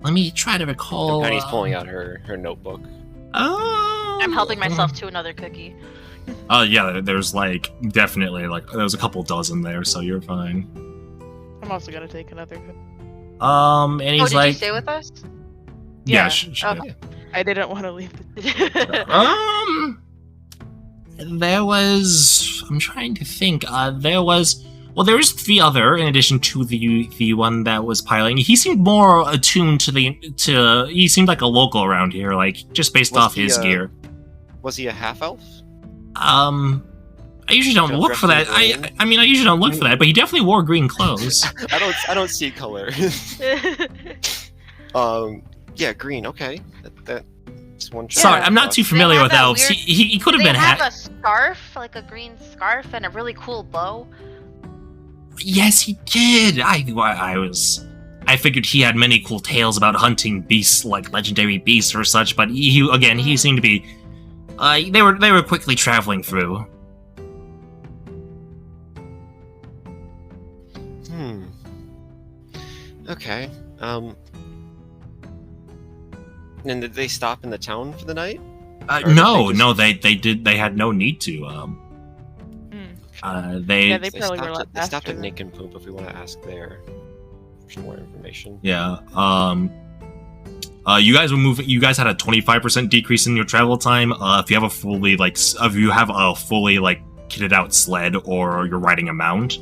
Let me try to recall. Penny's pulling out her notebook. I'm helping myself to another cookie. Yeah, there's like definitely like there was a couple dozen there, so you're fine. I'm also gonna take another. And Oh, he's did you like, stay with us? yeah, Yeah. she Okay. did. I didn't want to leave. There was. I'm trying to think. There was the other in addition to the one that was piloting. He seemed more attuned to. He seemed like a local around here, like just based Was off he, his gear. Was he a half elf? I usually don't Don't look for that. dress in green? I mean, I usually don't look for that, but he definitely wore green clothes. I don't see color. Yeah, green. Okay, that's one. Sorry, I'm not too familiar have with that elves. weird- He could have They been have hat. a scarf, like a green scarf, and a really cool bow. Yes, he did. I figured he had many cool tales about hunting beasts, like legendary beasts or such. But he seemed to be. They were quickly traveling through. Okay. And did they stop in the town for the night? Or did No, they just- no, they had no need to. They Yeah, they probably were a lot They stopped faster at than- Nincompoop if we want to ask there for some more information. yeah. You guys were moving. You guys had a 25% decrease in your travel time. If you have a fully kitted out sled or you're riding a mount,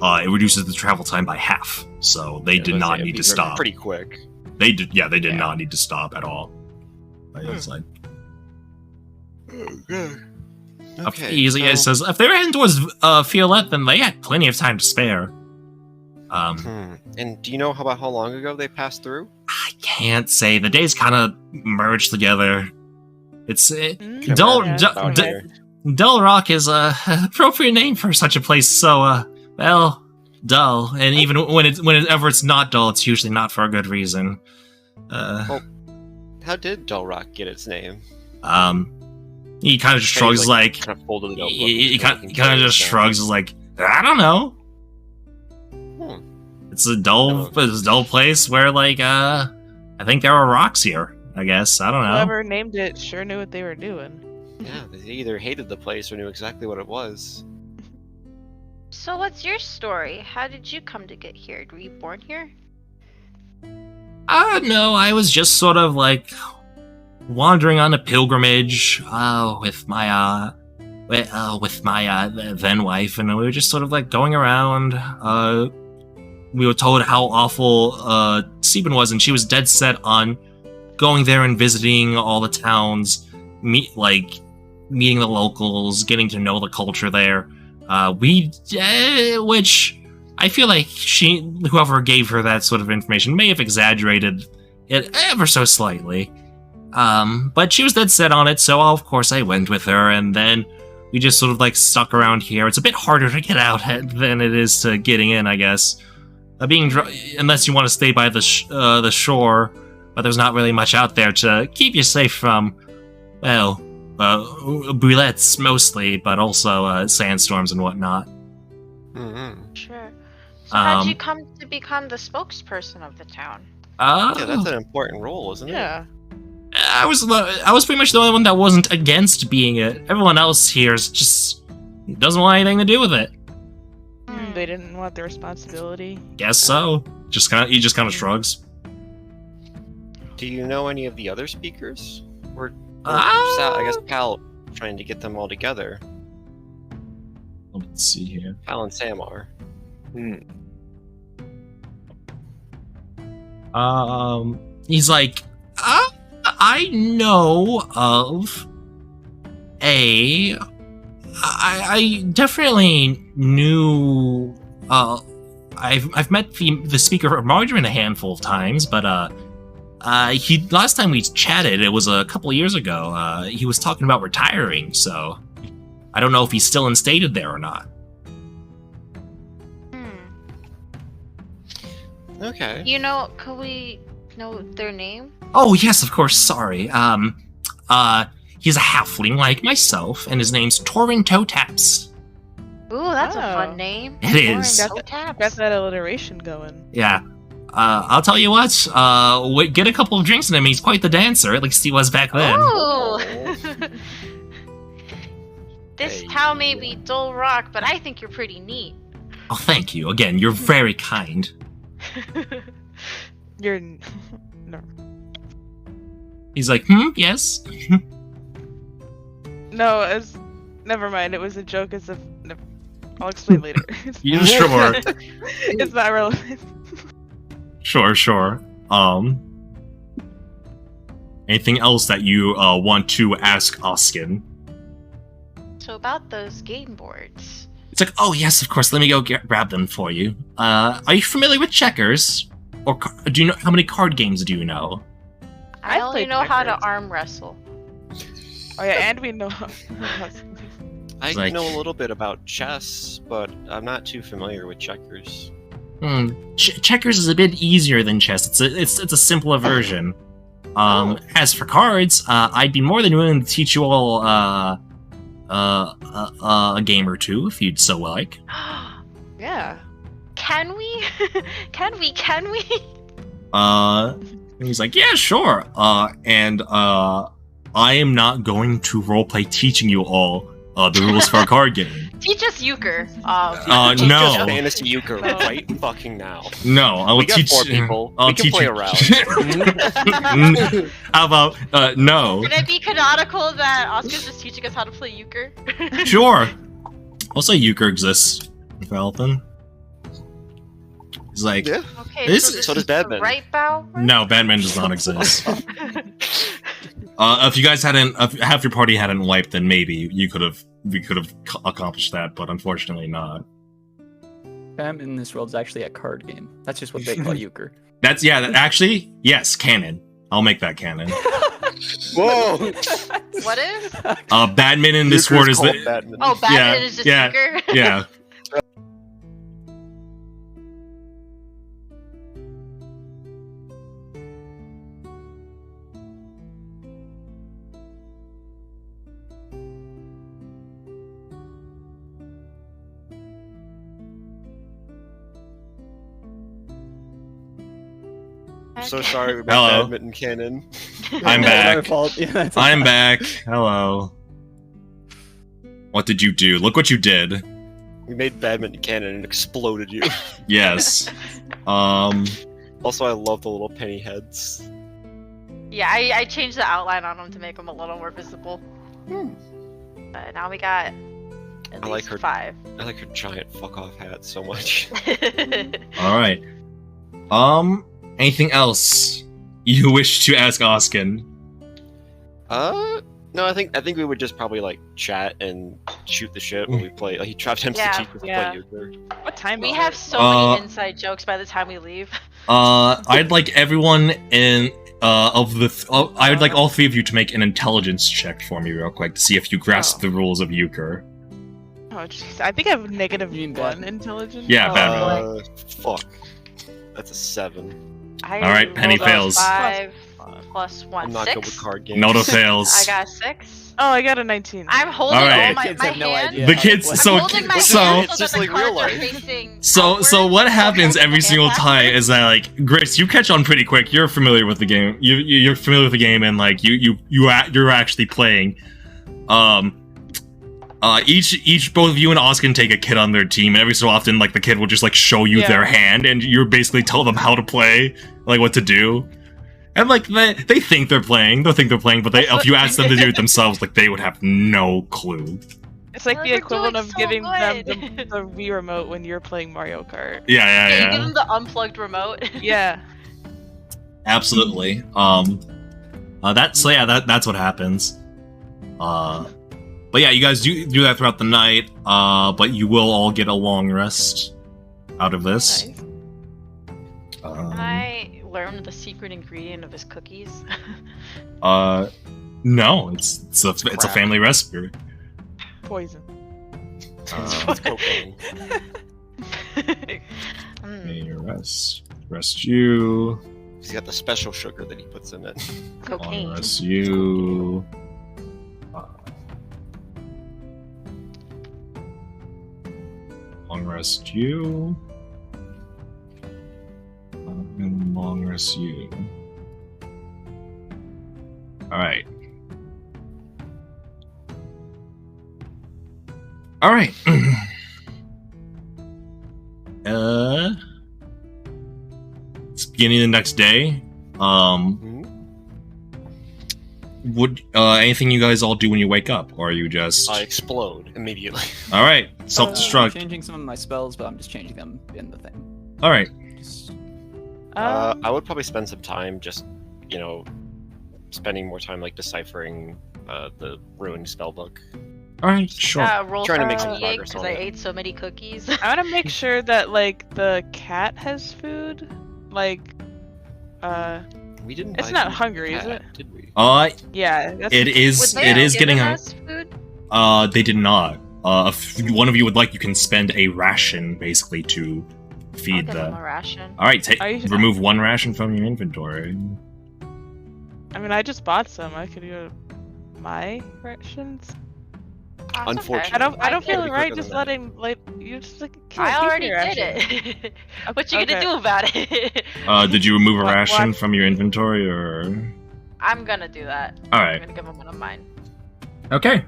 it reduces the travel time by half. So they did not need to stop. Pretty quick. They did not need to stop at all. It's like Okay. it says if they were heading towards Violet, then they had plenty of time to spare. And do you know about how long ago they passed through? I can't say. The days kind of merged together. It's Dull- Dull Rock is a appropriate name for such a place. So, well, dull, and even whenever it's not dull, it's usually not for a good reason. How did Dull Rock get its name? He kind of just shrugs, like kind of folded the notebook. he kind of just shrugs, like, I don't know. It's a dull place where, like, I think there are rocks here. I guess I don't know. Whoever named it sure knew what they were doing. Yeah, they either hated the place or knew exactly what it was. So what's your story? How did you come to get here? Were you born here? No, I was just sort of like wandering on a pilgrimage with my then wife, and we were just sort of like going around. We were told how awful Sebin was, and she was dead set on going there and visiting all the towns, meeting the locals, getting to know the culture there. Which I feel like whoever gave her that sort of information may have exaggerated it ever so slightly. But she was dead set on it, so of course I went with her, and then we just sort of like stuck around here. It's a bit harder to get out than it is to getting in, I guess. Unless you want to stay by the shore, but there's not really much out there to keep you safe from, well, bullets mostly, but also sandstorms and whatnot. Mm-hmm. Sure. So how did you come to become the spokesperson of the town? Yeah, that's an important role, isn't it? Yeah. I was pretty much the only one that wasn't against being it. Everyone else here just doesn't want anything to do with it. They didn't want the responsibility. Guess so. He just kind of shrugs. Do you know any of the other speakers? I guess Pal trying to get them all together. Let's see here. Pal and Sam are. He's like, I know of I definitely knew. I've met the speaker of Margarine a handful of times, but last time we chatted, it was a couple of years ago. He was talking about retiring, so I don't know if he's still instated there or not. Okay. Could we know their name? Oh yes, of course. Sorry. He's a halfling like myself, and his name's Torin Toetaps. Ooh, that's a fun name. It is. Got that alliteration going. Yeah. I'll tell you what, get a couple of drinks in him, he's quite the dancer, at least he was back then. Ooh! This town may be dull rock, but I think you're pretty neat. Oh, thank you. Again, you're very kind. You're... No. He's like, yes? No, never mind, it was a joke as if... No, I'll explain later. Sure. It's not relevant. Sure. Anything else that you want to ask Oskin? So about those game boards. It's like, oh yes, of course. Let me go grab them for you. Are you familiar with checkers? Or do you know how many card games do you know? I only know how to arm wrestle. Oh yeah, and we know. I know a little bit about chess, but I'm not too familiar with checkers. Checkers is a bit easier than chess. It's a simpler version. As for cards, I'd be more than willing to teach you all a game or two if you'd so like. Yeah. Can we? Can we? He's like, yeah, sure. And I am not going to roleplay teaching you all the rules for a card game. Teach us euchre. Teach no. us fantasy euchre right fucking now. No, I will we got teach. 4 people. I'll we can teach play you. around. How about no? Can it be canonical that Oscar's just teaching us how to play euchre? Sure. Also, euchre exists. Valpin. He's like, Yeah. Okay, so does Badman. Right bow? no, Batman does not exist. If you guys hadn't, if half your party hadn't wiped, then maybe we could have accomplished that, but unfortunately not. Fam in this world is actually a card game. That's just what they call euchre. Actually, yes, canon. I'll make that canon. Whoa! What is? Badminton in Discord is the Badminton. Oh, badminton is just yeah, euchre? yeah. I'm so sorry we made Hello. badminton canon. I'm Our back. fault. Yeah, that's I'm okay. back. Hello. What did you do? Look what you did. We made badminton canon and exploded you. Yes. Also, I love the little penny heads. Yeah, I changed the outline on them to make them a little more visible. Now we got at I like least her- 5. I like her giant fuck off hat so much. All right. Anything else you wish to ask Oskin? No, I think we would just probably like chat and shoot the shit when we play. Like, he trapped him Yeah. to teach us to Yeah. play euchre. What time We is have it? so many inside jokes by the time we leave. I'd like everyone in I would like all 3 of you to make an intelligence check for me real quick to see if you grasp Oh. the rules of euchre. Oh, jeez. I think I have negative You mean 1 bad? intelligence. Yeah, Oh, bad. boy. Fuck. That's a 7. I All right, Penny rolled a fails. 5 plus 1, I'm not 6. good with card games. Nota fails. I got 6. Oh, I got a 19. I'm holding All right. all my, Kids my have no hand. idea. The how to kids- play. so- I'm holding my so- hand It's so just that the like real cards are life. facing So outward, what so happens I can every hand single time backwards. is that like Grace, you catch on pretty quick. You're familiar with the game. You're familiar with the game, and like you're actually playing. Both of you and Oskin take a kid on their team, and every so often, like the kid will just like show you Yeah. their hand, and you basically tell them how to play, like what to do. And like they think they're playing, but if you ask them to do it themselves, like they would have no clue. It's like Oh, the they're equivalent doing of so giving them good. the Wii remote when you're playing Mario Kart. Yeah, Yeah, you yeah, give yeah. them the unplugged remote. Yeah. Absolutely. That's what happens. But yeah, you guys do that throughout the night. But you will all get a long rest out of this. Nice. Can I learn the secret ingredient of his cookies? No, it's a Crap. family recipe. Poison. It's cocaine. May rest you. He's got the special sugar that he puts in it. Cocaine. Long rest you. Long rest you. And long rest you. Alright. Alright. It's beginning of the next day. Would anything you guys all do when you wake up, or are you just I explode immediately. all right? I'm Self-destruct. changing some of my spells, but I'm just changing them in the thing. All right. Just- I would probably spend some time just, spending more time like deciphering the ruined spellbook. All right. Sure. Roll Trying to for make some egg progress because on I it. ate so many cookies. I want to make sure that like the cat has food. Like, We didn't. It's buy not food for hungry, the is cat, it? Did we? yeah. That's, It is. Would they It have is getting. given A, us food? they did not. If one of you would like, you can spend a ration basically to I'll feed give him the. a ration. All right. Are you- Remove 1 ration from your inventory. I mean, I just bought some. I could do my rations. Oh, it's Unfortunately. okay. I don't can't feel be right quicker just than that. letting like you just like kill I keep already your did ration. it. What you gonna Okay. do about it? Did you remove a What- ration what? from your inventory, or? I'm gonna do that. All I'm right. gonna give him one of mine. Okay.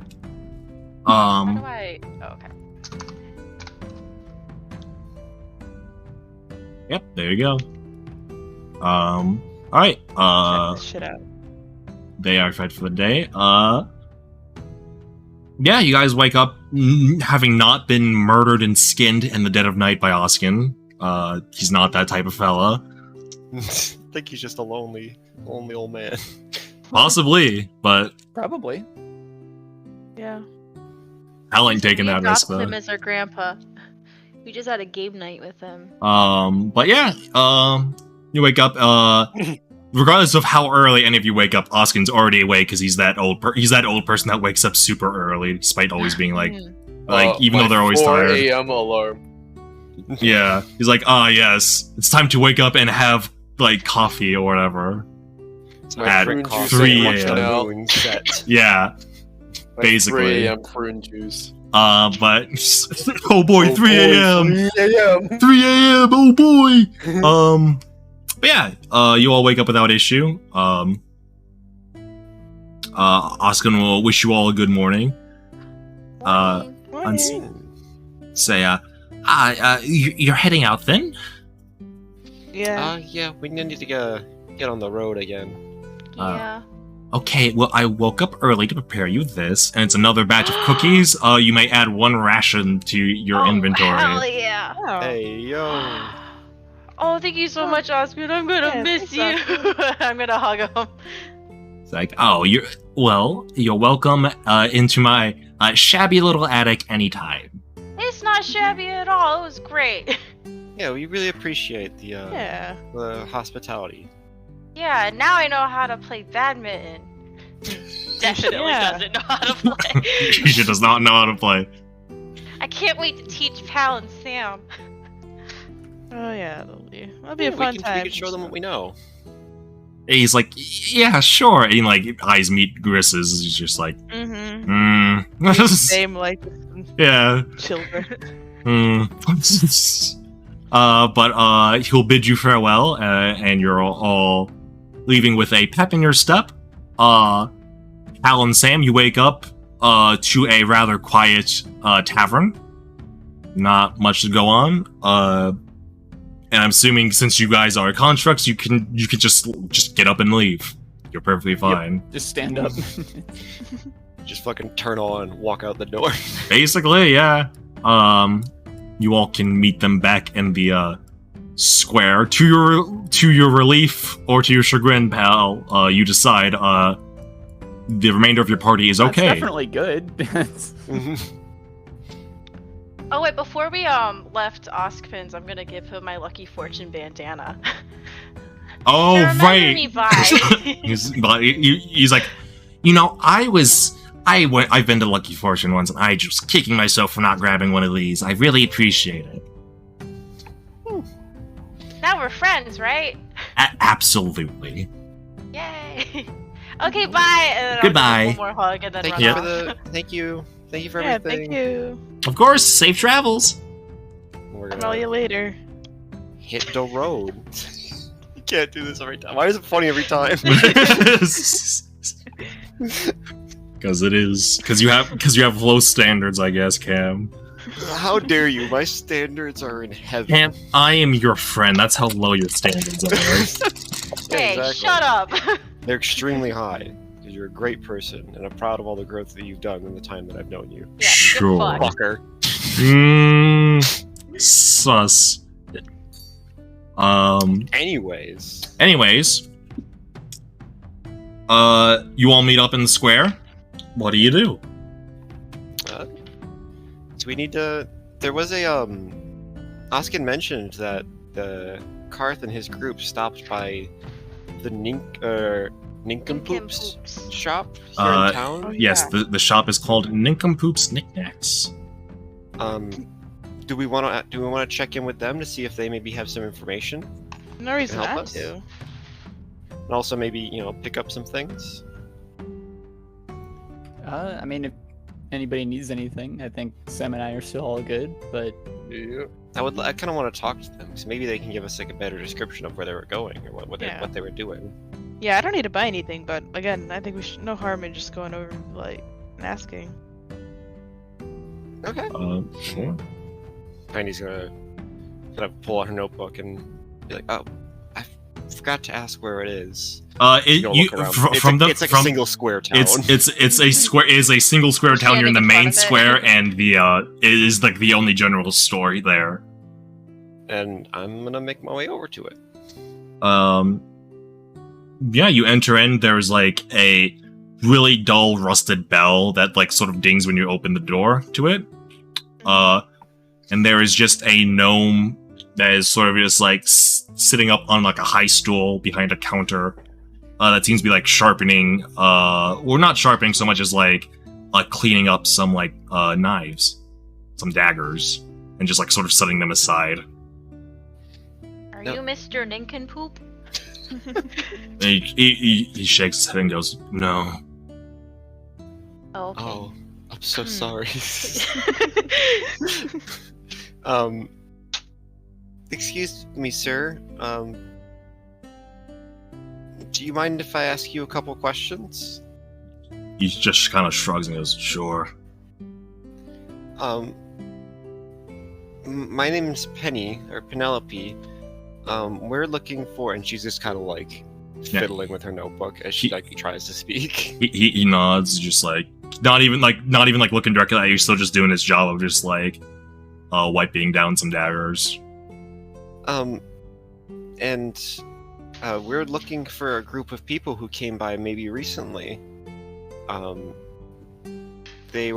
How do I? Oh, okay. Yep. There you go. All right. Check this shit out. They are fed for the day. Yeah, you guys wake up having not been murdered and skinned in the dead of night by Oskin. He's not that type of fella. I think he's just a lonely old man. Possibly, but Probably. Yeah. Hal ain't taking We that risk adopted him though. as our grandpa. We just had a game night with him. But yeah, you wake up. regardless of how early any of you wake up, Oskin's already awake because he's that old. He's that old person that wakes up super early, despite always being like even though they're always 4 tired. a.m. alarm. Yeah, he's like, yes, it's time to wake up and have like coffee or whatever. It's At favorite coffee 3 and watch the a.m. moon set. Yeah, My Basically. 3 a.m. prune juice. but oh boy, 3 a.m. 3 a.m. 3 a.m. Oh boy. But yeah, you all wake up without issue. Oskin will wish you all a good morning. Say, you're heading out then? Yeah. Yeah, we need to get on the road again. Yeah. Okay, well, I woke up early to prepare you this, and it's another batch of cookies. You may add 1 ration to your inventory. Hell yeah. Oh. Hey, yo. Oh, thank you so much, Oscar. I'm gonna Yeah, miss you. thanks, I'm gonna hug him. It's like, you're welcome into my shabby little attic anytime. It's not shabby at all. It was great. Yeah, we really appreciate the Yeah. hospitality. Yeah, now I know how to play badminton. Definitely Yeah. doesn't know how to play. She does not know how to play. I can't wait to teach Pal and Sam. Oh yeah, that'll be a fun time. We can show them what we know. He's like, yeah, sure. And like, eyes meet Griss's. He's just like, Mm-hmm. Same like yeah. children. But he'll bid you farewell, and you're all leaving with a pep in your step. Hal and Sam, you wake up to a rather quiet tavern. Not much to go on. And I'm assuming since you guys are constructs, you can just get up and leave. You're perfectly fine. Just stand up. Just fucking turn on, walk out the door. Basically, yeah. You all can meet them back in the square. To your relief or to your chagrin, pal, you decide the remainder of your party is okay. That's definitely good. Oh wait, before we left Oskpins, I'm gonna give him my Lucky Fortune bandana. Oh, To remember right. me by. he's like, I've been to Lucky Fortune once, and I just kicking myself for not grabbing one of these. I really appreciate it. Now we're friends, right? Absolutely. Yay! Okay, bye. And then Goodbye. I'll give him one more hug and then Thank run you off. for the thank you for Yeah, everything. thank you. Of course, safe travels. We're I'll call you later. hit the road. You can't do this every time. Why is it funny every time? Because it is. Because you have low standards, I guess, Cam. How dare you? My standards are in heaven. Cam, I am your friend. That's how low your standards are. Hey, Exactly. shut up! They're extremely high. Because you're a great person, and I'm proud of all the growth that you've done in the time that I've known you. Yeah, Sure. good fuck. Fucker. Sus. Anyways. You all meet up in the square. What do you do? So we need to. There was a Oskin mentioned that the Karth and his group stopped by the Nincompoops Nincompoops. shop here in town. Oh, Yes, yeah. the shop is called Nincompoops Knickknacks. Do we want to check in with them to see if they maybe have some information, No reason help not us? to. and also maybe pick up some things? I mean, if anybody needs anything, I think Sam and I are still all good. But Yeah. I kind of want to talk to them because maybe they can give us like a better description of where they were going or what they were doing. Yeah, I don't need to buy anything, but again, I think we should no harm in just going over and asking. Okay. Sure. Tiny's gonna pull out her notebook and be like, "Oh, I forgot to ask where it is." Look around. It's like a single square town. It's a square. It is a single square town. You're in the Standing in main front of it. square, and it is like the only general store there. And I'm gonna make my way over to it. Yeah, you enter in. There's like a really dull, rusted bell that like sort of dings when you open the door to it. And there is just a gnome that is sort of just like sitting up on like a high stool behind a counter, that seems to be like sharpening, or not sharpening so much as like cleaning up some like knives, some daggers, and just like sort of setting them aside. Are No. you Mr. Nincompoop? And he shakes his head and goes, "No." Oh, okay. Oh, I'm so sorry. Excuse me, sir. Do you mind if I ask you a couple questions? He just kind of shrugs and goes, "Sure." My name's Penny, or Penelope. We're looking for, and she's just kind of like Yeah. fiddling with her notebook as she like tries to speak. He nods, just like not even like looking directly at you. Still just doing his job of just like wiping down some daggers. And we're looking for a group of people who came by maybe recently. There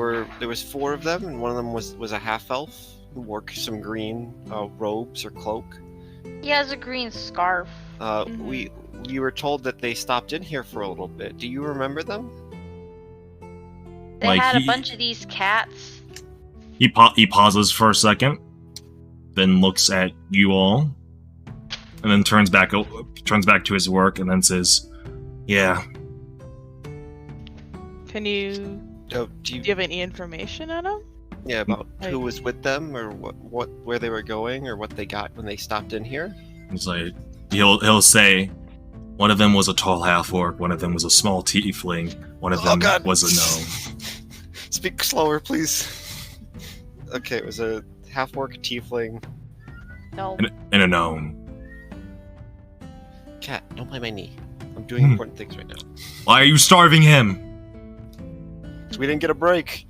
was 4 of them, and one of them was a half elf who wore some green robes or cloak. He has a green scarf. We were told that they stopped in here for a little bit. Do you remember them? They Like, had a he- bunch of these cats. He pauses for a second, then looks at you all, and then turns back to his work, and then says, "Yeah." Can you Do do you you have any information on him? Yeah, about who Like- was with them, or where they were going, or what they got when they stopped in here. He's like, he'll say, one of them was a tall half-orc, one of them was a small tiefling, one of Oh, them God. was a gnome. Speak slower, please. Okay, it was a half-orc, tiefling, No. And a gnome. cat. Don't play my knee. I'm doing Hmm. important things right now. Why are you starving him? We didn't get a break.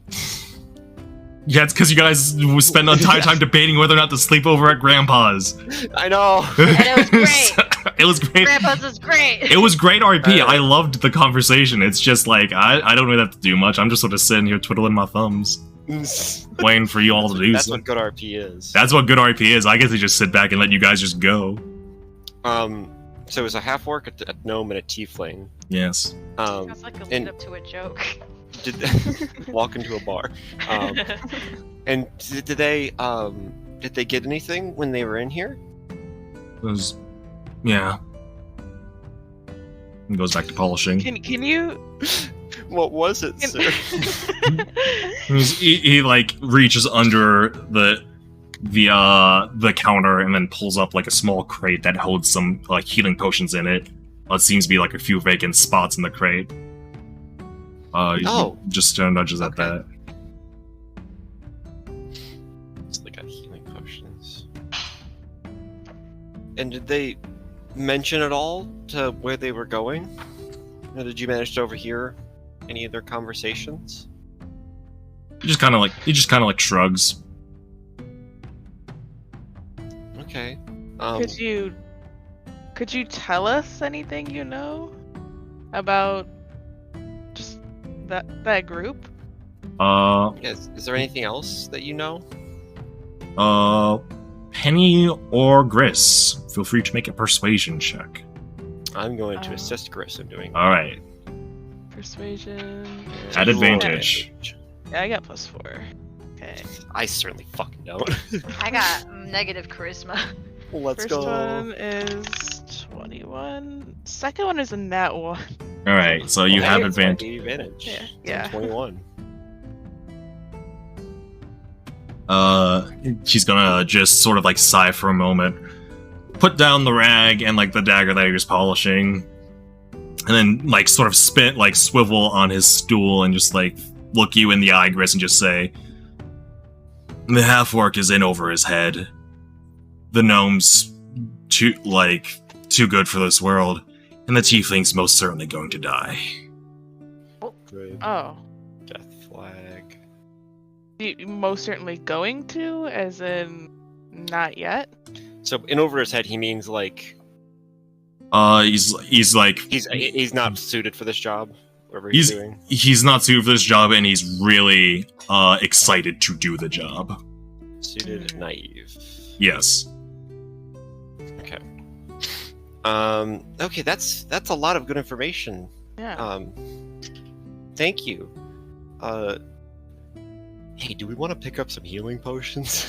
Yeah, it's because you guys spend entire time debating whether or not to sleep over at Grandpa's. I know. And it was great. It was great. Grandpa's is great. It was great RP. I loved the conversation. It's just like, I don't really have to do much. I'm just sort of sitting here twiddling my thumbs, waiting for you all to do That's something. what good RP is. That's what good RP is. I guess they just sit back and let you guys just go. So it was a half-orc, a gnome, and a tiefling. Yes. Sounds like a lead and- up to a joke. Did walk into a bar. And did they get anything when they were in here? It was, yeah. He goes back to polishing. Can you What was it, sir? He like reaches under the counter and then pulls up like a small crate that holds some like healing potions in it. It seems to be like a few vacant spots in the crate. He just nudges at Okay. that. So they got healing potions. And did they mention at all to where they were going? Or did you manage to overhear any of their conversations? He just kind of like shrugs. Okay. could you tell us anything you know about just that group? Is there anything else that you know? Penny or Gris, feel free to make a persuasion check. I'm going to assist Chris in doing All right, Persuasion. at advantage. Yeah, I got +4. Okay. I certainly fucking don't. I got negative charisma. Let's First go. one is 21. Second one is a nat 1. All right, so you have Hey, it's my advantage. advantage. Yeah, It's yeah. 21. She's gonna just sort of like sigh for a moment, put down the rag and like the dagger that he was polishing, and then like sort of swivel on his stool and just like look you in the eye, Gris, and just say, "The half-orc is in over his head. The gnome's too good for this world, and the tiefling's most certainly going to die." Good. Oh. Death flag. Most certainly going to, as in not yet? So in over his head, he means like He's like he's not suited for this job. Whatever he's doing. he's not suited for this job, and he's really excited to do the job. Suited, naive. Yes. Okay. Okay, that's a lot of good information. Yeah. Thank you. Hey, do we want to pick up some healing potions?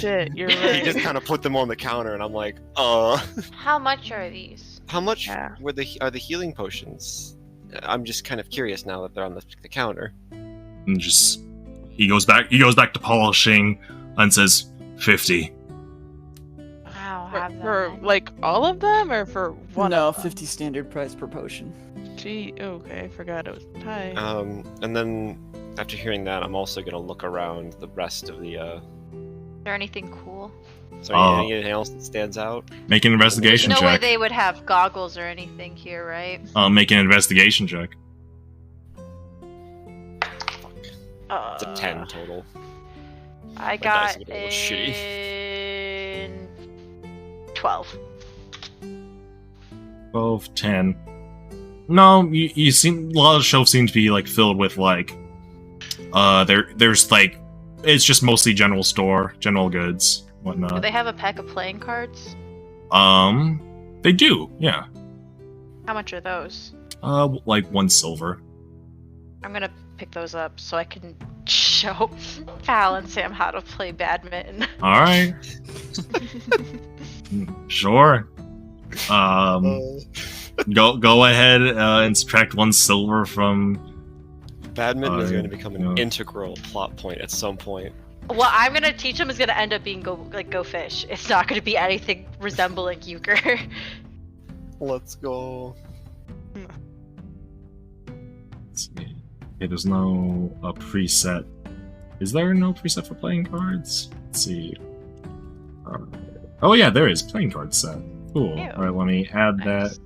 Shit, you're He right. just kind of put them on the counter, and I'm like, How much are these? how much Yeah. are the healing potions? I'm just kind of curious now that they're on the counter. And just he goes back to polishing and says 50. Wow, For, have for that. like all of them, or for one? No, of them? 50 standard price per potion. Gee, okay, I forgot it was high. And then after hearing that, I'm also gonna look around the rest of the. Is there anything cool? Is there anything else that stands out? Make an investigation No way check. they would have goggles or anything here, right? Make an investigation check. It's a 10 total. I dice got are a little shitty. a 12. 12, 10. No, you seem a lot of the shelves seem to be like filled with like there's like it's just mostly general goods, whatnot. Do they have a pack of playing cards? They do, yeah. How much are those? Like 1 silver. I'm gonna pick those up so I can show Pal and Sam how to play badminton. All right. Sure. Go ahead and subtract 1 silver from. Badminton is going to become an yeah. integral plot point at some point. What I'm gonna teach them is gonna end up being go fish. It's not gonna be anything resembling euchre. Let's go. Let's see. Okay, there's no preset. Is there no preset for playing cards? Let's see. Oh yeah, there is playing card set. Cool. Ew. All right, let me add Nice. that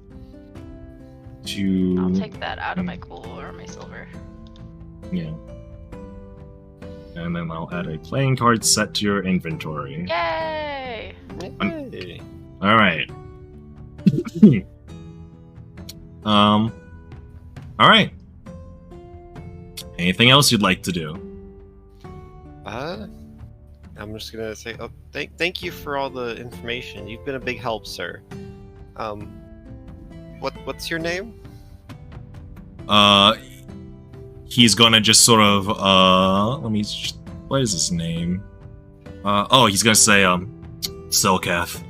to. I'll take that out of my gold or my silver. Yeah. And then I'll add a playing card set to your inventory. Yay! Hey. All right. All right. Anything else you'd like to do? I'm just gonna say, thank you for all the information. You've been a big help, sir. What's your name? He's gonna just sort of what is his name? He's gonna say Selkath.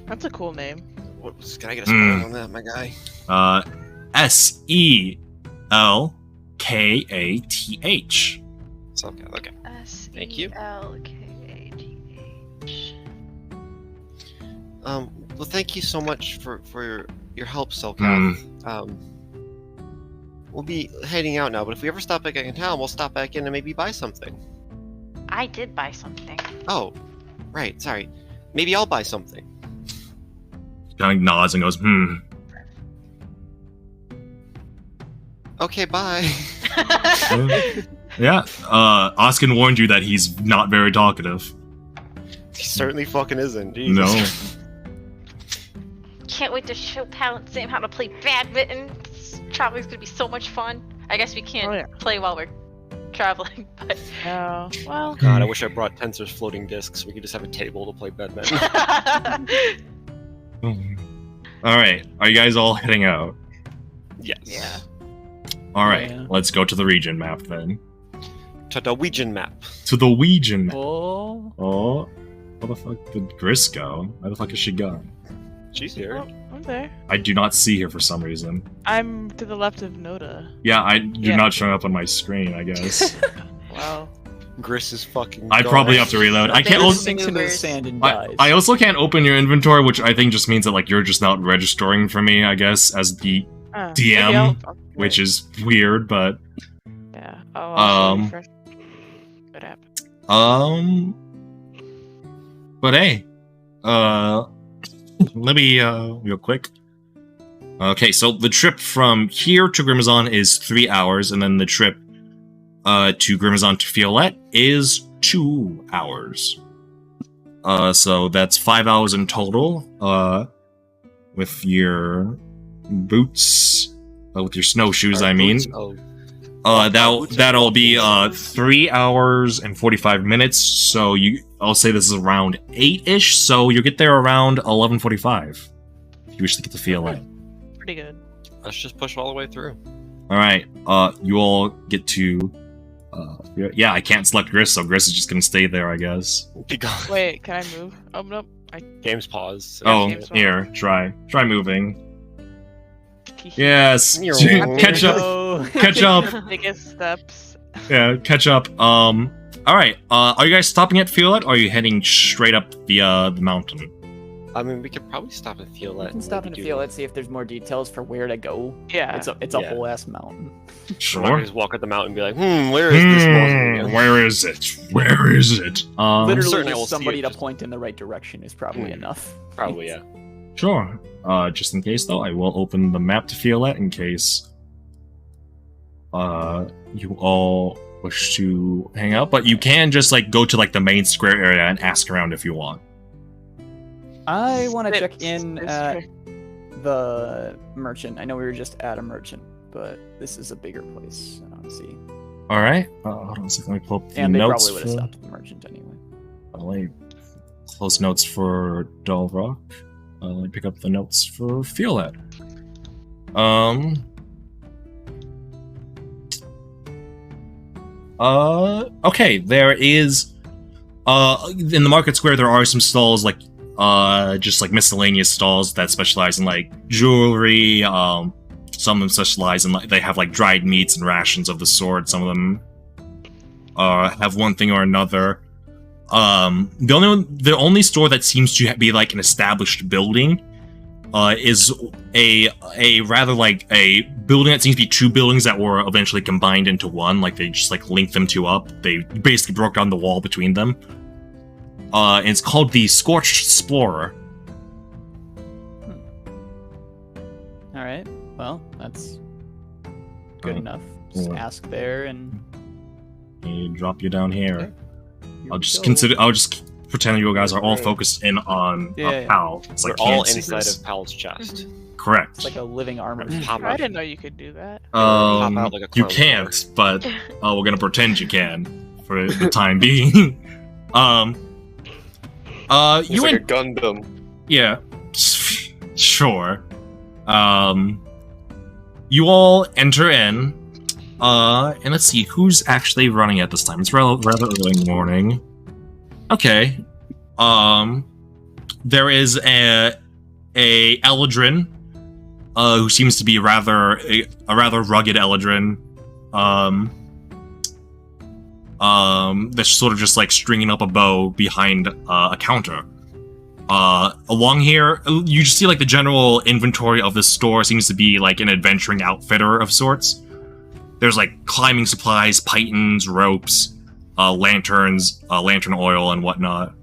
That's a cool name. Can I get a spelling on that, my guy? Selkath. Selkath. Okay. Thank you. Selkath. Well, thank you so much for your help, Selkath. We'll be heading out now, but if we ever stop back in town, we'll stop back in and maybe buy something. I did buy something. Oh, right. Sorry. Maybe I'll buy something. Kind of nods and goes, Okay, bye. Yeah. Oskin warned you that he's not very talkative. He certainly fucking isn't. Jesus. No. Can't wait to show Pal and Sam how to play badminton. Traveling's gonna be so much fun. I guess we can't play while we're traveling, but Oh, well. God, I wish I brought Tensor's floating discs. We could just have a table to play badminton. All right. Are you guys all heading out? Yes. Yeah. All right. Yeah. Let's go to the region map then. To the Ouijan map. To the region map. Oh. Oh. Where the fuck did Gris go? Where the fuck is she gone? She's here. Oh, I'm there. I do not see her for some reason. I'm to the left of Noda. Yeah, you're Yeah. not showing up on my screen, I guess. Wow. Gris is fucking. I probably have to reload. I can't. They Also, Sinks into the Maneuvers. sand and dies. I also can't open your inventory, which I think just means that like you're just not registering for me, I guess, as the Maybe DM, I'll which is weird, but yeah. Oh, I'll refresh. What happened? But hey, let me real quick. Okay, so the trip from here to Grimazon is 3 hours, and then the trip to Grimazon to Fiolette is 2 hours. So that's 5 hours in total. With your boots, with your snowshoes, I mean. Oh, That'll be 3 hours and 45 minutes. So you I'll say this is around 8-ish, so you get there around 11:45. If you wish to get the Fiolette. Pretty good. Let's just push all the way through. All right. You all get to. Yeah, I can't select Gris, so Gris is just gonna stay there, I guess. Be gone. Wait, can I move? Oh nope. Game's paused. So Oh, game's here, try moving. Yes, catch up. Catch up. Biggest steps. Yeah, catch up. All right. Are you guys stopping at Fiolette, or are you heading straight up the mountain? I mean, we could probably stop at We Fiolette. can stop and feel. Let's see if there's more details for where to go. Yeah. It's a Yeah. whole ass mountain. We might Sure. just walk up the mountain and be like, where is this mountain? Where is it? Where is it? Literally, certain I will just see somebody it, to just- point in the right direction is probably enough. Probably, yeah. Sure. Just in case, though, I will open the map to Fiolette in case you all wish to hang out. But you can just like go to like the main square area and ask around if you want. I want to It's- check in it's at fair. the merchant. I know we were just at a merchant, but this is a bigger place. Let's see. All right. Hold on a second. Let me pull up the And they notes probably would have for. stopped at the merchant anyway. Let me close notes for Dolrock. Let me pick up the notes for Fiolette. Okay, there is in the market square there are some stalls like just like miscellaneous stalls that specialize in like jewelry. Some of them specialize in like they have like dried meats and rations of the sort. Some of them have one thing or another. The only store that seems to be like an established building is a rather like a building that seems to be two buildings that were eventually combined into one. Like they just like linked them two up. They basically broke down the wall between them. And it's called the Scorched Explorer. All right. Well, that's good enough. Just yeah. ask there, and They drop you down here. here I'll we just go. I'll just pretend you guys are all focused in on Yeah. Pal. It's We're like all can't see inside this. of Pal's chest. Correct. It's like a living armor. Pop I out. didn't know you could do that. Pop out like a You clown can't, but we're gonna pretend you can for the time being. It's You like and a Gundam. yeah, sure. You all enter in, and let's see who's actually running at this time. It's rather early in the morning. Okay. There is a Eldrin, who seems to be a rather rugged Eldrin. That's sort of just like stringing up a bow behind a counter. Along here, you just see like the general inventory of the store seems to be like an adventuring outfitter of sorts. There's like climbing supplies, pythons, ropes, lanterns, lantern oil, and whatnot.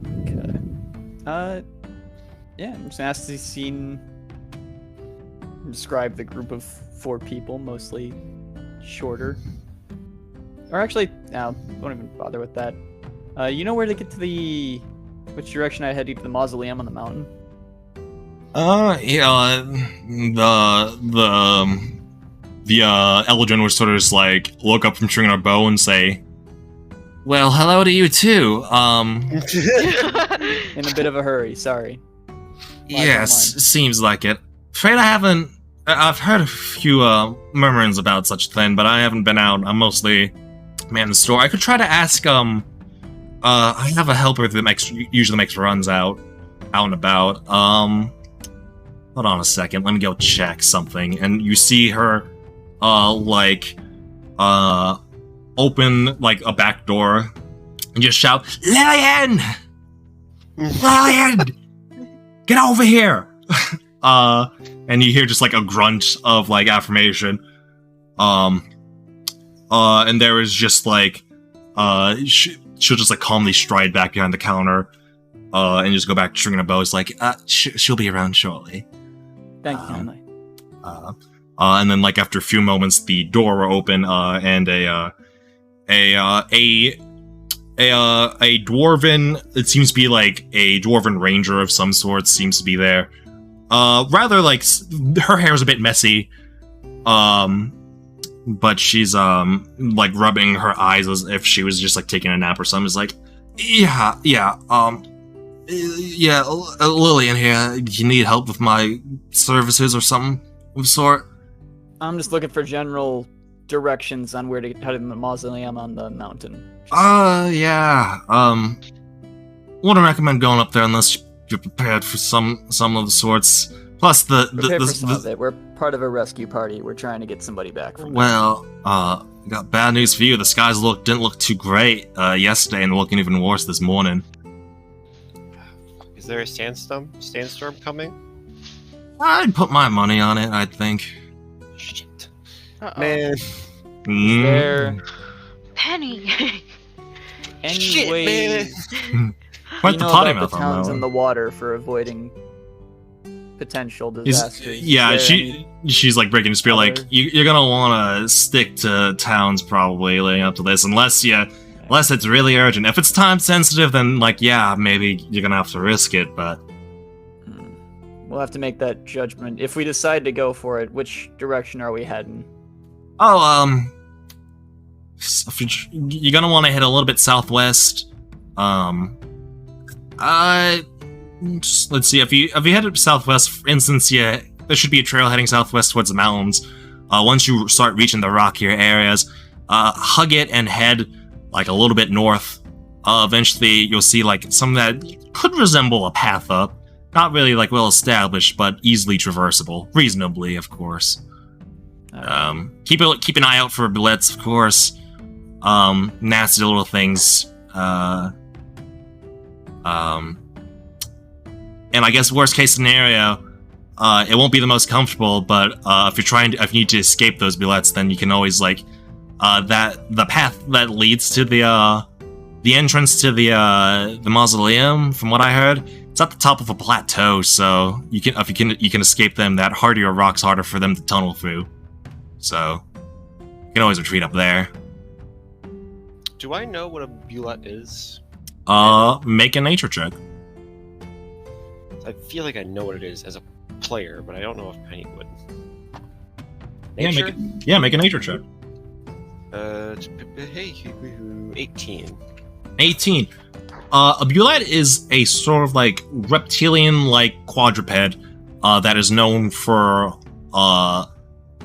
Okay. Yeah, I'm just asked to seen. Describe the group of 4 people, mostly shorter. Or actually, no, don't even bother with that. You know where to get to the. Which direction I head to the mausoleum on the mountain? Yeah, the Eldrin would sort of just like look up from stringing our bow and say, "Well, hello to you too. In a bit of a hurry, sorry. Yes, online. seems like it. Afraid I haven't. I've heard a few murmurings about such a thing, but I haven't been out. I'm mostly man the store. I could try to ask. I have a helper that usually makes runs out and about. Hold on a second. Let me go check something. And you see her, open like a back door and just shout, "Lillian! Lillian! Get over here!" And you hear just like a grunt of like affirmation. And there is just like, she'll just like calmly stride back behind the counter, and just go back to stringing a bow. It's like, she'll be around shortly. Thank you, kindly. And then like after a few moments, the door will open, and a dwarven, it seems to be like a dwarven ranger of some sort, seems to be there. Rather like her hair is a bit messy, but she's like rubbing her eyes as if she was just like taking a nap or something. Is like, yeah, Lillian here. You need help with my services or something of the sort? I'm just looking for general directions on where to head to the mausoleum on the mountain. Yeah. Wouldn't recommend going up there unless you're prepared for some of the sorts. Plus Prepare for some of it. We're part of a rescue party. We're trying to get somebody back from Well, got bad news for you. The skies didn't look too great yesterday, and they're looking even worse this morning. Is there a sandstorm coming? I'd put my money on it, I think. Shit. Uh-oh. Man. There Penny. any Shit, way man. Quite you the know potty about mouth the on towns that in one. the water for avoiding potential disasters? Yeah, Is there any- she's like breaking the spiel, like, other- you're gonna want to stick to towns probably leading up to this, unless it's really urgent. If it's time sensitive, then like, yeah, maybe you're gonna have to risk it, but We'll have to make that judgment. If we decide to go for it, which direction are we heading? you're gonna want to hit a little bit southwest. Let's see, if you head southwest, for instance, yeah, there should be a trail heading southwest towards the mountains. Once you start reaching the rockier areas, hug it and head like a little bit north. Eventually, you'll see like some that could resemble a path up. Not really like well established, but easily traversable, reasonably, of course. Keep an eye out for blights, of course. Nasty little things. And I guess worst case scenario, it won't be the most comfortable, but if you need to escape those billets, then you can always like the path that leads to the entrance to the mausoleum. From what I heard, it's at the top of a plateau, so you can escape them. That hardier rocks harder for them to tunnel through, so you can always retreat up there. Do I know what a bullet is? Make a nature check. I feel like I know what it is as a player, but I don't know if Penny would. Yeah, Nature? make a nature check. 18. 18. A bullet is a sort of like reptilian-like quadruped that is known for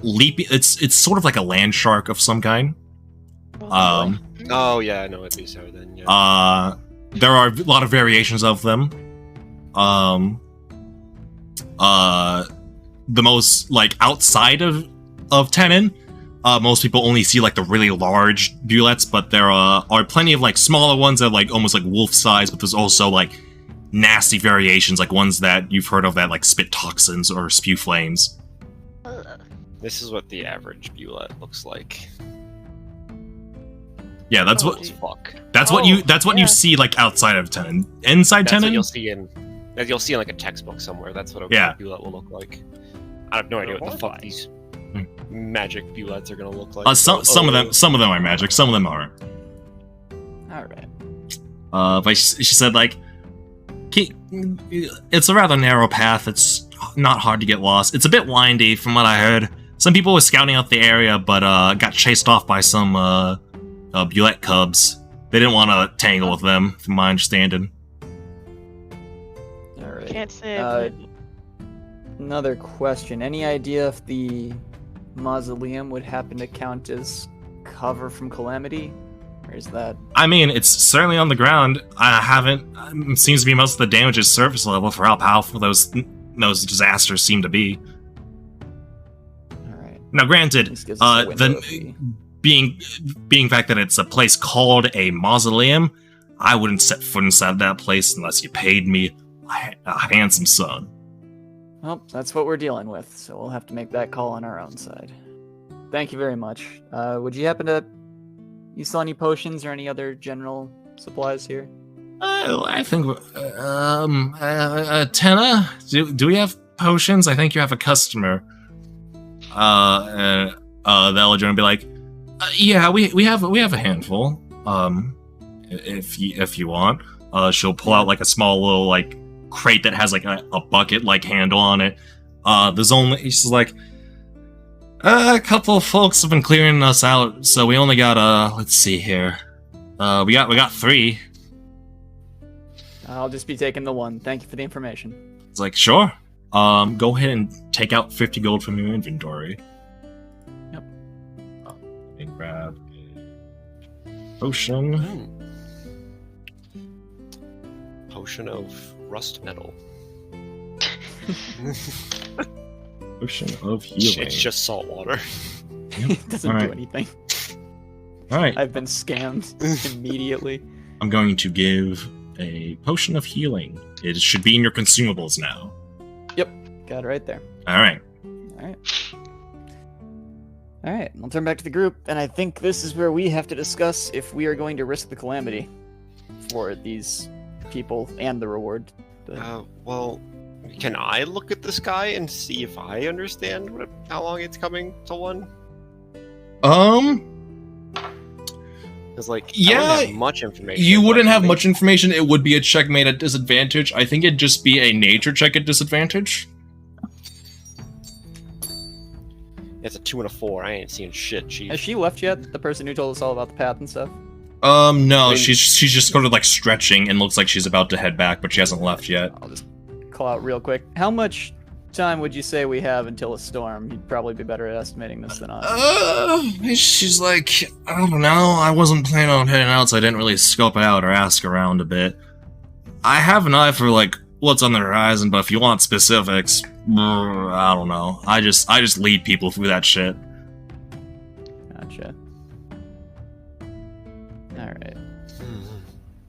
leaping. It's sort of like a land shark of some kind. Oh yeah, I know what these are then. Yeah. There are a lot of variations of them. The most like outside of Tenon, most people only see like the really large bullets, but there are plenty of like smaller ones that are like almost like wolf size, but there's also like nasty variations, like ones that you've heard of that like spit toxins or spew flames. This is what the average bullet looks like. Yeah, that's What the fuck? that's what you see like outside of Tenon. Inside That's what Tenon, you'll see in like a textbook somewhere. That's what a Yeah. bullet will look like. I have no idea what the fuck these magic bullets are gonna look like. some of them are magic, some of them aren't. All right. But she said like, it's a rather narrow path. It's not hard to get lost. It's a bit windy, from what I heard. Some people were scouting out the area, but got chased off by some bullet cubs. They didn't want to tangle with them, from my understanding. All right. Can't say. Another question. Any idea if the mausoleum would happen to count as cover from calamity? Or is that... I mean, it's certainly on the ground. It seems to be most of the damage is surface level for how powerful those disasters seem to be. Alright. Now, granted, This gives us a window if the we- being fact that it's a place called a mausoleum, I wouldn't set foot inside that place unless you paid me a handsome sum. Well, that's what we're dealing with, so we'll have to make that call on our own side. Thank you very much. Would you happen to... You sell any potions or any other general supplies here? I think Tenna, do we have potions? I think you have a customer. The Elder will be like, yeah, we have a handful. If you want, she'll pull out like a small little like crate that has like a bucket like handle on it. She's like, A couple of folks have been clearing us out, so we only got let's see here. We got 3. I'll just be taking the 1. Thank you for the information. It's like, sure. Go ahead and take out 50 gold from your inventory. Yep. And grab a potion. Potion of rust metal. Potion of healing. It's just salt water. It doesn't Alright. do anything. Alright, I've been scammed immediately. I'm going to give a potion of healing. It should be in your consumables now. Got it right there. Alright. Alright, I'll turn back to the group, and I think this is where we have to discuss if we are going to risk the calamity for these people and the reward. Well, can I look at the sky and see if I understand how long it's coming to 1? Because, like, I Yeah, don't have much information. You wouldn't but have maybe- much information. It would be a checkmate at disadvantage. I think it'd just be a nature check at disadvantage. It's a 2 and a 4. I ain't seeing shit, chief. Has she left yet? The person who told us all about the path and stuff? No, I mean- she's just sort of like stretching and looks like she's about to head back, but she hasn't left yet. I'll just call out real quick. How much time would you say we have until a storm? You'd probably be better at estimating this than I. She's like, I don't know. I wasn't planning on heading out, so I didn't really scope it out or ask around a bit. I have an eye for like what's on the horizon, but if you want specifics, I don't know. I just lead people through that shit. Gotcha. Alright.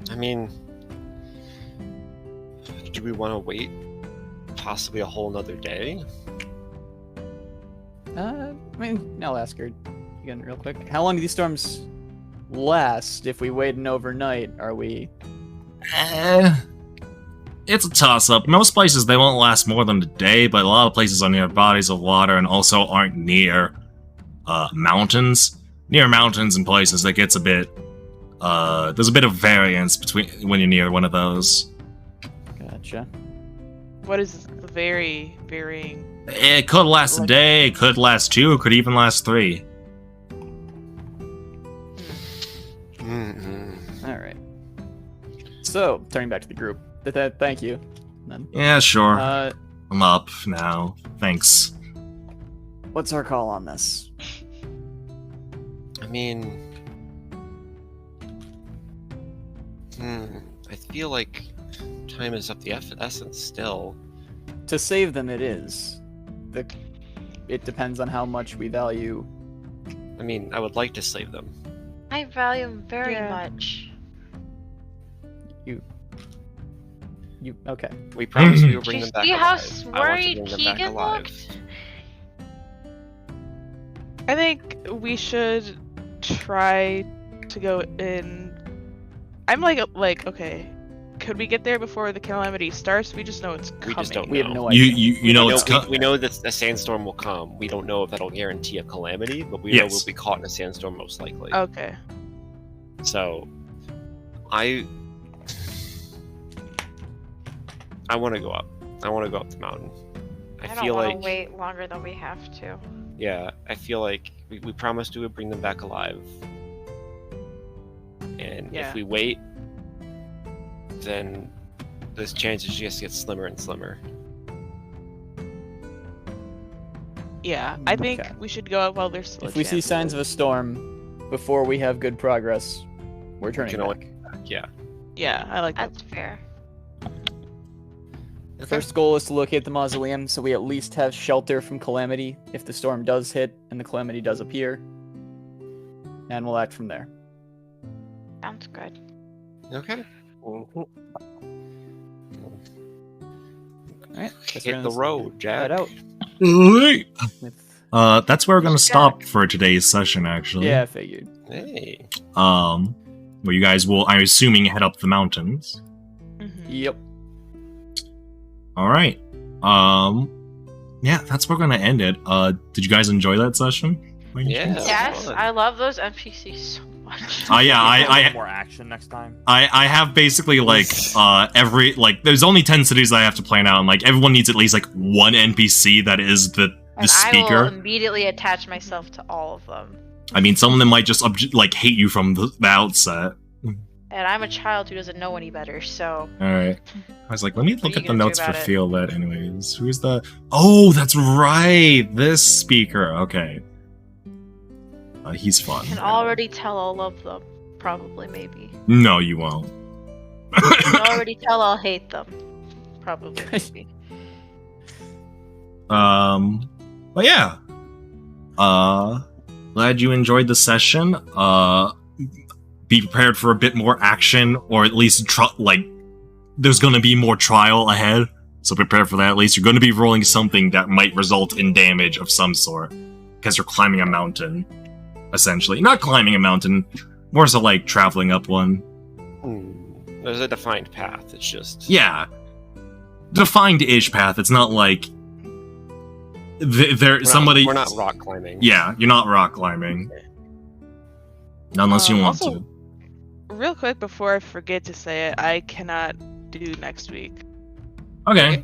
I mean, do we want to wait possibly a whole nother day? I mean, I'll ask her again real quick. How long do these storms last? If we wait an overnight, are we... It's a toss-up. Most places, they won't last more than a day, but a lot of places are near bodies of water and also aren't near mountains. Near mountains and places, that gets a bit... there's a bit of variance between when you're near one of those. Gotcha. What is the varying? It could last a day, it could last 2, it could even last 3. Alright. So, turning back to the group. Thank you. Then. Yeah, sure. Uh, I'm up now. Thanks. what's our call on this? I mean, I feel like time is of the essence still. To save them, it is. It depends on how much we value. I mean, I would like to save them. I value him very Yeah. much. You okay? We promised we would Did bring you them back see how alive. I want to worried bring them back Keegan alive. looked? I think we should try to go in. I'm like okay. Could we get there before the calamity starts? We just know it's coming. We just don't We have know. no idea. You know it's we know that a sandstorm will come. We don't know if that'll guarantee a calamity, but we know we'll be caught in a sandstorm most likely. Okay. So, I want to go up. I want to go up the mountain. I I don't feel want like to wait longer than we have to. yeah, I feel like we promised we would bring them back alive. And Yeah. if we wait, then those chances just get slimmer and slimmer. Yeah, I think Okay. we should go up while there's still If we see signs of a storm before we have good progress, we're turning can back. always- Yeah. Yeah, I like that. That's fair. The first goal is to locate the mausoleum, so we at least have shelter from calamity if the storm does hit and the calamity does appear. And we'll act from there. Sounds good. Okay. Alright, Hit the road, Jack. Head out. Wait. With... That's where we're gonna stop for today's session, actually. Yeah, I figured. Hey. Where you guys will, I'm assuming, head up the mountains. Mhm. Yep. Alright. Yeah, that's where we're gonna end it. Did you guys enjoy that session? By any Yeah. chance? Yes, fun. I love those NPCs so much. Yeah, I more action next time. I have basically like every like there's only 10 cities that I have to plan out, and like everyone needs at least like one NPC that is the And I will immediately attach myself to all of them. I mean, some of them might just like hate you from the outset. And I'm a child who doesn't know any better, so... Alright. I was like, let me look at the notes for Feel That anyways. Who's the... Oh, that's right! This speaker. Okay. He's fun. I can already tell I'll love them. Probably, maybe. No, you won't. I can already tell I'll hate them. Probably, maybe. But yeah. Glad you enjoyed the session. Be prepared for a bit more action, or at least there's going to be more trial ahead, so prepare for that. At least you're going to be rolling something that might result in damage of some sort, because you're climbing a mountain, essentially. Not climbing a mountain, more so like traveling up one. There's a defined path, it's just... Yeah. Defined-ish path, it's not like... We're not rock climbing. Yeah, you're not rock climbing. Unless you want to. Real quick before I forget to say it, I cannot do next week. Okay.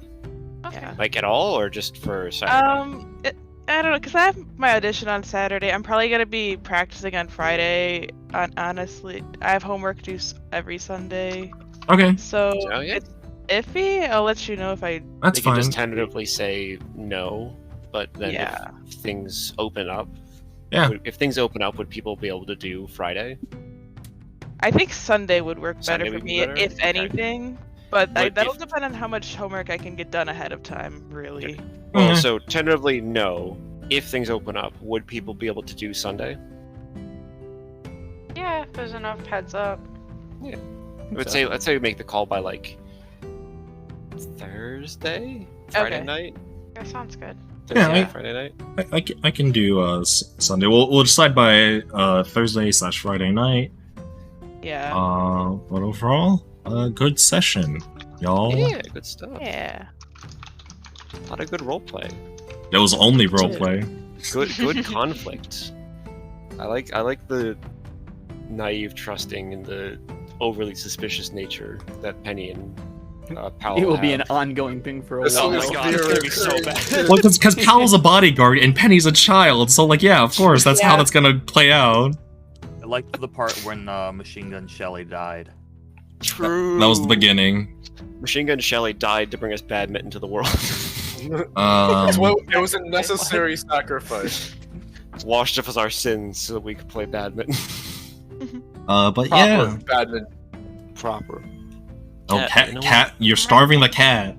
Yeah. Like at all, or just for Saturday? I don't know, because I have my audition on Saturday. I'm probably going to be practicing on Friday. Honestly, I have homework due every Sunday. Okay. So it's iffy. I'll let you know if I... That's fine. You can just tentatively say no, but then if things open up... Yeah. If things open up, would people be able to do Friday? I think Sunday would work better for me, if anything. But that'll depend on how much homework I can get done ahead of time, really. Okay. Well, so tentatively, no. If things open up, would people be able to do Sunday? Yeah, if there's enough heads up. Yeah. Let's say we make the call by like Thursday, Friday night. That sounds good. Friday night. I can do Sunday. We'll decide by Thursday/Friday night. Yeah. But overall, good session, y'all. Yeah, good stuff. Yeah. A lot of good roleplay. It was only roleplay. Good conflict. I like the naive trusting and the overly suspicious nature that Penny and Powell it will have. be an ongoing thing for a while. Oh my god, it's gonna be so bad. Well, because Powell's a bodyguard and Penny's a child, so like, yeah, of course, that's how that's gonna play out. I liked the part when Machine Gun Shelly died. True. That was the beginning. Machine Gun Shelly died to bring us badminton to the world. It was a necessary sacrifice. Washed up as our sins so that we could play badminton. But yeah. Badminton. Proper. Oh, cat! You're starving the cat.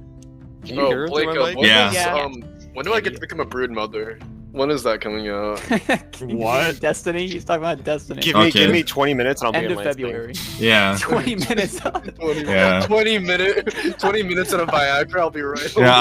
Can you hear Blake, Yeah. When do I get to become a brood mother? When is that coming out? What? Destiny? He's talking about Destiny. Give me 20 minutes and I'll End be of in February. Yeah. 20 minutes. 20 Yeah. 20 minutes and a Viagra, I'll be right. Yeah,